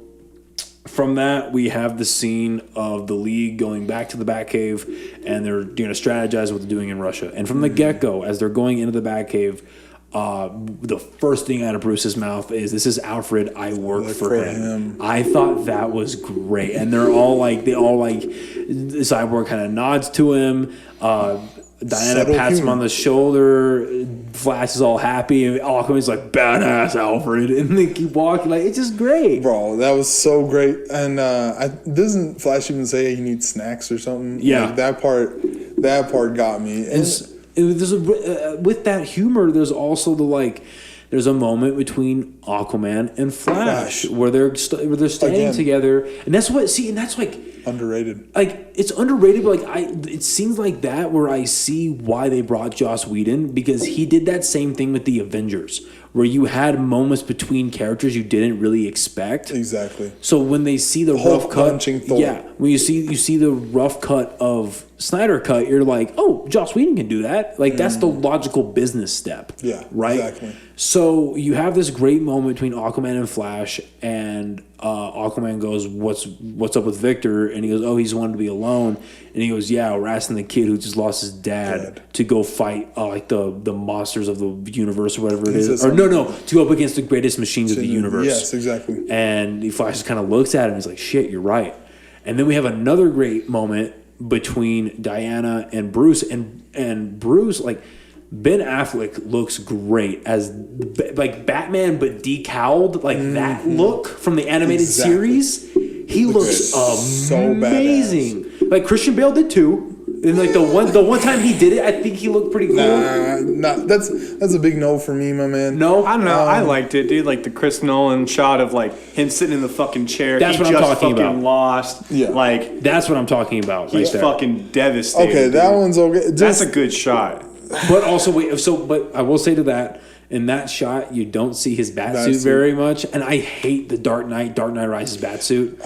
A: from that, we have the scene of the League going back to the Batcave, and they're going to strategize what they're doing in Russia. And from the get-go, as they're going into the Batcave, the first thing out of Bruce's mouth is, "This is Alfred. I work for him." I thought that was great, and Cyborg kind of nods to him. Diana pats him on the shoulder. Flash is all happy, and Aquaman's like, "Badass, Alfred," and they keep walking. Like, it's just great,
B: bro. That was so great. And doesn't Flash even say he needs snacks or something?
A: Yeah,
B: like, that part got me.
A: With that humor, there's also there's a moment between Aquaman and Flash where they're standing together, and that's
B: underrated.
A: Like, it's underrated, but it seems like that where I see why they brought Joss Whedon, because he did that same thing with the Avengers, where you had moments between characters you didn't really expect.
B: Exactly.
A: So when they see the rough cut, when you see the rough cut of Snyder cut, you're like, oh, Joss Whedon can do that. Like, that's the logical business step.
B: Yeah,
A: right?
B: Exactly.
A: So you have this great moment between Aquaman and Flash, and Aquaman goes, what's up with Victor? And he goes, oh, he's wanted to be alone. And he goes, yeah, we're asking the kid who just lost his dad to go fight the monsters of the universe or whatever it is. Or no, to go up against the greatest machines of the universe.
B: Yes, exactly.
A: And Flash just kind of looks at him and he's like, shit, you're right. And then we have another great moment between Diana and Bruce. And Bruce, like, Ben Affleck looks great as Batman, but decaled, that look from the animated series. He looks amazing. So like Christian Bale did too. And the one time he did it, I think he looked pretty cool.
B: Nah, that's a big no for me, my man.
A: No,
C: I don't know. I liked it, dude. Like the Chris Nolan shot of him sitting in the fucking chair.
A: That's what I'm talking about.
C: Lost.
B: Yeah,
A: that's what I'm talking about.
C: He's fucking devastated.
B: Okay, that one's okay.
C: That's a good shot.
A: But also, but I will say to that, in that shot, you don't see his batsuit very much, and I hate the Dark Knight Rises batsuit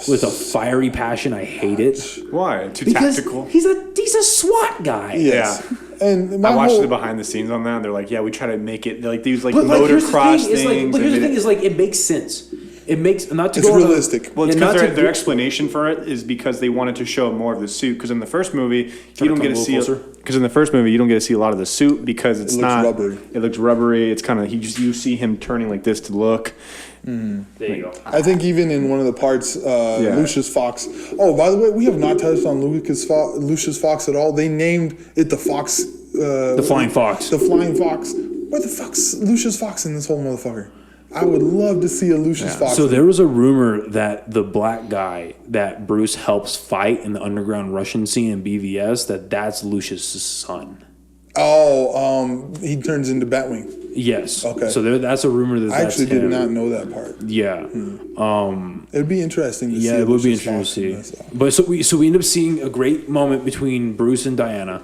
A: with a fiery passion. I hate it.
C: Why? Tactical.
A: He's a SWAT guy.
B: Yes. Yeah. And
C: I watched the behind the scenes on that. And they're like, yeah, we try to make it. They're like these motocross things.
A: But here's the thing: is it makes sense it makes not to
B: It's
A: go
B: realistic.
C: Well, it's
A: Yeah, not
C: because
A: to-
C: their explanation for it is because they wanted to show more of the suit. Because in the first movie, you don't
A: come
C: get
A: a
C: to see.
A: little closer?
C: Because in the first movie, you don't get to see a lot of the suit because it's
B: looks
C: not
B: rubbery.
C: It looks rubbery. It's kind of you see him turning like this to look.
A: There you go.
B: I think even in one of the parts, Lucius Fox. Oh, by the way, we have not touched on Lucius Fox at all. They named it the Fox.
A: The Flying Fox.
B: The Flying Fox. Where the fuck's Lucius Fox in this whole motherfucker? I would love to see a Lucius Fox.
A: So there was a rumor that the black guy that Bruce helps fight in the underground Russian scene in BVS, that's Lucius's son.
B: Oh, he turns into Batwing.
A: Yes.
B: Okay.
A: So that's a rumor
B: I
A: that's
B: actually did
A: him.
B: not know that part.
A: Yeah.
B: It'd be interesting to see.
A: Yeah, it would be
B: Lucius
A: interesting
B: Fox
A: to
B: in
A: see. But so we end up seeing a great moment between Bruce and Diana.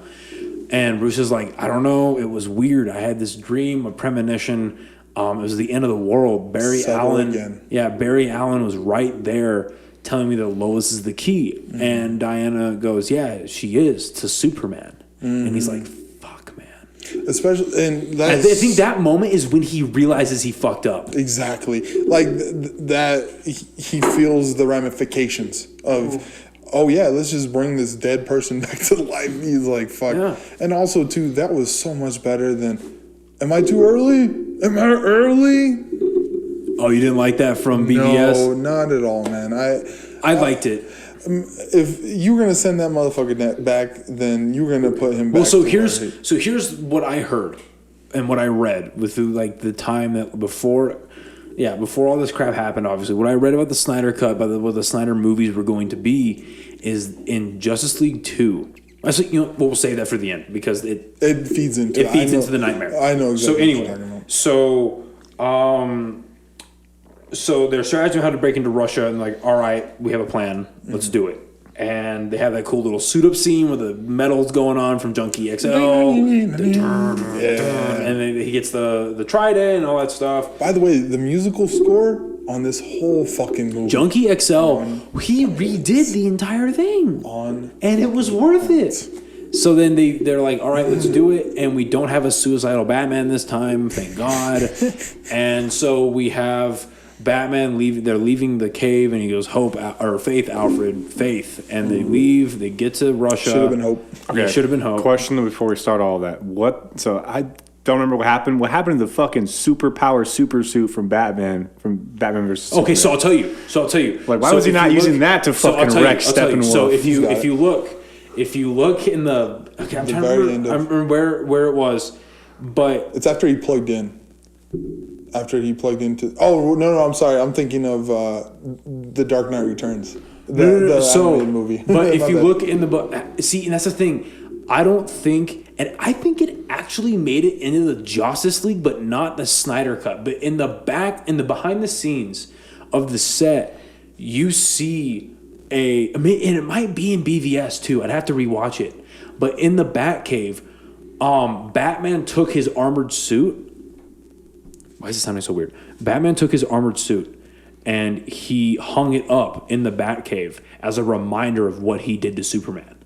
A: And Bruce is like, I don't know, it was weird. I had this dream, a premonition. It was the end of the world. Barry
B: Settle
A: Allen.
B: again.
A: Yeah, Barry Allen was right there telling me that Lois is the key.
B: Mm-hmm.
A: And Diana goes, yeah, she is, to Superman. And he's like, fuck, man.
B: Especially, and
A: I
B: that's,
A: think that moment is when he realizes he fucked up.
B: exactly like that. He feels the ramifications of. Oh yeah, let's just bring this dead person back to life. He's like, fuck.
A: Yeah.
B: And also too, that was so much better than. Am I too early? Am I early?
A: Oh, you didn't like that from BBS?
B: No, not at all, man.
A: I liked it.
B: If you were gonna send that motherfucker back, then you were gonna put him back.
A: Well, so
B: to
A: here's what I heard and what I read with like the time that before all this crap happened. Obviously, what I read about the Snyder cut, about what the Snyder movies were going to be, is in Justice League 2. Actually, we'll save that for the end because it
B: feeds into
A: into the nightmare.
B: I know exactly.
A: So
B: what
A: anyway,
B: you're talking about.
A: so they're strategizing how to break into Russia and like, all right, we have a plan. Let's do it. And they have that cool little suit up scene with the metals going on from Junkie XL. And then he gets the trident and all that stuff.
B: By the way, the musical score on this whole fucking movie.
A: Junkie XL, he redid the entire thing. And it was worth it. So then they're like, all right, let's do it. And we don't have a suicidal Batman this time, thank God. And so we have Batman leaving the cave, and he goes, Faith, and they leave. They get to Russia.
B: Should have been Hope.
A: Okay, should have been Hope.
C: Question before we start all that. So I don't remember what happened. What happened to the fucking superpower super suit from Batman versus Superman?
A: Okay, so I'll tell you.
C: Like, why was he not using that to fucking wreck Steppenwolf?
A: So if you look in the, okay, I'm trying to remember where it was, but
B: It's after he plugged in. After he plugged into. Oh no! I'm sorry. I'm thinking of the Dark Knight Returns. The animated movie.
A: But if
B: My
A: you
B: bad.
A: look in the book, see, and that's the thing. I think it actually made it into the Justice League, but not the Snyder cut. But in the behind the scenes of the set, you see and it might be in BVS too. I'd have to rewatch it. But in the Batcave, Batman took his armored suit. Why is it sounding so weird? Batman took his armored suit and he hung it up in the Batcave as a reminder of what he did to Superman.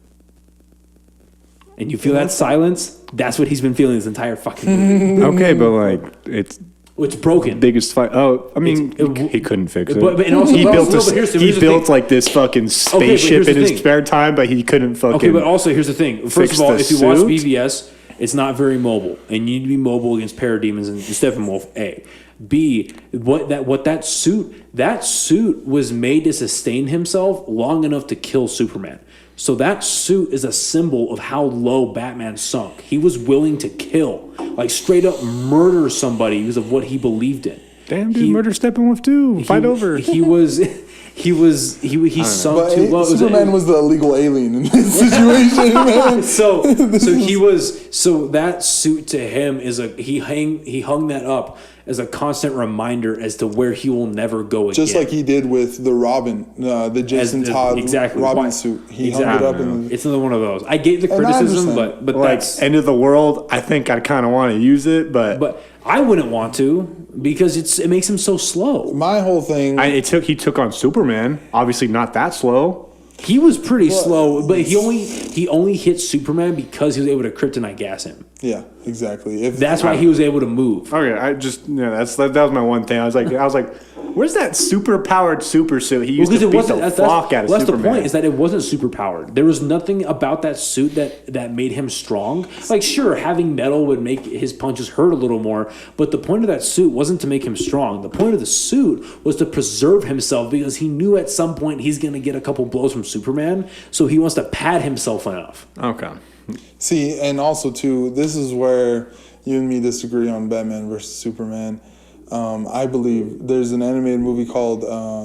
A: And you feel that silence? That's what he's been feeling this entire fucking movie.
C: Okay, but like it's
A: broken.
C: biggest fight. Oh, I mean, he couldn't fix it.
A: But and also,
C: he
A: but
C: built
A: also, no, but here's the
C: built
A: thing.
C: like this fucking spaceship in his spare time, but he couldn't fucking.
A: Okay, but also here's the thing. First
C: fix
A: of all,
C: the
A: if you watch
C: suit?
A: BVS, it's not very mobile, and you need to be mobile against parademons and Steppenwolf. A, B, that suit was made to sustain himself long enough to kill Superman. So that suit is a symbol of how low Batman sunk. He was willing to kill, like straight up murder somebody because of what he believed in.
C: Damn, dude, murder Steppenwolf too. Fight over.
A: He sunk
B: But
A: too low.
B: Superman was the illegal alien in this situation, man.
A: So that suit to him is he hung that up as a constant reminder as to where he will never go again.
B: Just like he did with the Robin, the Jason Todd Robin suit. He hung it up in
A: it's another one of those. I get the
B: I
A: criticism,
B: understand.
A: but
C: Like
A: that's
C: end of the world. I think I kind of want to use it, but
A: I wouldn't want to because it makes him so slow.
B: my whole thing.
C: he took on Superman. Obviously, not that slow.
A: He was pretty slow, but he only hit Superman because he was able to kryptonite gas him.
B: Yeah. exactly.
A: That's why he was able to move.
C: Okay, that was my one thing. I was like, where's that super powered super suit? He used to beat the fuck out of Superman.
A: That's the point, is that it wasn't super powered. There was nothing about that suit that made him strong. Like, sure, having metal would make his punches hurt a little more, but the point of that suit wasn't to make him strong. The point of the suit was to preserve himself, because he knew at some point he's going to get a couple blows from Superman, so he wants to pad himself enough.
C: Okay.
B: See, and also too, this is where you and me disagree on Batman versus Superman. I believe there's an animated movie called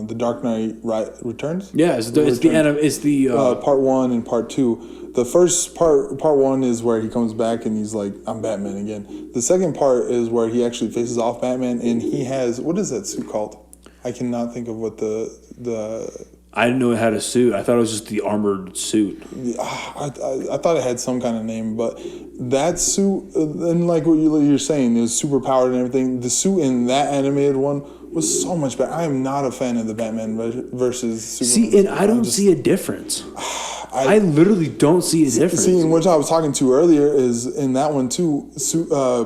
B: The Dark Knight Returns.
A: Yeah, it's the
B: part 1 and part 2. The first part 1 is where he comes back and he's like, I'm Batman again. The second part is where he actually faces off Batman, and he has, what is that suit called? I cannot think of what the
A: I didn't know it had a suit. I thought it was just the armored suit.
B: I thought it had some kind of name, but that suit, and like what you're saying, is super powered and everything. The suit in that animated one was so much better. I am not a fan of the Batman versus Superman.
A: See, and I don't see a difference. I literally don't see a difference.
B: See, and which I was talking to earlier is in that one too.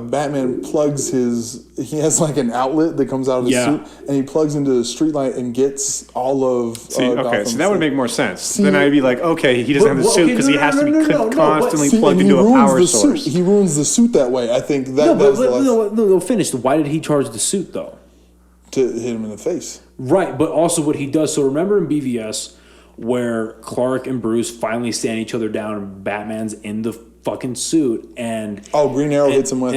B: Batman plugs he has like an outlet that comes out of his suit, and he plugs into the streetlight and gets all of.
C: So that would make more sense. Then I'd be like, okay, he doesn't have the suit because he has to be constantly plugged into a power source.
B: He ruins the suit that way. I think that.
A: No, finish. Why did he charge the suit though?
B: To hit him in the face.
A: Right, but also what he does. So remember in BVS, where Clark and Bruce finally stand each other down, and Batman's in the fucking suit, and
B: Green Arrow hits him with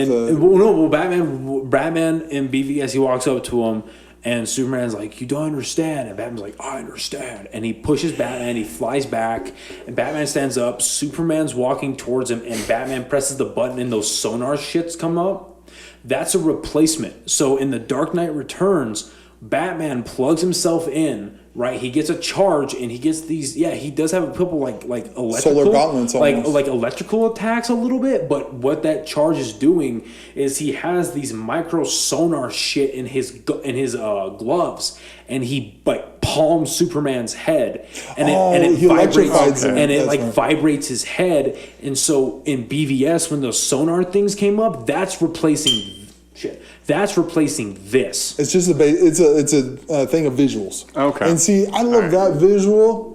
A: Batman in BVS, he walks up to him, and Superman's like, you don't understand, and Batman's like, I understand, and he pushes Batman, he flies back, and Batman stands up, Superman's walking towards him, and Batman presses the button, and those sonar shits come up. That's a replacement. So in The Dark Knight Returns, Batman plugs himself in, right? He gets a charge, and he gets these. Yeah, he does have a couple like electrical,
B: solar gauntlets,
A: like electrical attacks a little bit. But what that charge is doing is he has these micro sonar shit in his gloves, and he like palms Superman's head, and it vibrates, and it vibrates his head. And so in BVS, when those sonar things came up, that's replacing shit. That's replacing this.
B: It's just it's a thing of visuals.
C: Okay.
B: And see, I love that visual.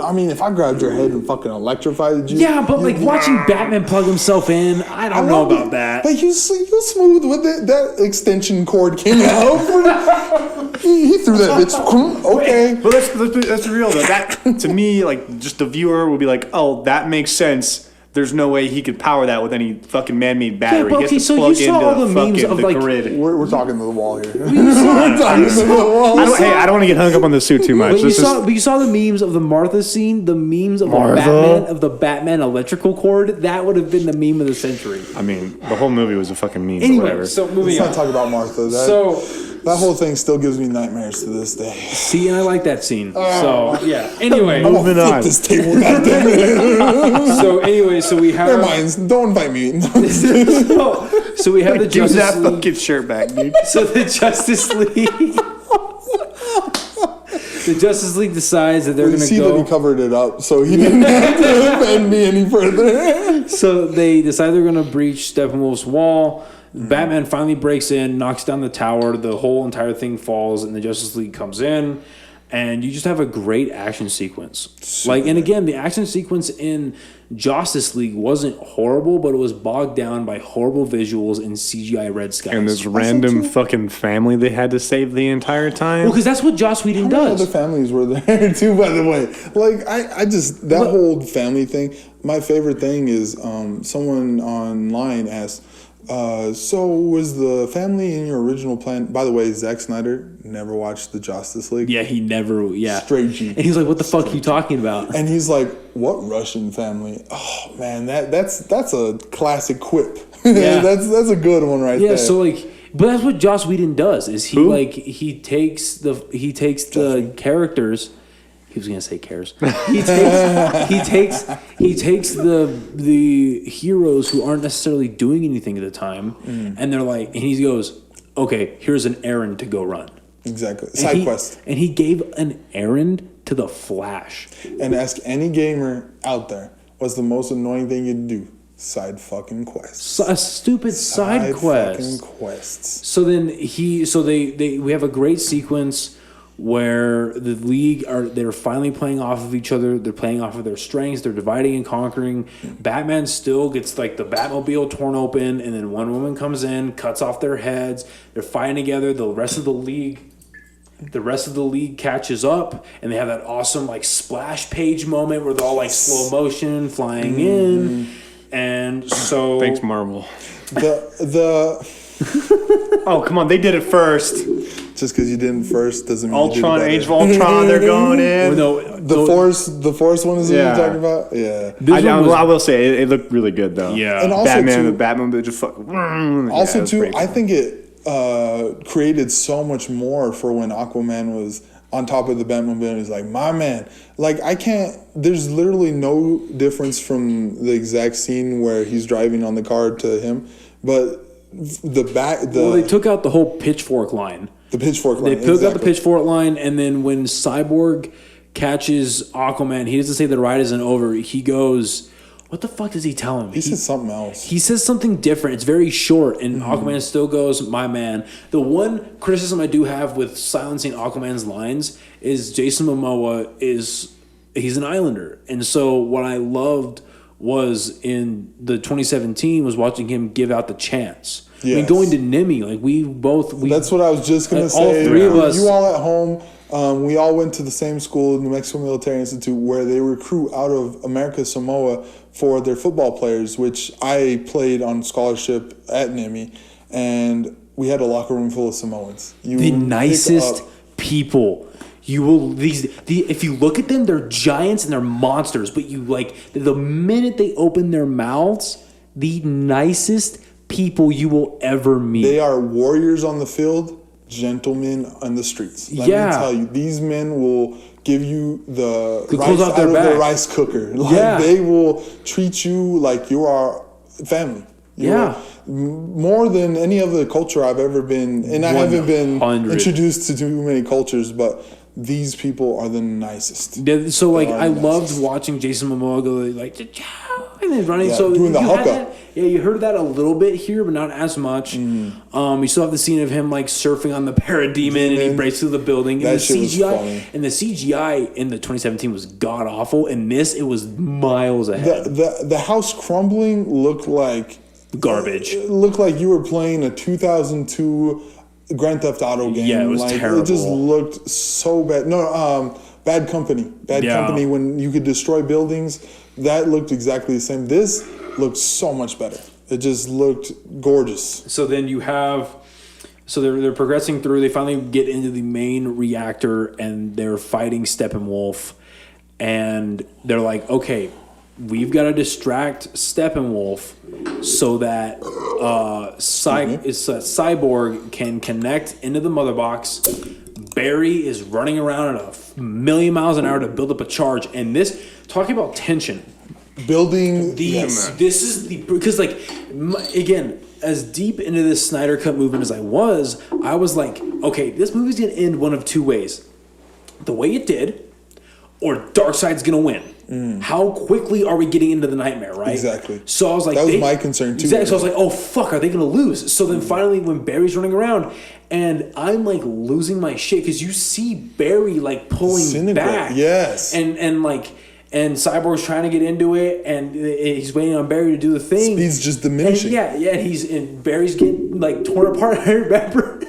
B: I mean, if I grabbed your head and fucking electrified you.
A: Yeah, but like watching Batman plug himself in, I don't know about that.
B: But you smooth with it. That extension cord came out. he threw that bitch. Okay.
C: But let's be real though. That to me, like, just the viewer will be like, oh, that makes sense. There's no way he could power that with any fucking man-made battery.
A: Yeah, but okay, so you saw all the memes of like
C: grid.
B: We're talking to the wall here.
C: I don't want to get hung up on the suit too much.
A: But you saw the memes of the Martha scene, the memes of the Batman electrical cord. That would have been the meme of the century.
C: I mean, the whole movie was a fucking meme.
A: Anyway,
C: whatever.
A: so moving
B: on. Let's not talk about Martha. That whole thing still gives me nightmares to this day.
A: See, and I like that scene. So yeah. Anyway,
B: moving on. This table,
A: so we have.
B: Never mind. Don't invite me.
A: So we have the
C: Give
A: Justice
C: that
A: League.
C: fucking shirt back, dude.
A: So the Justice League. The Justice League decides that they're going to go.
B: See that he covered it up, so he didn't have to offend me any further.
A: So they decide they're going to breach Steppenwolf's wall. Batman finally breaks in, knocks down the tower. The whole entire thing falls, and the Justice League comes in. And you just have a great action sequence. And again, the action sequence in Justice League wasn't horrible, but it was bogged down by horrible visuals and CGI red skies.
C: And this random fucking family they had to save the entire time.
A: Well, because that's what Joss Whedon does.
B: Other families were there too, by the way. Like I just that whole family thing. My favorite thing is someone online asked. So was the family in your original plan? By the way, Zack Snyder never watched the Justice League.
A: Yeah, he never. Yeah,
B: straight G.
A: And he's like, "What the fuck are you talking about?"
B: And he's like, "What Russian family?" Oh man, that's a classic quip. Yeah, that's a good one right there.
A: Yeah, so like, but that's what Joss Whedon does. Is he takes the characters. He was gonna say cares. He takes the heroes who aren't necessarily doing anything at the time, and they're like, and he goes, okay, here's an errand to go run.
B: Exactly, side quest.
A: And he gave an errand to the Flash.
B: And ask any gamer out there, what's the most annoying thing you'd do? Side fucking quests.
A: A stupid side quest.
B: Fucking quests.
A: So then we have a great sequence where the league they're finally playing off of each other. They're playing off of their strengths. They're dividing and conquering. Batman still gets like the Batmobile torn open, and then one woman comes in, cuts off their heads. They're fighting together. The rest of the league catches up, and they have that awesome like splash page moment where they're all like slow motion flying in. And so
C: thanks, Marvel.
B: The
C: Oh, come on, they did it first.
B: Just because you didn't first doesn't mean
C: Ultron,
B: you did it
C: Age of Ultron, they're going in.
B: The Force one is what you're talking about? Yeah.
C: I will say, it looked really good, though.
A: Yeah.
B: And also
C: Batman,
B: too,
C: the Batmobile just fucking...
B: Also, too, I think it created so much more for when Aquaman was on top of the Batmobile. He's like, my man. Like, there's literally no difference from the exact scene where he's driving on the car to him. But they
A: took out the whole pitchfork line.
B: The pitchfork line.
A: They took out the pitchfork line, and then when Cyborg catches Aquaman, he doesn't say the ride isn't over. He goes, what the fuck does he tell him?
B: He says something else.
A: He says something different. It's very short, and Aquaman still goes, my man. The one criticism I do have with silencing Aquaman's lines is Jason Momoa he's an Islander. And so what I loved was in the 2017 was watching him give out the chants. Yes. I mean, going to Nemi, like that's
B: what I was just gonna say.
A: All three of us,
B: you all at home, we all went to the same school, New Mexico Military Institute, where they recruit out of America Samoa for their football players, which I played on scholarship at Nemi, and we had a locker room full of Samoans.
A: The nicest people. If you look at them, they're giants and they're monsters. But the minute they open their mouths, the nicest people you will ever meet.
B: They are warriors on the field, gentlemen on the streets. Let me tell you, these men will give you the rice out of their rice cooker. They will treat you like you are family. More than any other culture I've ever been, and I haven't been introduced to too many cultures, but these people are the nicest.
A: Yeah, so I loved watching Jason Momoa go and then running.
B: Yeah,
A: so
B: doing the hookup.
A: You heard that a little bit here, but not as much. You still have the scene of him surfing on the parademon, and he breaks through the building. And the CGI in the 2017 was god awful. In this, it was miles ahead.
B: The house crumbling looked like
A: garbage.
B: It looked like you were playing a 2002 Grand Theft Auto game.
A: Yeah, it was terrible.
B: It just looked so bad. No, Bad Company. Bad Company, when you could destroy buildings, that looked exactly the same. This looked so much better. It just looked gorgeous.
A: So then you have... So they're progressing through. They finally get into the main reactor, and they're fighting Steppenwolf. And they're like, okay, we've got to distract Steppenwolf so that Cyborg can connect into the mother box. Barry is running around at 1,000,000 miles an hour to build up a charge. And this, talking about tension.
B: Building
A: this is because again, as deep into this Snyder Cut movement as I was like, okay, this movie's gonna end one of two ways. The way it did, or Darkseid's gonna win. How quickly are we getting into the nightmare, right?
B: Exactly.
A: So I was like,
B: that was my concern too.
A: Exactly. So I was like, oh fuck, are they gonna lose? So then finally, when Barry's running around, and I'm losing my shit because you see Barry pulling back,
B: yes,
A: and Cyborg's trying to get into it, and he's waiting on Barry to do the thing.
B: Speed's just diminishing.
A: And Barry's getting torn apart. I remember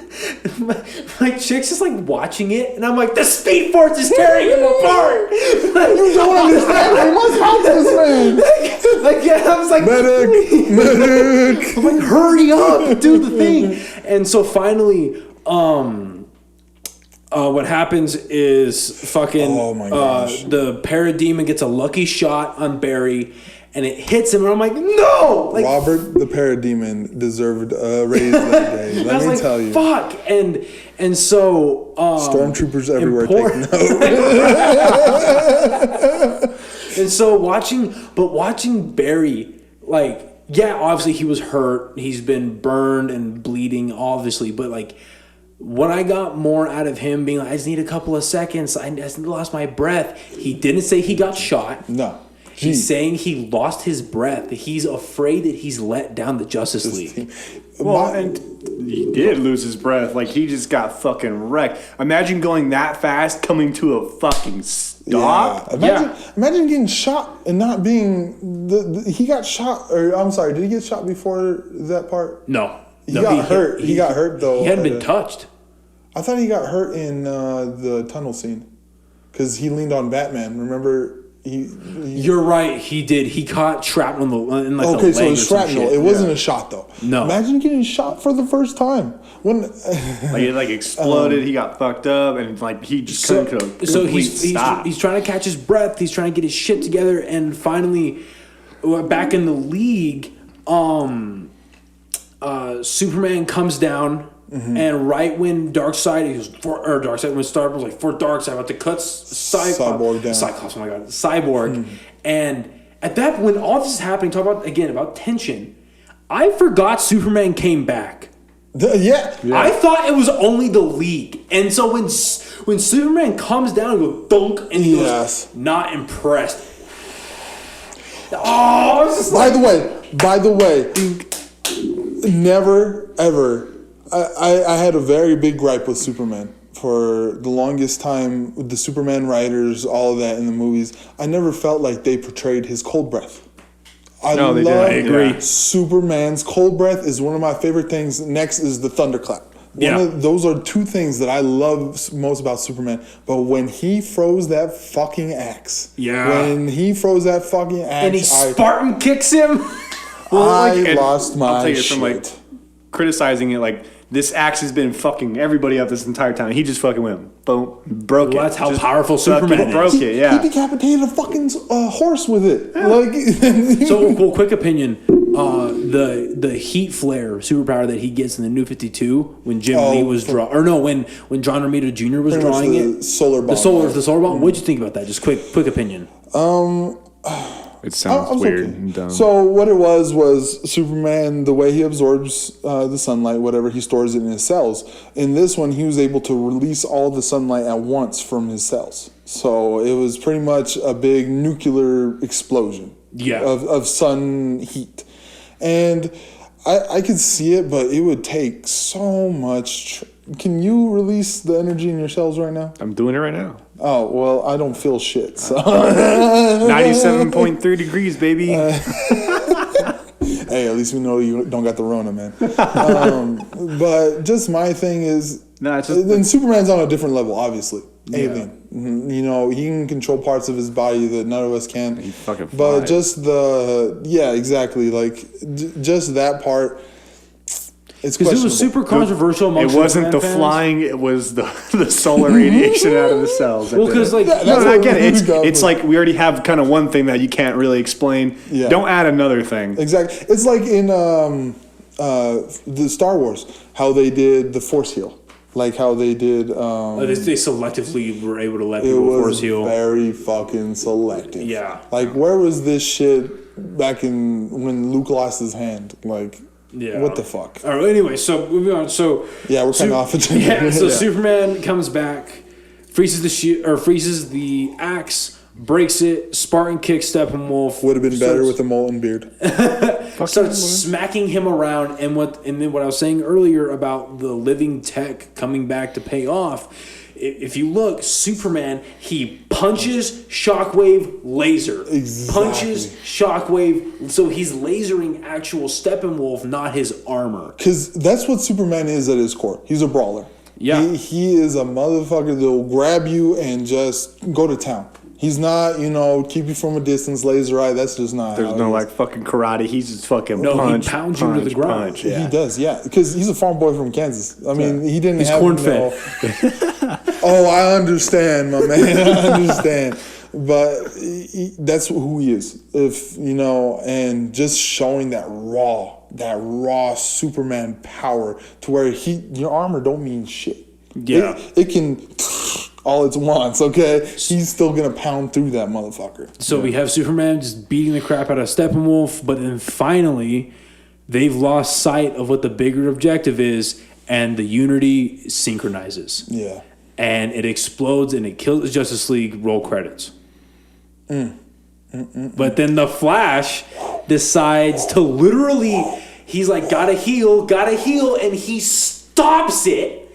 A: my chick's just watching it, and I'm like, the Speed Force is tearing him apart.
B: You don't understand. I must help this man.
A: I was like,
B: medic.
A: I'm like, hurry up, do the thing. And so finally, what happens is the parademon gets a lucky shot on Barry, and it hits him, and I'm like, no!
B: Robert the Parademon deserved a raise that day. Let me tell you.
A: Fuck! And so
B: stormtroopers everywhere take note.
A: And so watching Barry, obviously he was hurt, he's been burned and bleeding, obviously, but what I got more out of him being I just need a couple of seconds, I just lost my breath. He didn't say he got shot.
B: No.
A: He's saying he lost his breath. He's afraid that he's let down the Justice League.
C: Well, and he did lose his breath. Like, he just got fucking wrecked. Imagine going that fast, coming to a fucking stop.
B: Yeah. Imagine getting shot and not being... he got shot... Or, I'm sorry, did he get shot before that part?
A: No.
B: He got hurt. He got hurt, though.
A: He hadn't been touched.
B: I thought he got hurt in the tunnel scene. Because he leaned on Batman. Remember...
A: You're right. He did. He caught shrapnel in the
B: okay,
A: leg
B: so it's shrapnel. It wasn't a shot though.
A: No.
B: Imagine getting shot for the first time when
C: like it exploded. He got fucked up, and like he just couldn't to a complete stop.
A: He's trying to catch his breath. He's trying to get his shit together, and finally, back in the league, Superman comes down. Mm-hmm. And right when when Star was like, for Darkseid, about to cut
B: Cyborg down.
A: Cyclops, oh my god, Cyborg. Mm-hmm. And at that, when all this is happening, talk about tension, I forgot Superman came back.
B: Yeah.
A: I thought it was only the League. And so when Superman comes down and goes dunk, and he goes, not impressed. Oh, it's just
B: by the way, never, ever... I had a very big gripe with Superman for the longest time. With the Superman writers, all of that in the movies, I never felt like they portrayed his cold breath. I agree. Superman's cold breath is one of my favorite things. Next is the thunderclap. Those are two things that I love most about Superman. But when he froze that fucking axe, and he
A: he Spartan kicks him,
B: I lost my
C: I'll take it
B: shit.
C: From like criticizing it, like, this axe has been fucking everybody up this entire time. He just fucking went, boom, broke it.
A: That's how powerful Superman is.
C: Broke it, yeah.
B: He decapitated a fucking horse with it.
A: Yeah. So, quick opinion. The heat flare superpower that he gets in the New 52 when Jim Lee was when John Romita Jr. was drawing it.
B: Solar bomb.
A: The solar bomb. What'd you think about that? Just quick opinion.
C: It sounds weird and dumb.
B: So what it was Superman, the way he absorbs the sunlight, whatever, he stores it in his cells. In this one, he was able to release all the sunlight at once from his cells. So it was pretty much a big nuclear explosion of sun heat. And I could see it, but it would take so much... Can you release the energy in your cells right now?
C: I'm doing it right now.
B: Oh, well, I don't feel shit, so...
C: 97.3 degrees, baby.
B: Hey, at least we know you don't got the Rona, man. But just my thing is... then Superman's on a different level, obviously. Alien. Mm-hmm. You know, he can control parts of his body that none of us can.
C: He fucking flies.
B: But just exactly. Like, just that part...
A: Because it was super controversial among
C: It wasn't the
A: fans.
C: Flying, it was the solar radiation out of the cells.
A: Well, because I
C: get it. It's like we already have kind of one thing that you can't really explain. Yeah. Don't add another thing.
B: Exactly. It's like in the Star Wars, how they did the Force heal. Like how they did...
A: they selectively were able to let people Force heal.
B: It was very fucking selective.
A: Yeah.
B: Like, where was this shit back when Luke lost his hand? Like... Yeah. What the fuck?
A: All right. Anyway, so moving on. So
B: we're kind of off the tangent.
A: Yeah. So Superman comes back, freezes the axe, breaks it. Spartan kicks Steppenwolf.
B: Would have been better with a molten beard.
A: Starts smacking him around, and then what I was saying earlier about the living tech coming back to pay off. If you look, Superman, he punches, shockwave, laser.
B: Exactly.
A: Punches, shockwave. So he's lasering actual Steppenwolf, not his armor.
B: Because that's what Superman is at his core. He's a brawler.
A: Yeah.
B: He is a motherfucker that will grab you and just go to town. He's not, keep you from a distance, laser eye. That's just not.
C: There's no like fucking karate. He's just fucking punch.
A: He pounds you to the ground.
B: Yeah. He does, yeah. Because he's a farm boy from Kansas. I mean, he didn't have
A: corn-fed.
B: Oh, I understand, my man. I understand. But that's who he is. And just showing that raw Superman power to where your armor don't mean shit.
A: Yeah.
B: It can all it wants, okay? He's still going to pound through that motherfucker.
A: So we have Superman just beating the crap out of Steppenwolf, but then finally they've lost sight of what the bigger objective is, and the Unity synchronizes.
B: Yeah.
A: And it explodes and it kills the Justice League. Roll credits. But then the Flash decides to literally, he's like, gotta heal, and he stops it,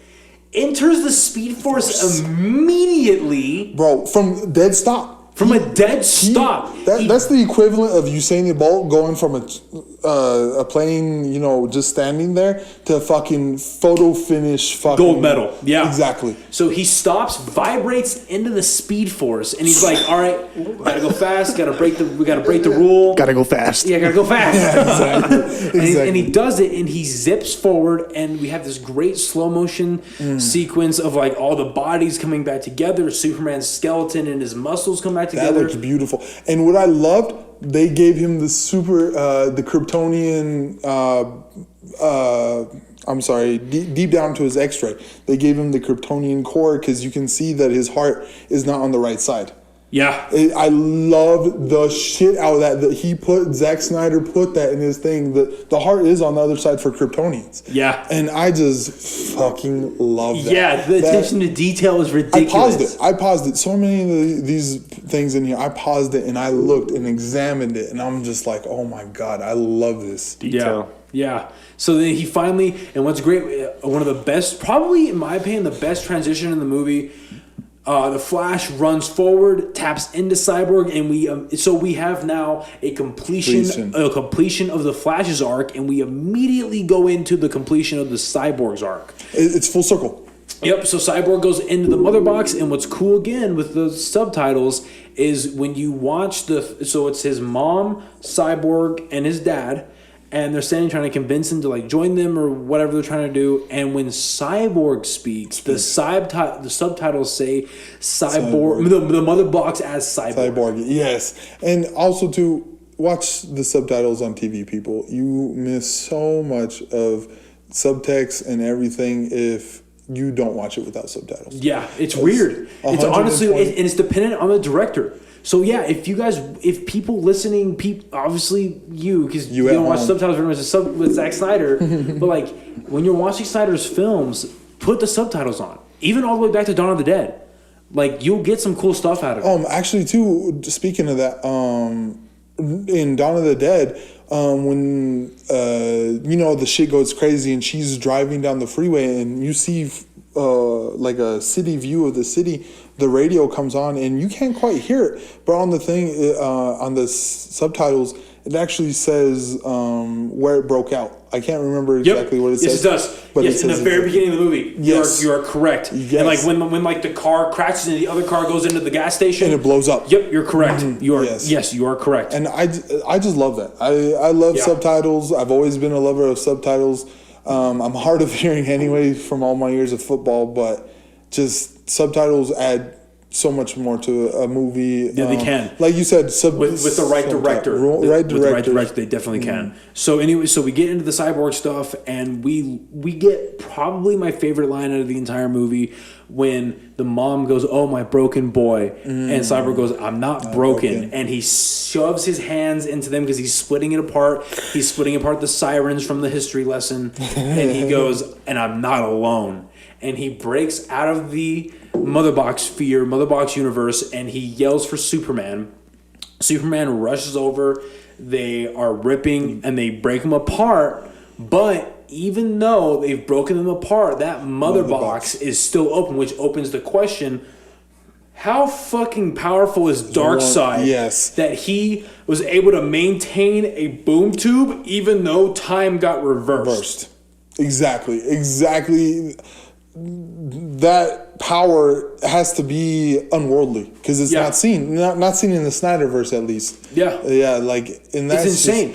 A: enters the Speed Force immediately.
B: Bro, from dead stop.
A: From a dead stop.
B: That's the equivalent of Usain Bolt going from a plane, just standing there to a fucking photo finish fucking...
A: Gold medal. Yeah.
B: Exactly.
A: So he stops, vibrates into the Speed Force, and he's like, all right, gotta go fast, we gotta break the rule.
C: Gotta go fast.
A: Yeah, gotta go fast.
B: Exactly.
A: And he does it, and he zips forward, and we have this great slow motion sequence of like all the bodies coming back together, Superman's skeleton and his muscles come back together.
B: That looks beautiful. And what I loved, they gave him the the Kryptonian, deep down to his x-ray. They gave him the Kryptonian core because you can see that his heart is not on the right side.
A: Yeah.
B: I loved the shit out of that Zack Snyder put that in his thing. The heart is on the other side for Kryptonians.
A: Yeah.
B: And I just fucking love that.
A: Yeah, the attention to detail is ridiculous.
B: I paused it. So many of these things in here, I paused it and I looked and examined it. And I'm just like, oh my God, I love this.
C: Detail.
A: Yeah. So then he finally, and what's great, one of the best, probably in my opinion, the best transition in the movie, the Flash runs forward, taps into Cyborg, and we have now a completion of the Flash's arc, and we immediately go into the completion of the Cyborg's arc.
B: It's full circle.
A: Yep. So Cyborg goes into the mother box, and what's cool again with the subtitles is when you watch so it's his mom, Cyborg, and his dad. And they're standing trying to convince him to like join them or whatever they're trying to do. And when Cyborg speaks, the subtitles say Cyborg. The mother box as Cyborg.
B: Cyborg, yes. And also to watch the subtitles on TV, people. You miss so much of subtext and everything if you don't watch it without subtitles.
A: Yeah, it's weird. It's honestly, and it's dependent on the director. So yeah, if people listening, obviously because you don't watch subtitles very much with Zack Snyder, but like when you're watching Snyder's films, put the subtitles on. Even all the way back to Dawn of the Dead, like you'll get some cool stuff out of it.
B: Actually, too, speaking of that, in Dawn of the Dead, when the shit goes crazy and she's driving down the freeway and you see like a city view of the city, the radio comes on and you can't quite hear it, but on the thing on the subtitles it actually says where it broke out. I can't remember exactly what it says.
A: Yes, it does. But yes, in the very beginning of the movie. Yes. You are correct. Yes. And like when like the car crashes and the other car goes into the gas station
B: and it blows up.
A: Yep, you're correct. You are yes, you are correct.
B: And I just love that. I love subtitles. I've always been a lover of subtitles. I'm hard of hearing anyway from all my years of football, but just subtitles add so much more to a movie.
A: Yeah, they can.
B: Like you said,
A: with the right director. With the right director, they definitely can. So anyway, we get into the Cyborg stuff, and we get probably my favorite line out of the entire movie when the mom goes, "Oh, my broken boy," and Cyborg goes, "I'm not broken," and he shoves his hands into them because he's splitting it apart. He's splitting apart the sirens from the history lesson, and he goes, "And I'm not alone." And he breaks out of the Mother Box universe, and he yells for Superman. Superman rushes over. They are ripping, and they break him apart. But even though they've broken them apart, that Mother Box is still open, which opens the question, how fucking powerful is Darkseid that he was able to maintain a boom tube even though time got reversed?
B: Exactly. That power has to be unworldly because it's not seen in the Snyderverse, at least. Like in that,
A: it's insane.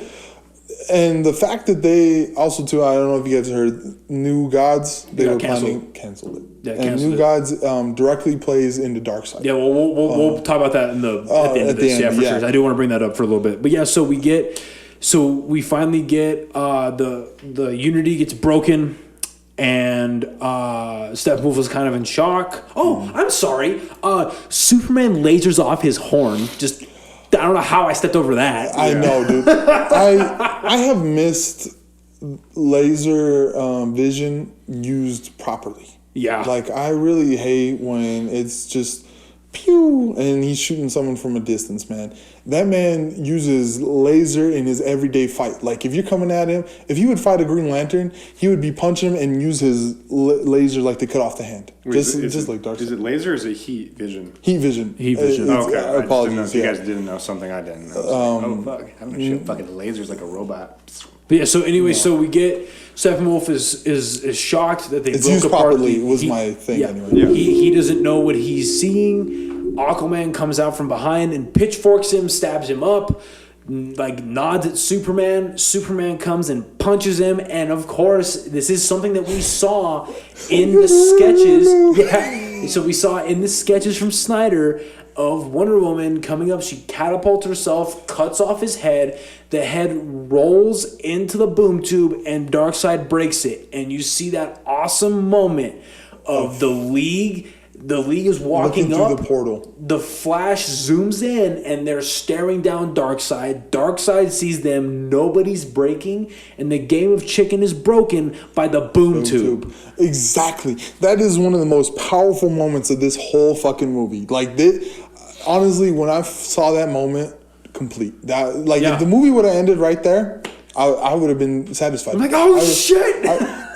B: And the fact that they also too, I don't know if you guys heard, New Gods, they were canceled it. Yeah, and New Gods directly plays into Darkseid.
A: Yeah, well, we'll talk about that at the end of this. For sure. I do want to bring that up for a little bit, but yeah. So we finally get the Unity gets broken. And Steppenwolf was kind of in shock. Oh, I'm sorry. Superman lasers off his horn. I don't know how I stepped over that.
B: I know, dude. I have missed laser vision used properly.
A: Yeah.
B: Like, I really hate when it's just pew, and he's shooting someone from a distance, man. That man uses laser in his everyday fight. Like, if you're coming at him, if he would fight a Green Lantern, he would be punching him and use his laser like to cut off the hand.
C: Wait,
B: just
C: is
B: like Darkseid.
C: Is it laser or is it heat vision?
B: Heat vision.
A: Heat vision.
C: Okay.
B: Apologies.
C: I just didn't know if you
B: Yeah.
C: guys didn't know something I didn't know. Oh, fuck. I'm going to shoot fucking lasers like a robot.
A: But yeah, so anyway, so we get Steppenwolf is shocked that they
B: It's
A: broke
B: used
A: apart.
B: properly was my thing anyway.
C: Yeah.
A: He doesn't know what he's seeing. Aquaman comes out from behind and pitchforks him, stabs him up, like nods at Superman. Superman comes and punches him, and of course, this is something that we saw in the sketches. Yeah, so we saw in the sketches from Snyder of Wonder Woman coming up. She catapults herself, cuts off his head. The head rolls into the boom tube, and Darkseid breaks it. And you see that awesome moment of the League. The League is walking
B: Looking
A: up.
B: through the portal.
A: The Flash zooms in, and they're staring down Darkseid. Darkseid sees them. Nobody's breaking, and the game of chicken is broken by the boom tube.
B: Exactly. That is one of the most powerful moments of this whole fucking movie. Like, honestly, when I saw that moment, complete. That, like, if the movie would have ended right there, I would have been satisfied.
A: I'm like, oh shit!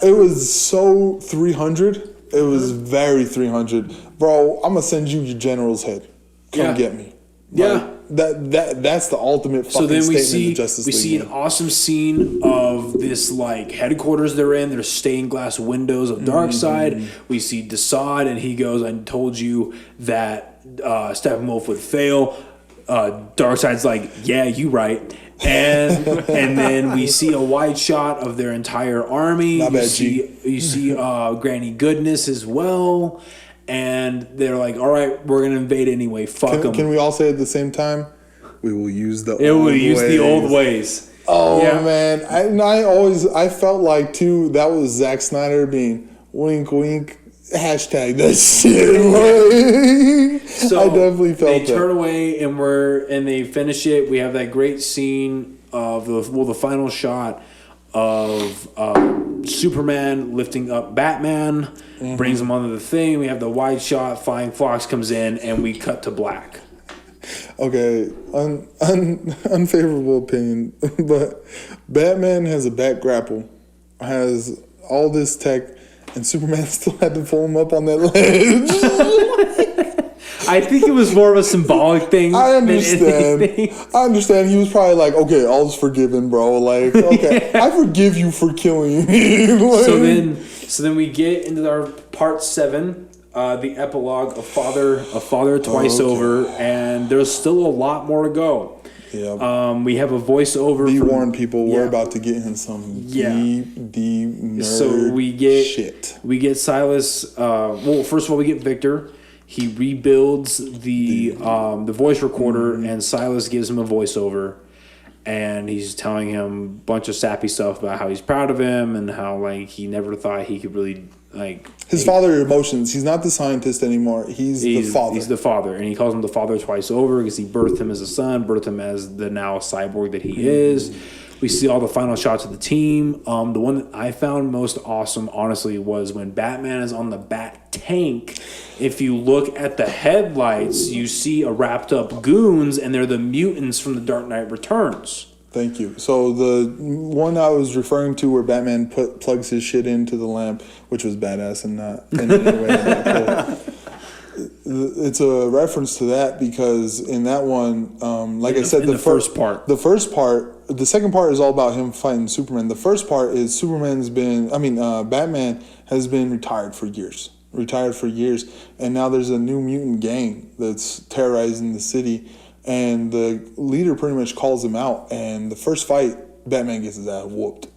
B: It was so 300. It was very 300. Bro, I'm going to send you your general's head. Come get me.
A: Yeah.
B: That's the ultimate fucking
A: So then we
B: statement of Justice League.
A: we see an awesome scene of this like headquarters they're in. There's stained glass windows of Darkseid. We see Desaad, and he goes, "I told you that Steppenwolf would fail." Darkseid's like, "Yeah, you right." And then we see a wide shot of their entire army.
B: Not bad,
A: You see Granny Goodness as well. And they're like, all right, we're going to invade anyway. Fuck them.
B: Can we all say at the same time? We will use the
A: old ways.
B: Oh,
A: Yeah.
B: man. I felt like, too, that was Zack Snyder being wink, wink, hashtag that shit.
A: So
B: I definitely felt
A: they
B: that.
A: turn away and they finish it. We have that great scene of the final shot of Superman lifting up Batman, brings him onto the thing. We have the wide shot. Flying Fox comes in, and we cut to black.
B: Okay, unfavorable opinion, but Batman has a bat grapple, has all this tech, and Superman still had to pull him up on that ledge.
A: I think it was more of a symbolic thing.
B: I understand.
A: than anything.
B: I understand. He was probably like, okay, all's forgiven, bro. Like, okay, I forgive you for killing me. Like,
A: So then we get into our part 7. The epilogue of Father Twice Over, and there's still a lot more to go.
B: Yeah.
A: We have a voiceover.
B: Be warned, people. We're about to get in some deep nerd
A: So we get
B: shit.
A: We get Silas. Well, first of all, we get Victor. He rebuilds the voice recorder, and Silas gives him a voiceover, and he's telling him a bunch of sappy stuff about how he's proud of him and how like he never thought he could really like
B: his father emotions. He's not the scientist anymore. He's the father.
A: He's the father, and he calls him the father twice over because he birthed him as a son, birthed him as the now cyborg that he is. We see all the final shots of the team. The one that I found most awesome, honestly, was when Batman is on the Bat tank. If you look at the headlights, you see a wrapped up goons, and they're the mutants from The Dark Knight Returns.
B: Thank you. So the one I was referring to where Batman plugs his shit into the lamp, which was badass and not in any way that cool. It's a reference to that because in that one, like I said, the
A: first part.
B: The second part is all about him fighting Superman. The first part is Batman has been retired for years, and now there's a new mutant gang that's terrorizing the city, and the leader pretty much calls him out. And the first fight, Batman gets his ass whooped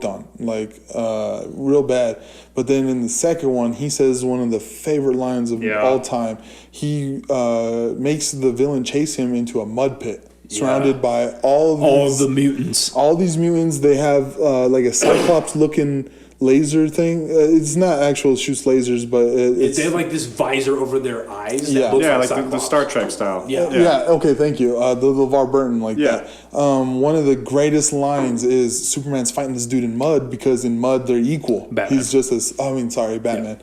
B: on, like real bad. But then in the second one, he says one of the favorite lines of all time. He makes the villain chase him into a mud pit, surrounded by all
A: the mutants.
B: All these mutants, they have like a Cyclops-looking laser thing. It's not actual shoots lasers, but
A: they have like this visor over their eyes.
B: Yeah,
C: like the Star Trek style.
B: Yeah. Okay, thank you. The LeVar Burton that. One of the greatest lines is Superman's fighting this dude in mud because in mud they're equal.
A: Batman.
B: He's just Batman.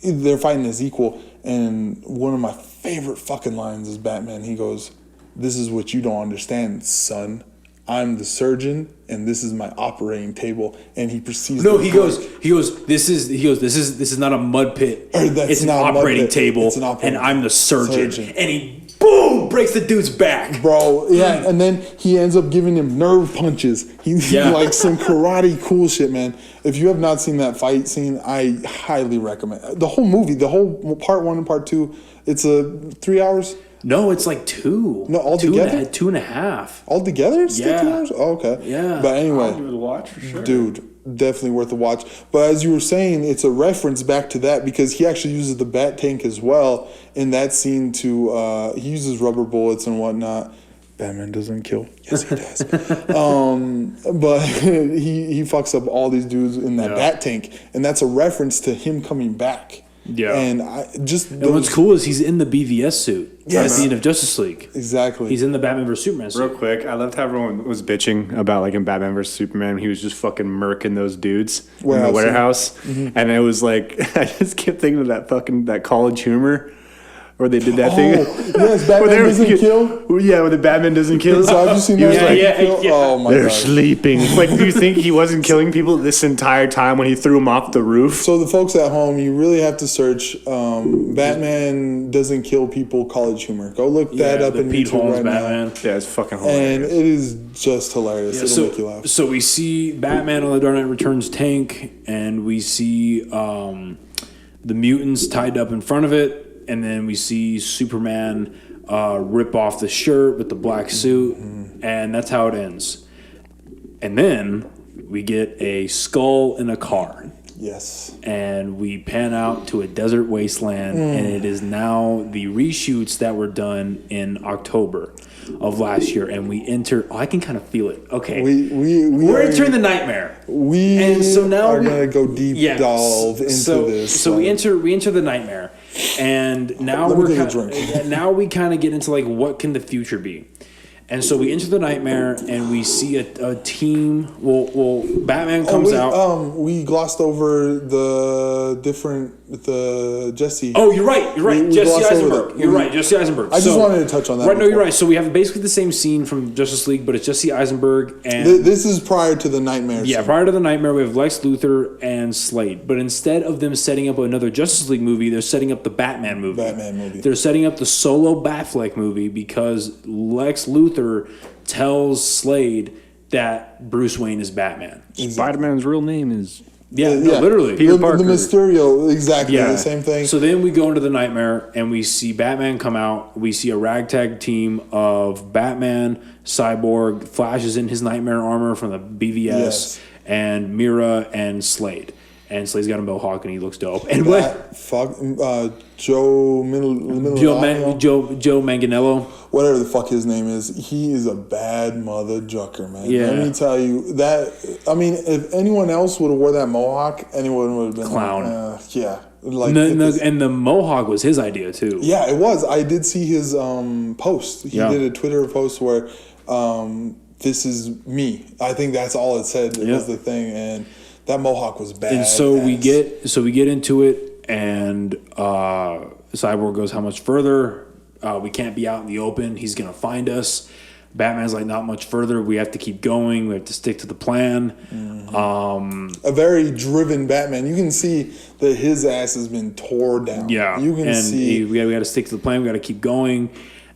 B: They're fighting as equal, And one of my favorite fucking lines is Batman. He goes, "This is what you don't understand, son. I'm the surgeon, and this is my operating table." And he proceeds.
A: No, he goes. This is not a mud pit. It's an operating table, and I'm the surgeon. And he boom breaks the dude's back,
B: bro. Yeah, and then he ends up giving him nerve punches. He's like some karate cool shit, man. If you have not seen that fight scene, I highly recommend the whole movie. The whole part 1 and part 2. It's 3 hours.
A: No, it's like 2.
B: No, altogether?
A: 2.5.
B: Altogether? It's still 2 hours? Oh, okay.
A: Yeah.
B: But anyway.
D: I'll give it a watch for sure.
B: Dude, definitely worth a watch. But as you were saying, it's a reference back to that because he actually uses the bat tank as well in that scene to, he uses rubber bullets and whatnot. Batman doesn't kill. Yes, he does. But he fucks up all these dudes in that bat tank. And that's a reference to him coming back.
A: Yeah,
B: and
A: what's cool is he's in the BVS suit. Yes, at the end of Justice League.
B: Exactly,
A: he's in the Batman vs Superman suit.
C: Real quick, I loved how everyone was bitching about like in Batman vs Superman, he was just fucking murking those dudes in the warehouse, and it was like I just kept thinking of that College Humor. Where they did that thing.
B: Yes, Batman doesn't kill?
C: Yeah, where the Batman doesn't kill.
B: So have you seen that? Oh my
C: They're
B: God.
C: sleeping. Like, do you think he wasn't killing people this entire time when he threw them off the roof?
B: So the folks at home, you really have to search Batman doesn't kill people College Humor. Go look that up in
A: Pete
B: YouTube
A: Holmes
B: right
A: Batman.
B: now.
C: Yeah, it's fucking hilarious.
B: And it is just hilarious. It'll make you laugh.
A: So we see Batman on the Dark Knight Returns tank, and we see the mutants tied up in front of it. And then we see Superman rip off the shirt with the black suit, and that's how it ends. And then we get a skull in a car.
B: Yes.
A: And we pan out to a desert wasteland, and it is now the reshoots that were done in October of last year, and we enter. Oh, I can kind of feel it. Okay, we're entering the nightmare.
B: And so now we're gonna go deep delve into this.
A: So we enter the nightmare, and now now we kind of get into like what can the future be. And so we enter the nightmare, and we see a team. Well, Batman comes out.
B: We glossed over the Jesse.
A: Oh, you're right. Jesse Eisenberg. You're right, Jesse Eisenberg.
B: I just wanted to touch on that.
A: Right, no, you're right. So we have basically the same scene from Justice League, but it's Jesse Eisenberg and
B: this is prior to the nightmare.
A: Yeah, prior to the nightmare, we have Lex Luthor and Slade. But instead of them setting up another Justice League movie, they're setting up the Batman movie. They're setting up the solo Batfleck movie because Lex Luthor tells Slade that Bruce Wayne is Batman.
C: Spider-Man's real name is...
A: literally.
C: Peter Parker.
B: The Mysterio, exactly the same thing.
A: So then we go into the nightmare, and we see Batman come out. We see a ragtag team of Batman, Cyborg, Flash is in his nightmare armor from the BVS, and Mira and Slade. And Slade's got a mohawk, and he looks dope. And
B: Joe
A: Manganiello.
B: Whatever the fuck his name is, he is a bad mother jucker, man.
A: Yeah.
B: Let me tell you that. I mean, if anyone else would have wore that mohawk, anyone would have been
A: clown.
B: And
A: the mohawk was his idea too.
B: Yeah, it was. I did see his post. He did a Twitter post where this is me. I think that's all it said. It was the thing, and that mohawk was bad.
A: And so we get into it, and Cyborg goes, "How much further? We can't be out in the open. He's gonna find us." Batman's like, "Not much further. We have to keep going. We have to stick to the plan."
B: A very driven Batman. You can see that his ass has been tore down.
A: Yeah,
B: you can see.
A: We got to stick to the plan. We got to keep going.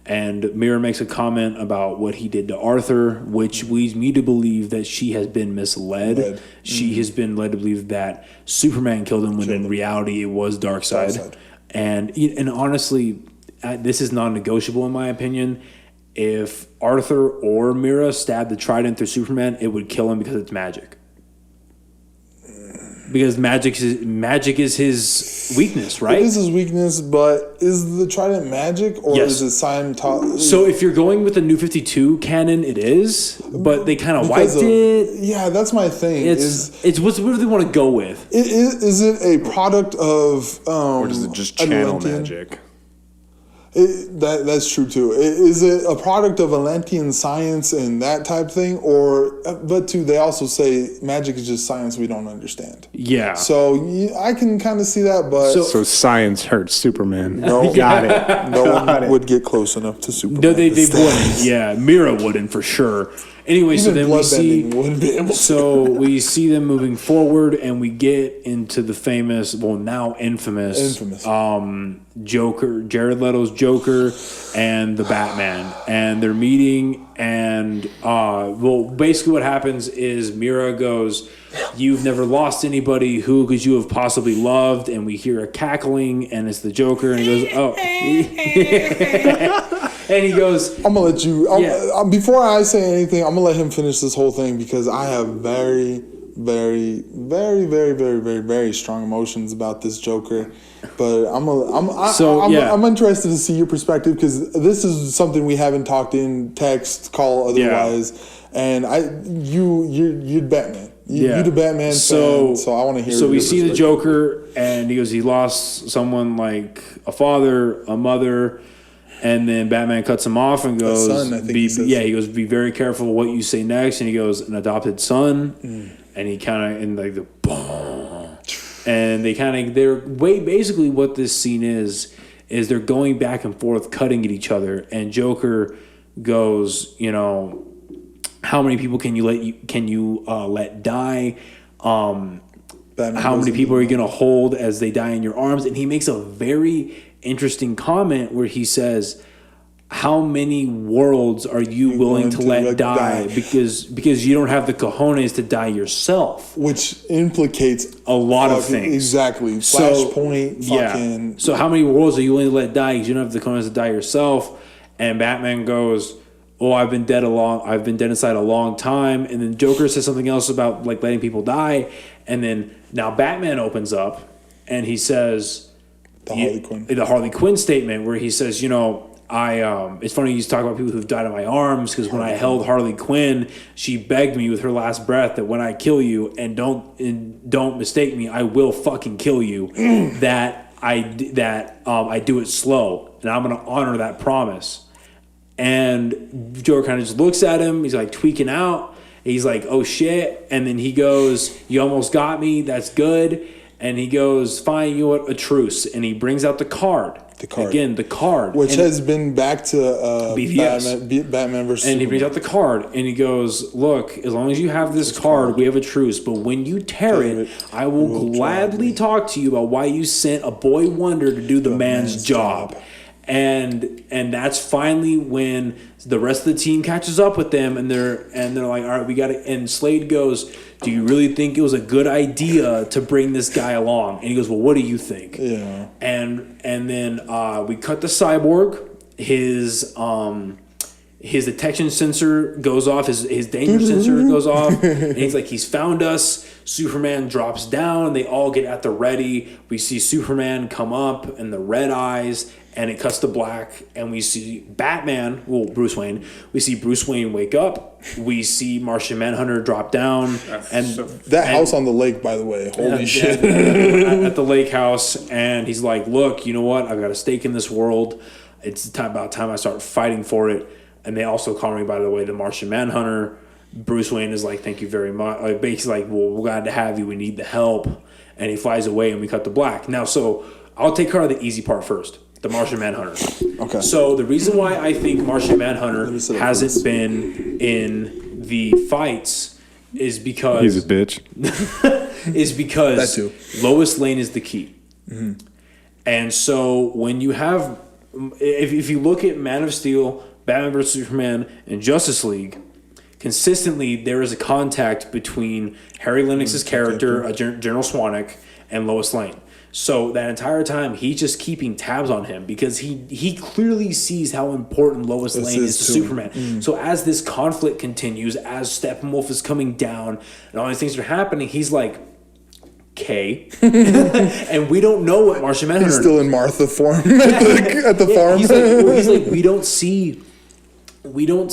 A: And Mira makes a comment about what he did to Arthur, which leads me to believe that she has been misled. She has been led to believe that Superman killed him when in reality it was Darkseid. And honestly, this is non-negotiable in my opinion. If Arthur or Mira stabbed the trident through Superman, it would kill him because it's magic. Because magic is his weakness, right?
B: It is his weakness, but is the trident magic or is it Scientology?
A: So if you're going with the New 52 canon, it is, but they kind of wiped it.
B: Yeah, that's my thing.
A: It's what do they want to go with?
B: Is it a product of...
C: or does it just channel magic?
B: That's true too. Is it a product of Atlantean science and that type thing, but too they also say magic is just science we don't understand.
A: Yeah.
B: So I can kind of see that, but
C: So science hurts Superman.
B: no,
C: Got it.
B: no one would get close enough to Superman.
A: No, they wouldn't. Yeah, Mira wouldn't for sure. Anyway, so then we see.
B: wouldn't be able to.
A: So we see them moving forward, and we get into the famous, well, now infamous, Joker, Jared Leto's Joker, and the Batman, and they're meeting, and well, basically what happens is Mira goes, "You've never lost anybody. Who could you have possibly loved?" And we hear a cackling, and it's the Joker, and he goes, "Oh." And he goes,
B: I'm gonna let you. Before I say anything, I'm gonna let him finish this whole thing because I have very, very, very, very, very, very, very strong emotions about this Joker. But I'm interested to see your perspective because this is something we haven't talked in text, call, otherwise. Yeah. And you're Batman. You're the Batman fan, so I want to hear.
A: So we see the Joker, and he goes, he lost someone like a father, a mother. And then Batman cuts him off and goes,
B: son, I think he
A: goes, be very careful what you say next. And he goes, an adopted son. And he kind of, in like the boom. And basically what this scene is they're going back and forth, cutting at each other. And Joker goes, how many people can you let die? How many people are you going to hold as they die in your arms? And he makes a very interesting comment where he says, how many worlds are you willing to let die? Because you don't have the cojones to die yourself.
B: Which implicates
A: a lot of things.
B: Exactly. Flashpoint, fucking...
A: So how many worlds are you willing to let die because you don't have the cojones to die yourself? And Batman goes, oh, I've been dead inside a long time. And then Joker says something else about like letting people die. And then now Batman opens up and he says... The Harley Quinn statement where he says, it's funny you talk about people who've died in my arms because when I held Harley Quinn, she begged me with her last breath that when I kill you and don't mistake me, I will fucking kill you. that I do it slow and I'm gonna honor that promise. And Joker kind of just looks at him. He's like tweaking out. He's like, oh shit. And then he goes, you almost got me. That's good. And he goes, fine, you know what, a truce. And he brings out the card. Again, the card.
B: Which has been back to Batman versus
A: And he brings out the card. And he goes, look, as long as you have this card, we have a truce. But when you tear it, I will gladly talk to you about why you sent a boy wonder to do the man's job. And that's finally when the rest of the team catches up with them, and they're like, all right, we got it. And Slade goes, do you really think it was a good idea to bring this guy along? And he goes, well, what do you think? Yeah. And then we cut the Cyborg. His detection sensor goes off. His danger sensor goes off. And he's like, he's found us. Superman drops down. They all get at the ready. We see Superman come up and the red eyes. And it cuts to black, and we see Batman, Bruce Wayne. We see Bruce Wayne wake up. We see Martian Manhunter drop down.
B: House on the lake, by the way. Holy shit.
A: At the lake house, and he's like, look, you know what? I've got a stake in this world. It's about time I start fighting for it. And they also call me, by the way, the Martian Manhunter. Bruce Wayne is like, thank you very much. Like, basically like, well, we're glad to have you. We need the help. And he flies away, and we cut to black. Now, so I'll take care of the easy part first. The Martian Manhunter. Okay. So the reason why I think Martian Manhunter hasn't been in the fights is because
C: he's a bitch.
A: is because Lois Lane is the key. Mm-hmm. And so when you have, if you look at Man of Steel, Batman vs Superman, and Justice League, consistently there is a contact between Harry Lennox's character, General Swanwick, and Lois Lane. So that entire time, he's just keeping tabs on him because he clearly sees how important Lois Lane is to Superman. Mm. So as this conflict continues, as Steppenwolf is coming down, and all these things are happening, he's like, okay. And we don't know what Martian Manhunter...
B: He's still in Martha form at the farm.
A: He's like, we don't see... We don't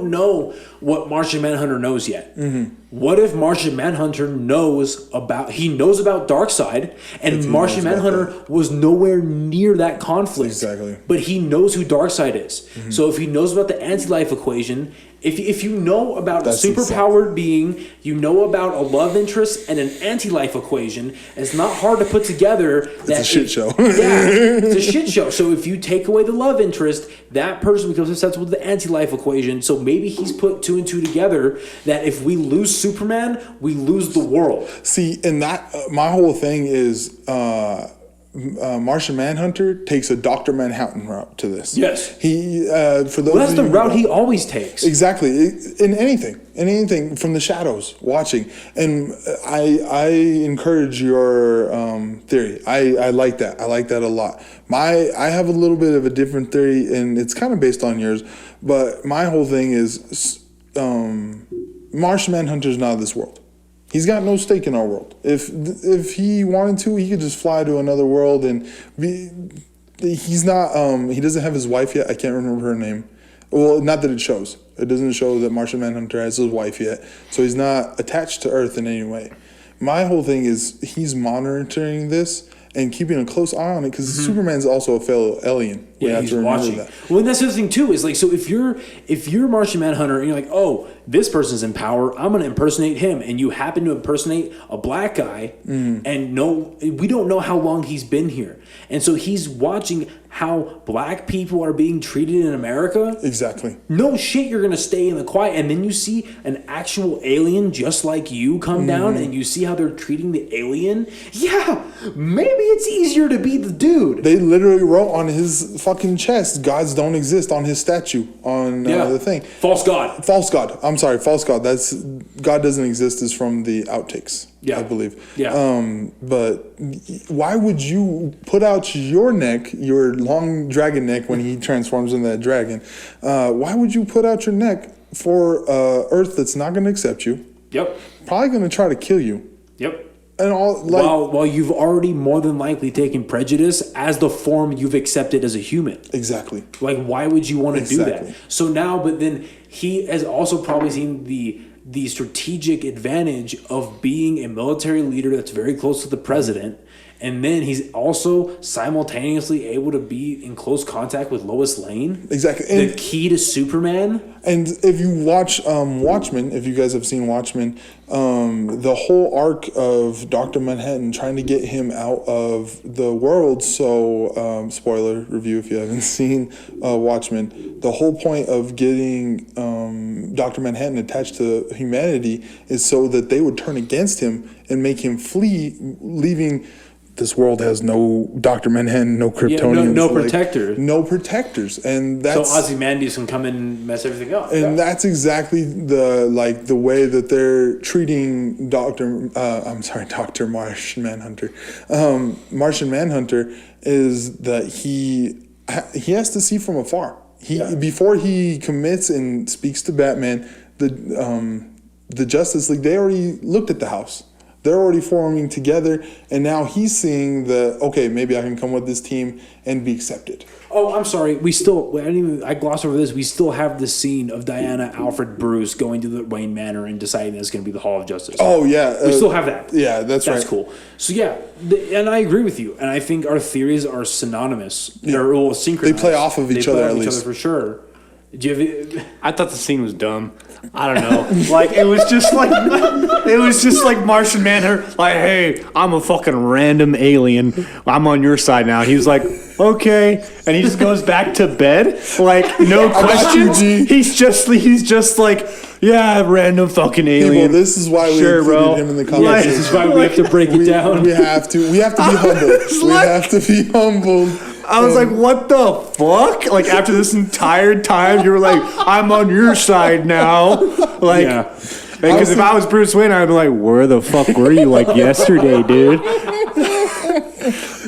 A: know what Martian Manhunter knows yet. Mm-hmm. What if Martian Manhunter knows about Darkseid, and Martian Manhunter was nowhere near that conflict.
B: Exactly.
A: But he knows who Darkseid is. Mm-hmm. So if he knows about the anti-life equation, if you know about a superpowered being, you know about a love interest and an anti-life equation, it's not hard to put together that
B: it's a shit show.
A: It's a shit show. So if you take away the love interest, that person becomes susceptible to the anti-life equation. So maybe he's put 2 and 2 together that if we lose Superman, we lose the world.
B: See, and that my whole thing is Martian Manhunter takes a Dr. Manhattan route to this.
A: Yes.
B: He for those.
A: Well, that's the route he always takes.
B: Exactly. In anything from the shadows, watching. And I encourage your theory. I like that. I like that a lot. I have a little bit of a different theory, and it's kind of based on yours. But my whole thing is Martian Manhunter's not of this world. He's got no stake in our world. If he wanted to, he could just fly to another world and be. He's not. He doesn't have his wife yet. I can't remember her name. Well, not that it shows. It doesn't show that Martian Manhunter has his wife yet. So he's not attached to Earth in any way. My whole thing is he's monitoring this and keeping a close eye on it because Superman's also a fellow alien.
A: Yeah, he's watching. That. Well, and that's the other thing too. Is like, so if you're Martian Manhunter and you're like, oh, this person's in power, I'm going to impersonate him, and you happen to impersonate a black guy, and we don't know how long he's been here, and so he's watching how black people are being treated in America.
B: Exactly.
A: No shit, you're going to stay in the quiet, and then you see an actual alien just like you come down, and you see how they're treating the alien. Yeah, maybe it's easier to be the dude.
B: They literally wrote on his fucking chest, "Gods don't exist," on his statue on the thing.
A: False God.
B: False God. I'm sorry, false God. That's God doesn't exist is from the outtakes.
A: Yeah.
B: I believe.
A: Yeah.
B: But why would you put out your neck, your long dragon neck, when he transforms into that dragon? Why would you put out your neck for Earth that's not going to accept you?
A: Yep.
B: Probably going to try to kill you.
A: Yep.
B: And all
A: while you've already more than likely taken prejudice as the form you've accepted as a human.
B: Exactly.
A: Like, why would you want to do that? So now, but then he has also probably seen the strategic advantage of being a military leader that's very close to the president. And then he's also simultaneously able to be in close contact with Lois Lane.
B: Exactly.
A: And the key to Superman.
B: And if you watch Watchmen, if you guys have seen Watchmen, the whole arc of Dr. Manhattan trying to get him out of the world. So, spoiler review if you haven't seen Watchmen. The whole point of getting Dr. Manhattan attached to humanity is so that they would turn against him and make him flee, leaving... This world has no Dr. Manhattan, no Kryptonians.
A: No protectors.
B: No protectors. And that's...
A: So Ozymandias can come in and mess everything up.
B: And that's exactly the way that they're treating Dr. Martian Manhunter. Martian Manhunter is that he has to see from afar. Before he commits and speaks to Batman, the Justice League, they already looked at the house. They're already forming together, and now he's seeing maybe I can come with this team and be accepted. Oh,
A: I'm sorry. I glossed over this. We still have the scene of Diana, Alfred, Bruce going to the Wayne Manor and deciding that it's going to be the Hall of Justice.
B: Oh, yeah.
A: We still have that.
B: Yeah, that's right.
A: That's cool. So, yeah, and I agree with you. And I think our theories are synonymous.
B: Yeah.
A: They're synchronized.
B: They play off of each other, at least.
A: For sure.
C: I thought the scene was dumb. I don't know. Like, it was just like Martian Manhunter. Like, hey, I'm a fucking random alien. I'm on your side now. He was like, okay, and he just goes back to bed. Like, no questions. He's just like, yeah, random fucking alien.
B: People, this is why we included him in the comments.
A: This is why we have to break it down.
B: We have to be humble. We have to be humbled.
C: I was like, what the fuck? Like, after this entire time, you were like, I'm on your side now. Like, because if I was Bruce Wayne, I'd be like, where the fuck were you, like, yesterday, dude?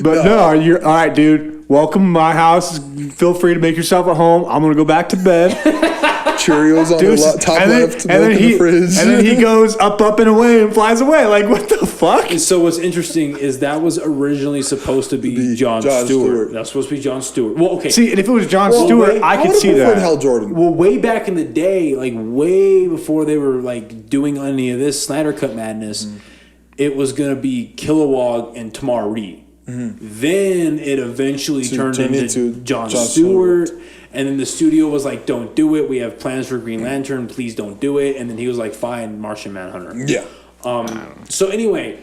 C: But no, you're, all right, dude, welcome to my house. Feel free to make yourself at home. I'm going to go back to bed.
B: Cheerios on the top left, milk in the fridge.
C: And then he goes up and away and flies away. Like, what the fuck?
A: And so what's interesting is that was originally supposed to be Jon Stewart. That's supposed to be Jon Stewart. Well, okay.
C: See, and if it was Jon Stewart, I could see that.
B: Hal Jordan.
A: Well, way back in the day, like way before they were like doing any of this Snyder Cut madness, it was gonna be Kilowog and Tamar Reed. Then it eventually turned into Jon Stewart. And then the studio was like, don't do it. We have plans for Green Lantern. Please don't do it. And then he was like, fine, Martian Manhunter.
B: Yeah.
A: So anyway,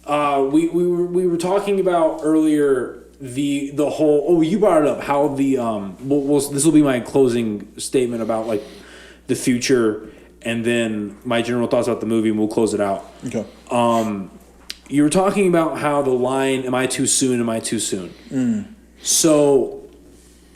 A: we were talking about earlier the whole. Oh, you brought it up. How the this will be my closing statement about like the future, and then my general thoughts about the movie, and we'll close it out.
B: Okay.
A: You were talking about how the line, am I too soon, am I too soon? So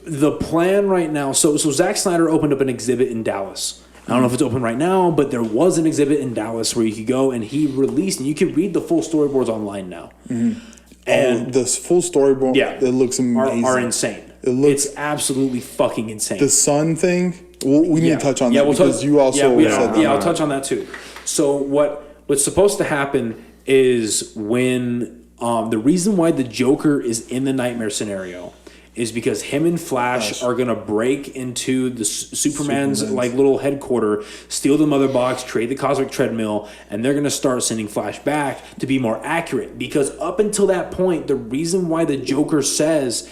A: the plan right now, so Zack Snyder opened up an exhibit in Dallas. I don't know if it's open right now, but there was an exhibit in Dallas where you could go, and he released, and you can read the full storyboards online now. And
B: the full storyboard, it looks amazing.
A: Are insane. It's absolutely fucking insane.
B: The sun thing, we need to touch on that because you also said that.
A: Yeah, I'll touch on that too. So what's supposed to happen is when the reason why the Joker is in the nightmare scenario is because him and Flash are gonna break into the Superman's like little headquarters, steal the mother box, trade the cosmic treadmill, and they're gonna start sending Flash back to be more accurate. Because up until that point, the reason why the Joker says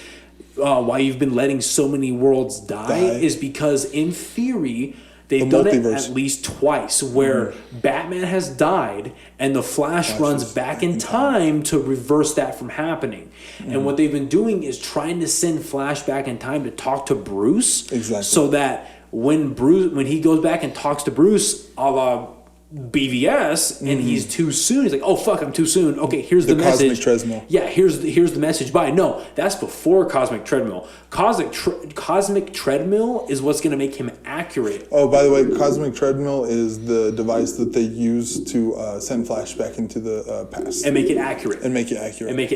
A: why you've been letting so many worlds die is because in theory they've done it at least twice where Batman has died and the Flash runs back in time to reverse that from happening. And what they've been doing is trying to send Flash back in time to talk to Bruce.
B: Exactly.
A: So that when he goes back and talks to Bruce, a la BVS, and he's too soon. He's like, "Oh fuck, I'm too soon." Okay, here's the message.
B: Cosmic Treadmill.
A: Yeah, here's the message. Bye. No, that's before Cosmic Treadmill. Cosmic Treadmill is what's going to make him accurate.
B: Oh, by the way, Cosmic Treadmill is the device that they use to send Flash back into the past
A: and make it accurate.
B: And make it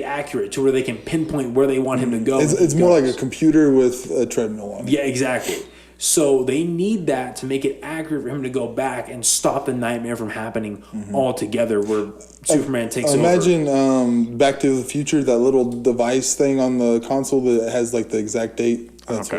B: accurate
A: To where they can pinpoint where they want him to go.
B: It's more like a computer with a treadmill on it.
A: Yeah, exactly. So they need that to make it accurate for him to go back and stop the nightmare from happening altogether where Superman takes over.
B: Imagine Back to the Future, that little device thing on the console that has like the exact date.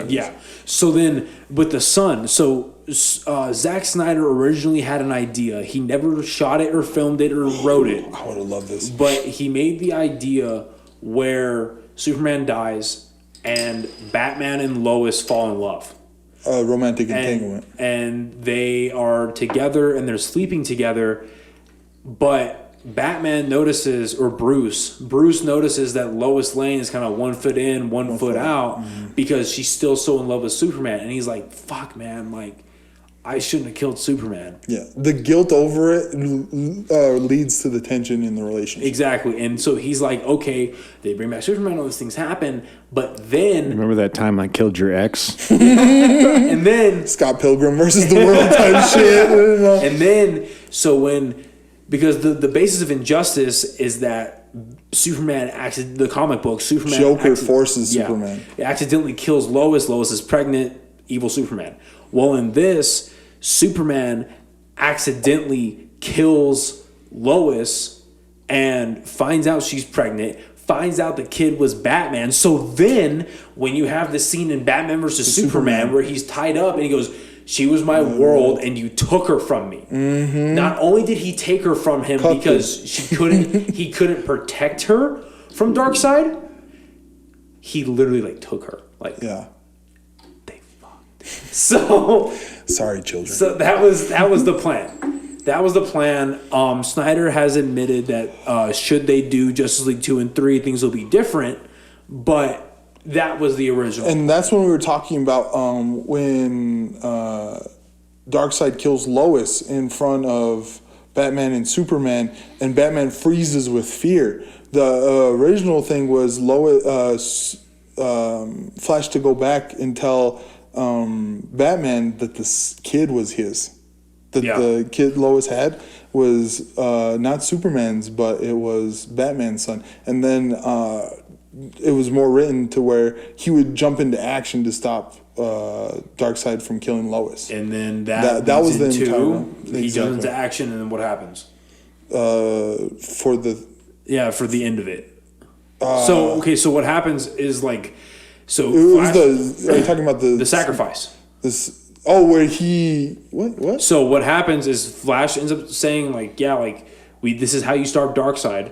A: Yeah. So then with the sun, Zack Snyder originally had an idea. He never shot it or filmed it or wrote it.
B: I would have loved this.
A: But he made the idea where Superman dies and Batman and Lois fall in love.
B: Romantic entanglement.
A: And they are together and they're sleeping together, but Batman notices, or Bruce notices that Lois Lane is kind of 1 foot in, one foot out because she's still so in love with Superman. And he's like, fuck, man, like, I shouldn't have killed Superman.
B: Yeah, the guilt over it leads to the tension in the relationship.
A: Exactly. And so he's like, okay, they bring back Superman, all these things happen, but then...
C: Remember that time I killed your ex?
A: And then...
B: Scott Pilgrim versus the world type shit.
A: And then, because the basis of Injustice is that Superman, the comic book, Superman...
B: Joker forces Superman.
A: It accidentally kills Lois. Lois is pregnant, evil Superman. Well, in this, Superman accidentally kills Lois and finds out she's pregnant, finds out the kid was Batman. So then, when you have the scene in Batman versus Superman where he's tied up and he goes, "She was my world and you took her from me." Not only did he take her from him because he couldn't protect her from Darkseid, he literally took her. So
B: sorry, children.
A: So that was the plan. That was the plan. Snyder has admitted that should they do Justice League 2 and 3, things will be different, but that was the original.
B: And that's when we were talking about when Darkseid kills Lois in front of Batman and Superman, and Batman freezes with fear. The original thing was Flash to go back and tell Batman that this kid was his. The kid Lois had was not Superman's, but it was Batman's son. And then it was more written to where he would jump into action to stop Darkseid from killing Lois.
A: And then
B: that was the entire.
A: He jumps into action, and then what happens?
B: For
A: the end of it. So what happens is like, so
B: it
A: Flash,
B: was are you talking about the
A: sacrifice?
B: Where he what?
A: So what happens is Flash ends up saying like, yeah, like this is how you start Darkseid.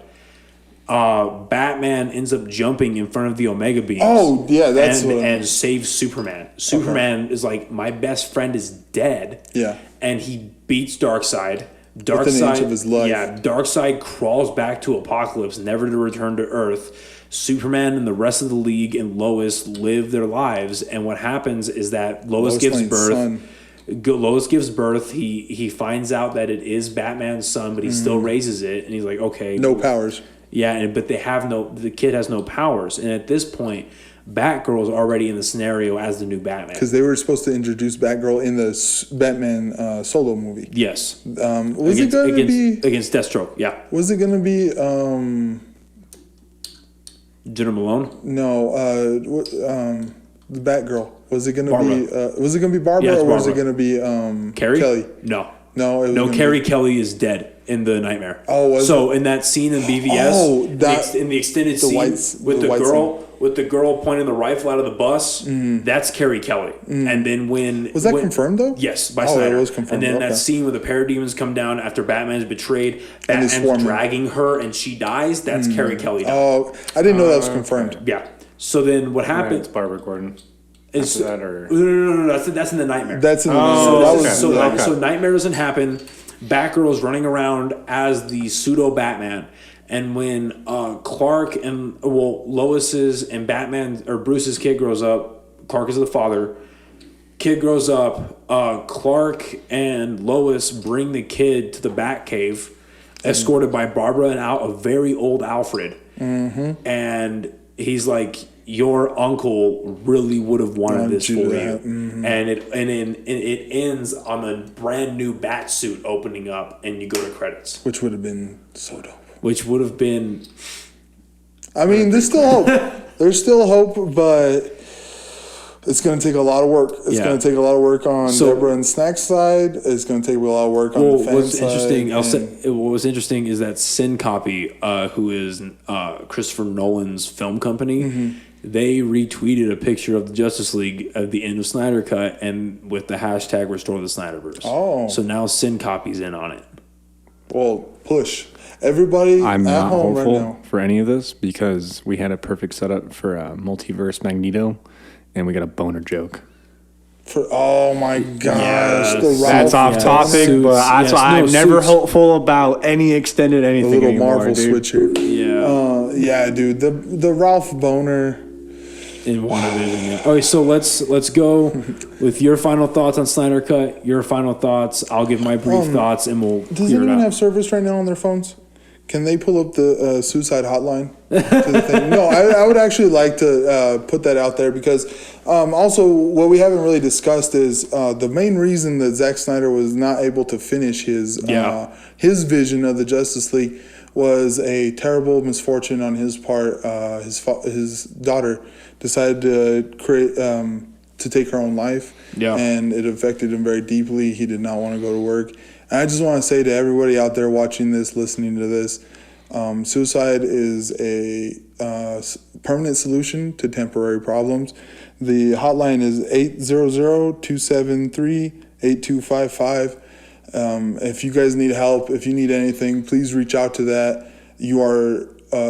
A: Batman ends up jumping in front of the Omega beams.
B: Oh yeah, that's
A: and saves Superman. Superman is like, my best friend is dead.
B: Yeah,
A: and he beats Darkseid.
B: Within an inch of his life.
A: Yeah, Darkseid crawls back to Apokolips, never to return to Earth. Superman and the rest of the League and Lois live their lives, and what happens is that Lois gives birth. Lois gives birth. He finds out that it is Batman's son, but he still raises it, and he's like, okay,
B: no powers.
A: Yeah, but the kid has no powers, and at this point, Batgirl is already in the scenario as the new Batman.
B: Because they were supposed to introduce Batgirl in the Batman solo movie.
A: Yes.
B: Was it going to be
A: against Deathstroke? Yeah.
B: Was it going to be
A: Jenna Malone?
B: No, the Batgirl. Was it going to be? Was it going to be Barbara, or was it going to be
A: Kelly? No. Carrie Kelly is dead in the Nightmare.
B: Oh,
A: in that scene in BVS, in the extended scene with the girl pointing the rifle out of the bus, that's Carrie Kelly. And then
B: was that confirmed though?
A: Yes, by Snyder.
B: It was confirmed.
A: And then that scene where the parademons come down after Batman's betrayed, Batman's dragging her and she dies. That's Carrie Kelly. Now.
B: Oh, I didn't know that was confirmed.
A: Yeah. So then what happened?
C: It's Barbara Gordon.
A: No, that's in the Nightmare.
B: That's in the Nightmare.
A: So Nightmare doesn't happen. Batgirl's running around as the pseudo Batman, and when Clark and Lois's and Batman or Bruce's kid grows up, Clark is the father. Kid grows up. Clark and Lois bring the kid to the Batcave, escorted by Barbara and a very old Alfred, and he's like, your uncle really would have wanted this for you. And it ends on a brand new bat suit opening up, and you go to credits.
B: Which would have been so dope.
A: Which would have been...
B: I mean, there's still hope. There's still hope, but it's going to take a lot of work. It's going to take a lot of work on Deborah and Snack's side. It's going to take a lot of work on the fan side.
A: What was interesting is that Sin Copy, who is Christopher Nolan's film company, they retweeted a picture of the Justice League at the end of Snyder Cut, and with the hashtag Restore the Snyderverse. Oh, so now Sin Copy's in on it.
B: Well, push everybody.
D: I'm
B: at
D: not
B: home
D: hopeful
B: right now
D: for any of this because we had a perfect setup for a multiverse Magneto, and we got a boner joke.
B: Oh my gosh,
C: that's off topic, but that's why I'm never hopeful about any extended anything.
B: The little
C: anymore,
B: Marvel switch here. Yeah, dude. The Ralph boner.
A: In WandaVision. Okay, so let's go with your final thoughts on Snyder Cut. Your final thoughts. I'll give my brief thoughts, and we'll.
B: Does anyone have service right now on their phones? Can they pull up the suicide hotline to the thing? No, I would actually like to put that out there because also what we haven't really discussed is the main reason that Zack Snyder was not able to finish his vision of the Justice League was a terrible misfortune on his part. His daughter decided to take her own life, and it affected him very deeply. He did not want to go to work. And I just want to say to everybody out there watching this, listening to this, suicide is a permanent solution to temporary problems. The hotline is 800-273-8255. If you guys need help, if you need anything, please reach out to that. You are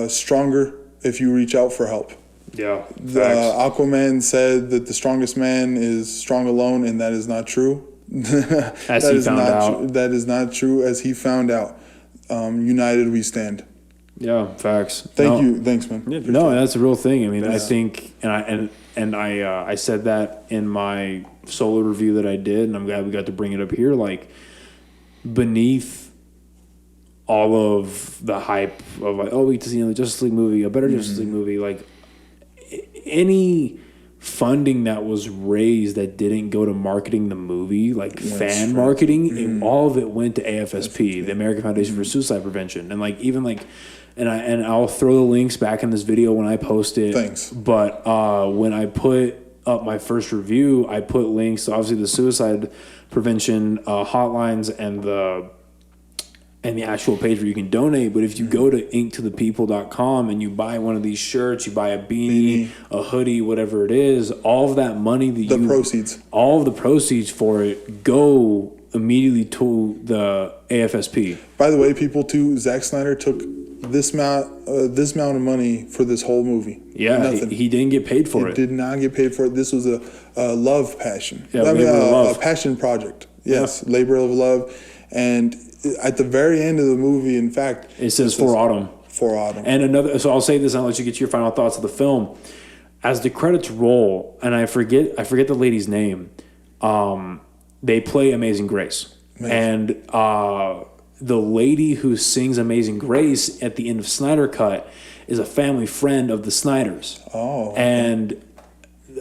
B: stronger if you reach out for help.
A: Yeah.
B: Aquaman said that the strongest man is strong alone, and that is not true.
A: As he found out.
B: That is not true, as he found out. United we stand.
A: Yeah, facts.
B: Thank you. Thanks, man.
A: No, that's a real thing. I mean, I think, and I said that in my solo review that I did, and I'm glad we got to bring it up here. Like, beneath all of the hype of like, we get to see the Justice League movie, a better Justice League movie, like any funding that was raised that didn't go to marketing the movie, like fan marketing, all of it went to AFSP, the American Foundation for Suicide Prevention. And like even like and I'll throw the links back in this video when I post it.
B: Thanks.
A: But when I put up my first review, I put links to obviously the suicide prevention hotlines and the actual page where you can donate. But if you go to inktothepeople.com and you buy one of these shirts, you buy a beanie, a hoodie, whatever it is, all of that money all of the proceeds for it go immediately to the AFSP.
B: By the way, people too, Zack Snyder took this amount of money for this whole movie.
A: Yeah, he didn't get paid for it.
B: He did not get paid for it. This was a love passion.
A: Yeah, a
B: passion project. Yes, labor of love. And at the very end of the movie, in fact,
A: it says for autumn.
B: For autumn.
A: And so I'll say this, and I'll let you get your final thoughts of the film. As the credits roll, and I forget the lady's name, they play Amazing Grace. And the lady who sings Amazing Grace at the end of Snyder Cut is a family friend of the Snyders.
B: Oh. Okay.
A: And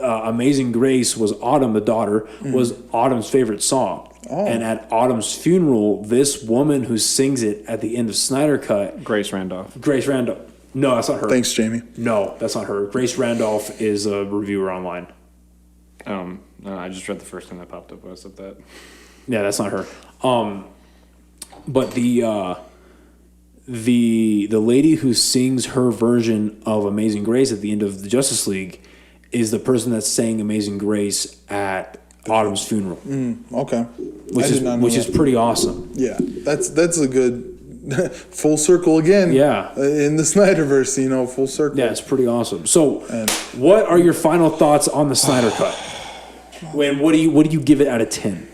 A: Amazing Grace was Autumn, the daughter, was Autumn's favorite song. Oh. And at Autumn's funeral, this woman who sings it at the end of Snyder Cut...
D: Grace Randolph.
A: No, that's not her.
B: Thanks, Jamie.
A: No, that's not her. Grace Randolph is a reviewer online.
D: No, I just read the first thing that popped up when I said that.
A: Yeah, that's not her. But the lady who sings her version of Amazing Grace at the end of the Justice League is the person that sang Amazing Grace at Autumn's funeral.
B: Okay.
A: Which is pretty awesome.
B: Yeah, that's a good full circle again.
A: Yeah.
B: In the Snyderverse, full circle.
A: Yeah, it's pretty awesome. So, what are your final thoughts on the Snyder Cut? What do you give it out of 10?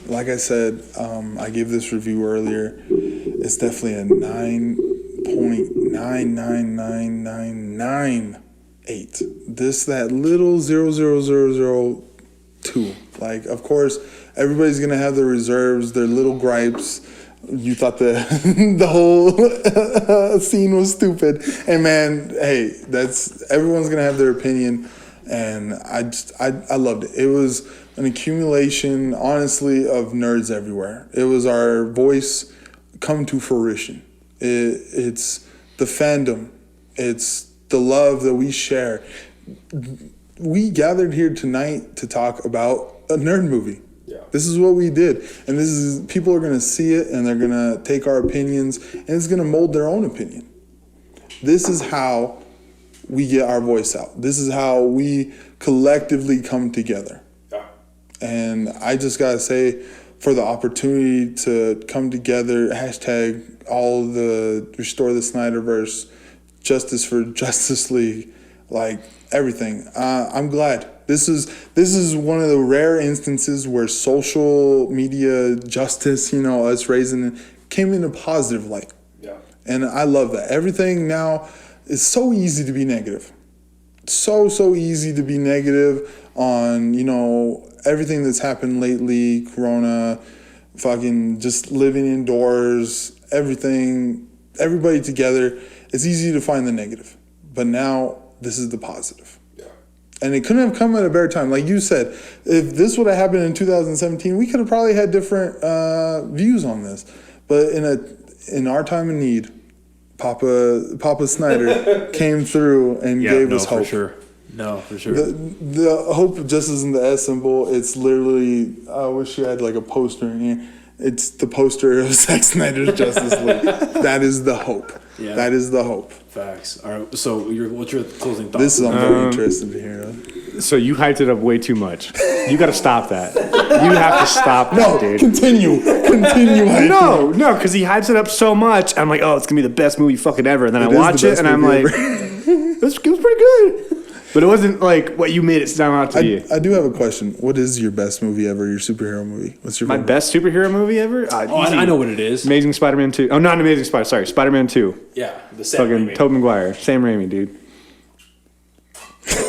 B: Like I said, I gave this review earlier. It's definitely a 9.99998. That little 0.00002. Like, of course, everybody's gonna have their reserves, their little gripes. You thought the whole scene was stupid, and man, hey, everyone's gonna have their opinion. And I loved it. It was an accumulation, honestly, of nerds everywhere. It was our voice come to fruition. It's the fandom. It's the love that we share. We gathered here tonight to talk about a nerd movie. Yeah. This is what we did. And people are going to see it, and they're going to take our opinions, and it's going to mold their own opinion. This is how we get our voice out. This is how we collectively come together. Yeah. And I just got to say, for the opportunity to come together, hashtag all the Restore the Snyderverse, Justice for Justice League, like everything. I'm glad. This is one of the rare instances where social media justice, us raising it, came in a positive light. Yeah. And I love that. Everything now, it's so easy to be negative. So easy to be negative on, everything that's happened lately, Corona, fucking just living indoors, everything, everybody together. It's easy to find the negative. But now, this is the positive. Yeah. And it couldn't have come at a better time. Like you said, if this would have happened in 2017, we could have probably had different views on this. But in our time of need, Papa Snyder came through and gave us hope.
A: For sure.
B: The hope just isn't the S symbol. It's literally, I wish you had like a poster in here. It's the poster of Zack Snyder's Justice League. That is the hope. Yeah. That is the hope.
A: Facts. All right. So, what's your closing thoughts?
B: This is I'm very interested to hear.
C: So you hyped it up way too much. You got to stop that. You have to stop that, dude.
B: Continue.
C: No, because he hypes it up so much. I'm like, oh, it's gonna be the best movie fucking ever. And then I watch it, and I'm like, it was pretty good. But it wasn't like what you made it sound out to be.
B: I do have a question. What is your best movie ever? Your superhero movie? What's your
C: my best superhero movie ever?
A: I know what it is.
C: Amazing Spider-Man 2. Oh, not Amazing Spider. Sorry, Spider-Man 2.
A: Yeah, the Sam Raimi.
C: Tobey Maguire, Sam Raimi, dude.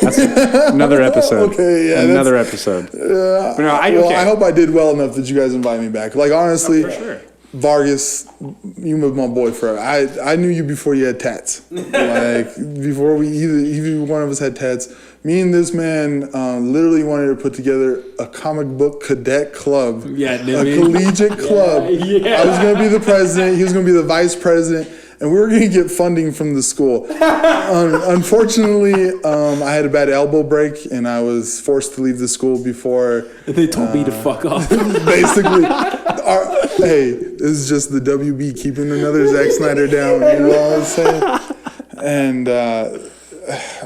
C: That's another episode.
B: Okay, yeah,
C: another episode. But no,
B: I hope I did well enough that you guys invite me back. Like honestly,
A: for sure.
B: Vargas, you were my boy forever. I knew you before you had tats. Like before either one of us had tats. Me and this man literally wanted to put together a comic book cadet club.
A: Yeah,
B: a collegiate club. Yeah. I was gonna be the president. He was gonna be the vice president. and we were going to get funding from the school. Unfortunately, I had a bad elbow break, and I was forced to leave the school before.
A: They told me to fuck off.
B: Basically, hey, this is just the WB keeping another Zack Snyder down. You know what I'm saying? And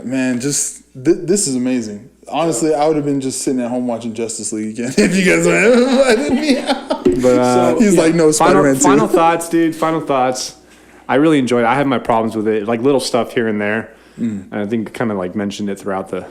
B: man, just this is amazing. Honestly, I would have been just sitting at home watching Justice League again if you guys would have invited me out.
C: But
B: he's like, no, Spider-Man 2.
C: Final thoughts, dude. Final thoughts. I really enjoyed it. I have my problems with it, like little stuff here and there. And I think kind of like mentioned it throughout the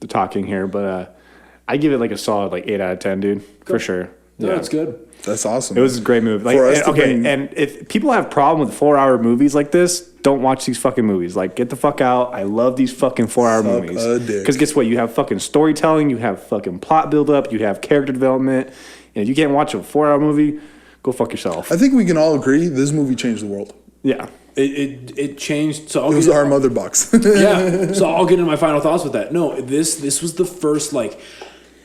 C: talking here, but I give it like a solid like 8 out of 10, dude, for sure.
A: Yeah, that's good.
B: That's awesome.
C: It was a great movie. Like, and if people have problem with 4-hour movies like this, don't watch these fucking movies. Like, get the fuck out. I love these fucking 4-hour movies. Because guess what? You have fucking storytelling, you have fucking plot buildup, you have character development, and if you can't watch a 4-hour movie, go fuck yourself.
B: I think we can all agree this movie changed the world.
C: Yeah.
A: It changed. So
B: it was our mother box.
A: Yeah. So I'll get into my final thoughts with that. No, this was the first, like,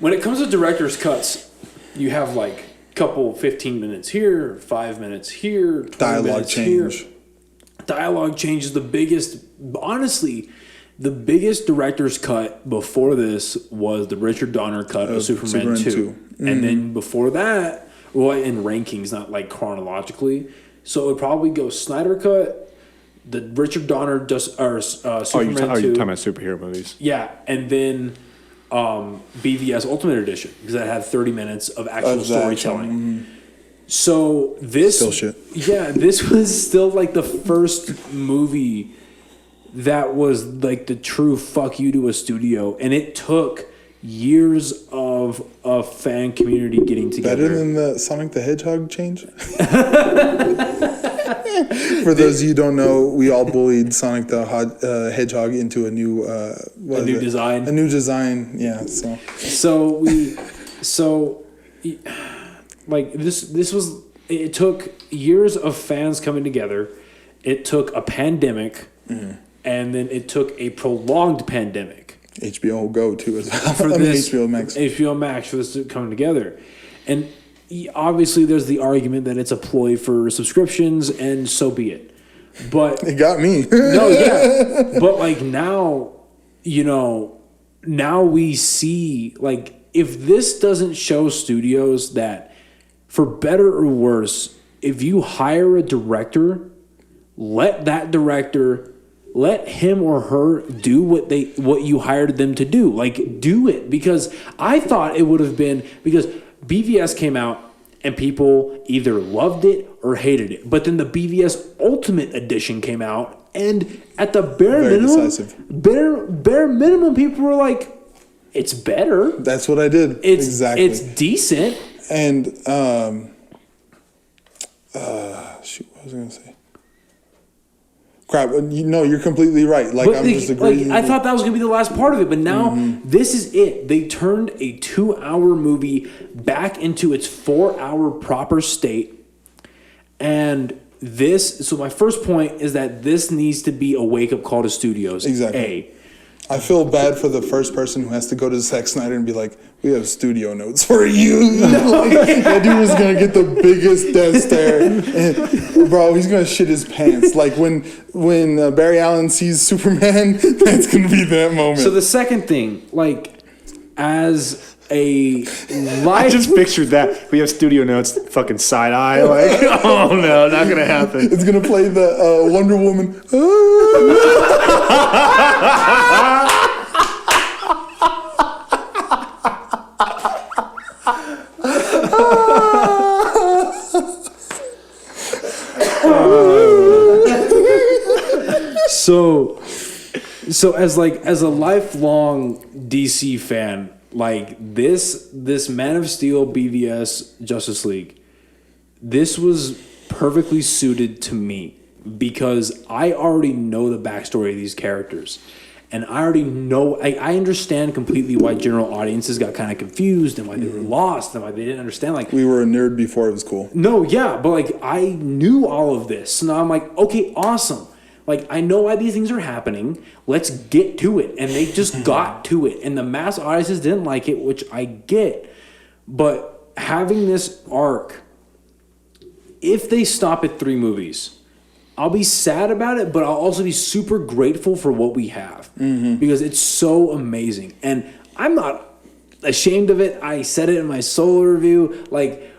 A: when it comes to director's cuts, you have like couple 15 minutes here, 5 minutes here, 20
B: dialogue
A: minutes
B: change.
A: Here. Dialogue change is the biggest. Honestly, the biggest director's cut before this was the Richard Donner cut of Superman 2. And then before that, well, in rankings, not like chronologically. So it would probably go Snyder cut, the Richard Donner Superman 2.
C: You're talking about superhero movies.
A: Yeah, and then BVS Ultimate Edition, because that had 30 minutes of actual storytelling. So this
B: still shit.
A: Yeah, this was still like the first movie that was like the true fuck you to a studio, and it took years of a fan community getting together.
B: Better than the Sonic the Hedgehog change? For those of you who don't know, we all bullied Sonic the Hedgehog into a new
A: design.
B: A new design, yeah.
A: Like this was. It took years of fans coming together. It took a pandemic, and then it took a prolonged pandemic.
B: HBO Go too as well.
A: HBO Max. HBO Max for this coming together, and obviously there's the argument that it's a ploy for subscriptions, and so be it. But
B: it got me.
A: No, yeah. But like now, now we see, like, if this doesn't show studios that, for better or worse, if you hire a director, let him or her do what you hired them to do. Like, do it. Because I thought it would have been, because BVS came out and people either loved it or hated it. But then the BVS Ultimate Edition came out, and at the bare minimum, people were like, it's better.
B: That's what I did. Exactly.
A: It's decent.
B: And shoot, what was I gonna say? Crap! You're completely right. Like, I'm just agreeing.
A: I thought that was gonna be the last part of it, but now this is it. They turned a 2-hour movie back into its 4-hour proper state, and this. So my first point is that this needs to be a wake-up call to studios.
B: Exactly. I feel bad for the first person who has to go to Zack Snyder and be like, we have studio notes for you. That dude was going to get the biggest death stare. And, bro, he's going to shit his pants. Like, when Barry Allen sees Superman, that's going to be that moment.
A: So the second thing, like, as a live...
C: I just pictured that. We have studio notes, fucking side eye. Like, oh, no, not going to happen.
B: It's going to play the Wonder Woman.
A: So as a lifelong DC fan, like this Man of Steel BVS Justice League, this was perfectly suited to me because I already know the backstory of these characters. And I already know, I understand completely why general audiences got kind of confused and why they were lost and why they didn't understand. Like,
B: we were a nerd before it was cool.
A: No, yeah, but like I knew all of this. So now I'm like, okay, awesome. Like, I know why these things are happening. Let's get to it. And they just got to it. And the mass audiences didn't like it, which I get. But having this arc, if they stop at 3 movies, I'll be sad about it, but I'll also be super grateful for what we have because it's so amazing. And I'm not ashamed of it. I said it in my solo review. Like,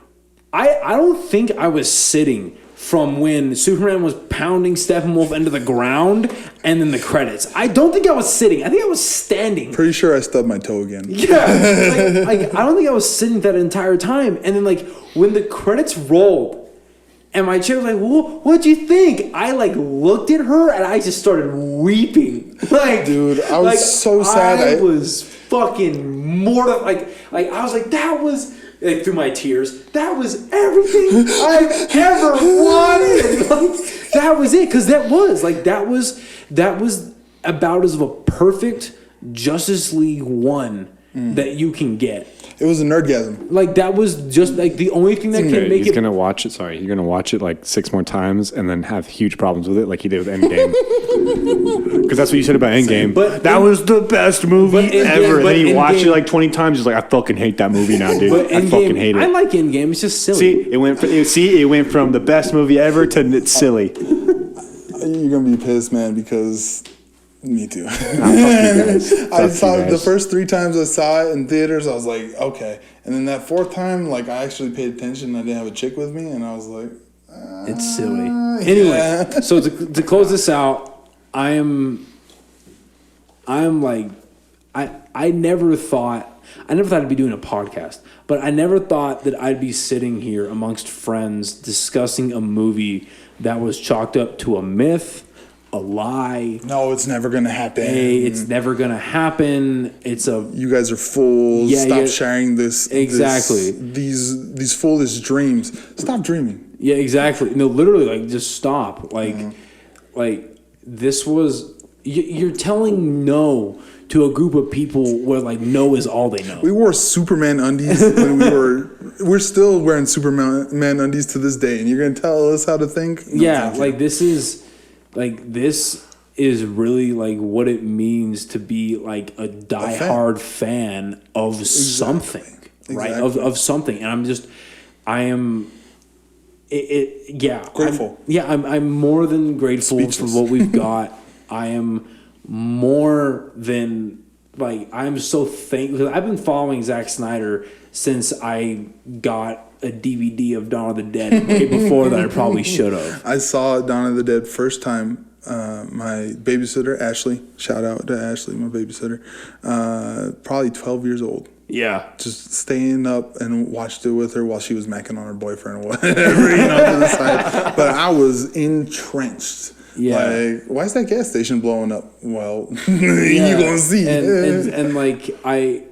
A: I don't think I was sitting from when Superman was pounding Steppenwolf into the ground and then the credits. I don't think I was sitting. I think I was standing.
B: Pretty sure I stubbed my toe again.
A: Yeah. Like I don't think I was sitting that entire time. And then, like, when the credits rolled and my chick was like, what'd you think? I, like, looked at her and I just started weeping. Like,
B: dude, I was so sad.
A: I was fucking mortified. Like, I was like, that was... Like, through my tears, that was everything I've ever wanted. Like, that was it, because that was about as of a perfect Justice League 1 that you can get.
B: It was a nerdgasm.
A: Like, that was just like the only thing that can make it.
D: He's gonna watch it. Sorry, you're gonna watch it like 6 more times and then have huge problems with it, like he did with Endgame. Because that's what you said about Endgame.
A: But
D: that was the best movie ever. And then you watch it like 20 times. He's like, I fucking hate that movie now, dude. I fucking hate it.
A: I like Endgame. It's just silly.
D: It went from the best movie ever to it's silly.
B: You're gonna be pissed, man, because. Me too.
D: I
B: saw it the first 3 times I saw it in theaters. I was like, okay, and then that 4th time, like, I actually paid attention. I didn't have a chick with me, and I was like,
A: it's silly. Anyway, so to close this out, I never thought I'd be doing a podcast, but I never thought that I'd be sitting here amongst friends discussing a movie that was chalked up to a myth. A lie.
B: No, it's never gonna happen.
A: It's never gonna happen.
B: You guys are fools.
A: Yeah,
B: Stop sharing this.
A: Exactly.
B: These foolish dreams. Stop dreaming.
A: Yeah, exactly. No, literally, like, just stop. Like, this was. You're telling no to a group of people where, like, no is all they know.
B: We wore Superman undies when we're still wearing Superman undies to this day, and you're gonna tell us how to think? No,
A: yeah, like, this is really, like, what it means to be, like, a diehard fan of something, right? Of something. And I am
B: grateful.
A: I'm more than grateful
B: Speechless.
A: for what we've got. I am more than, like, I'm so thankful, because I've been following Zack Snyder since I got a DVD of Dawn of the Dead way before that I probably should have.
B: I saw Dawn of the Dead first time. My babysitter, Ashley, shout out to Ashley, my babysitter, probably 12 years old.
A: Yeah.
B: Just staying up and watched it with her while she was macking on her boyfriend or whatever, to the side. But I was entrenched.
A: Yeah.
B: Like, why is that gas station blowing up? Well, you gonna see.
A: And like, I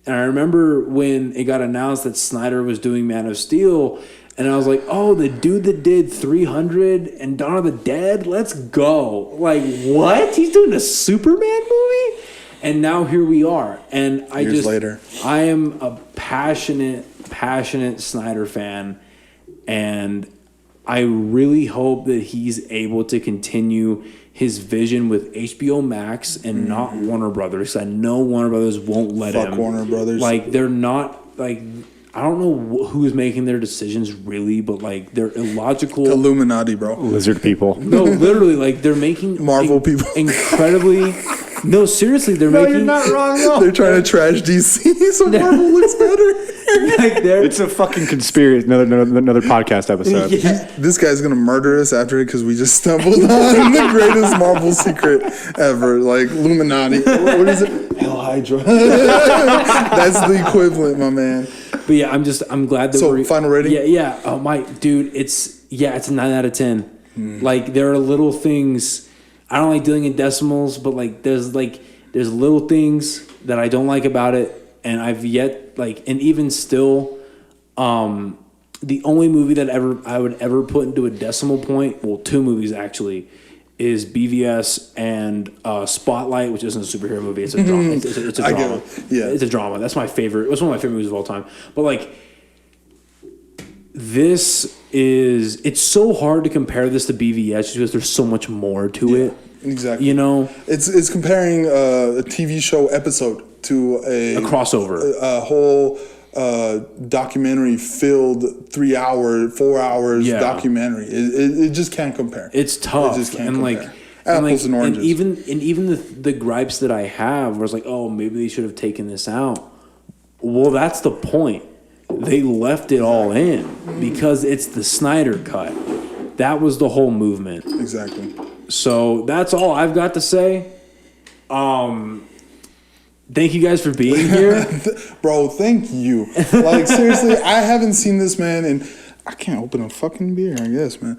A: remember when it got announced that Snyder was doing Man of Steel, and I was like, oh, the dude that did 300 and Dawn of the Dead, let's go. Like, what? He's doing a Superman movie? And now here we are. And
B: Years later.
A: I am a passionate Snyder fan, and I really hope that he's able to continue his vision with HBO Max and not Warner Brothers. I know Warner Brothers won't let him.
B: Fuck Warner Brothers.
A: Like, they're not, like, I don't know who's making their decisions really, but, like, they're illogical.
B: Illuminati, bro.
D: Lizard people.
A: No, literally, like, they're making
B: Marvel people.
A: Incredibly. No, seriously, they're making.
C: You're not wrong, though.
B: They're trying to trash DC so Marvel looks better.
A: Like,
D: It's a fucking conspiracy. Another podcast episode.
A: Yeah.
B: This guy's gonna murder us after it because we just stumbled on the greatest Marvel secret ever, like Illuminati. What is it? Hell Hydra. That's the equivalent, my man.
A: But yeah, I'm glad that
B: So, final rating?
A: Yeah. Oh my dude, it's a 9 out of 10. Like, there are little things. I don't like dealing in decimals, but, like, there's little things that I don't like about it, and I've yet, like, and even still, the only movie that I would ever put into a decimal point, well, 2 movies actually, is BVS and Spotlight, which isn't a superhero movie. It's a drama. It's a drama.
B: Yeah.
A: It's a drama. That's my favorite. It's one of my favorite movies of all time. But, like, it's so hard to compare this to BVS just because there's so much more to it.
B: Exactly.
A: You know?
B: It's comparing a TV show episode to a
A: crossover.
B: A whole documentary filled 3 hour, 4 hours documentary. It just can't compare.
A: It's tough.
B: It just can't
A: and
B: compare.
A: like
B: Apples and oranges.
A: And even the gripes that I have was like, oh, maybe they should have taken this out. Well, that's the point. They left it all in because it's the Snyder cut. That was the whole movement.
B: Exactly.
A: So that's all I've got to say. Thank you guys for being here.
B: Bro, thank you. Like, seriously, I haven't seen this man and I can't open a fucking beer, I guess, man.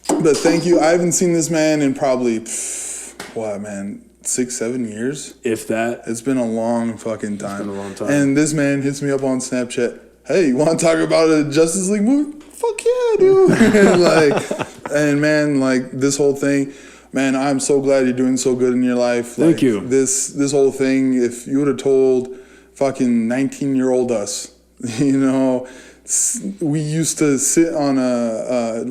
B: But thank you. I haven't seen this man in probably, 6-7 years?
A: If that.
B: It's been a long fucking time.
A: It's been a long time.
B: And this man hits me up on Snapchat. Hey, you want to talk about a Justice League movie? Fuck yeah, dude. And man, like, this whole thing, man, I'm so glad you're doing so good in your life.
A: Thank you.
B: This whole thing, if you would have told fucking 19-year-old us, you know, we used to sit on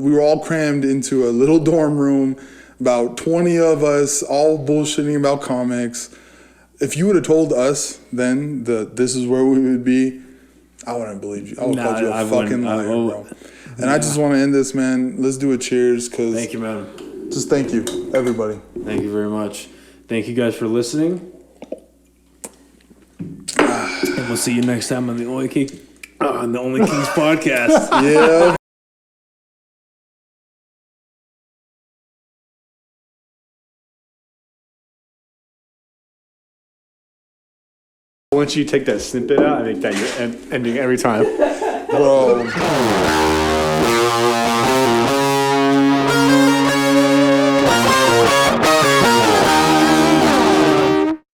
B: we were all crammed into a little dorm room, about 20 of us, all bullshitting about comics. If you would have told us then that this is where we would be, I wouldn't believe you. I would call you a fucking liar, bro. And I just want to end this, man. Let's do a cheers.
A: Thank you, man.
B: Just thank you, everybody.
A: Thank you very much. Thank you guys for listening. And we'll see you next time on the OnlyKings podcast.
B: Yeah.
C: Once you take that snippet out, I think that you're ending every time.
B: Bro.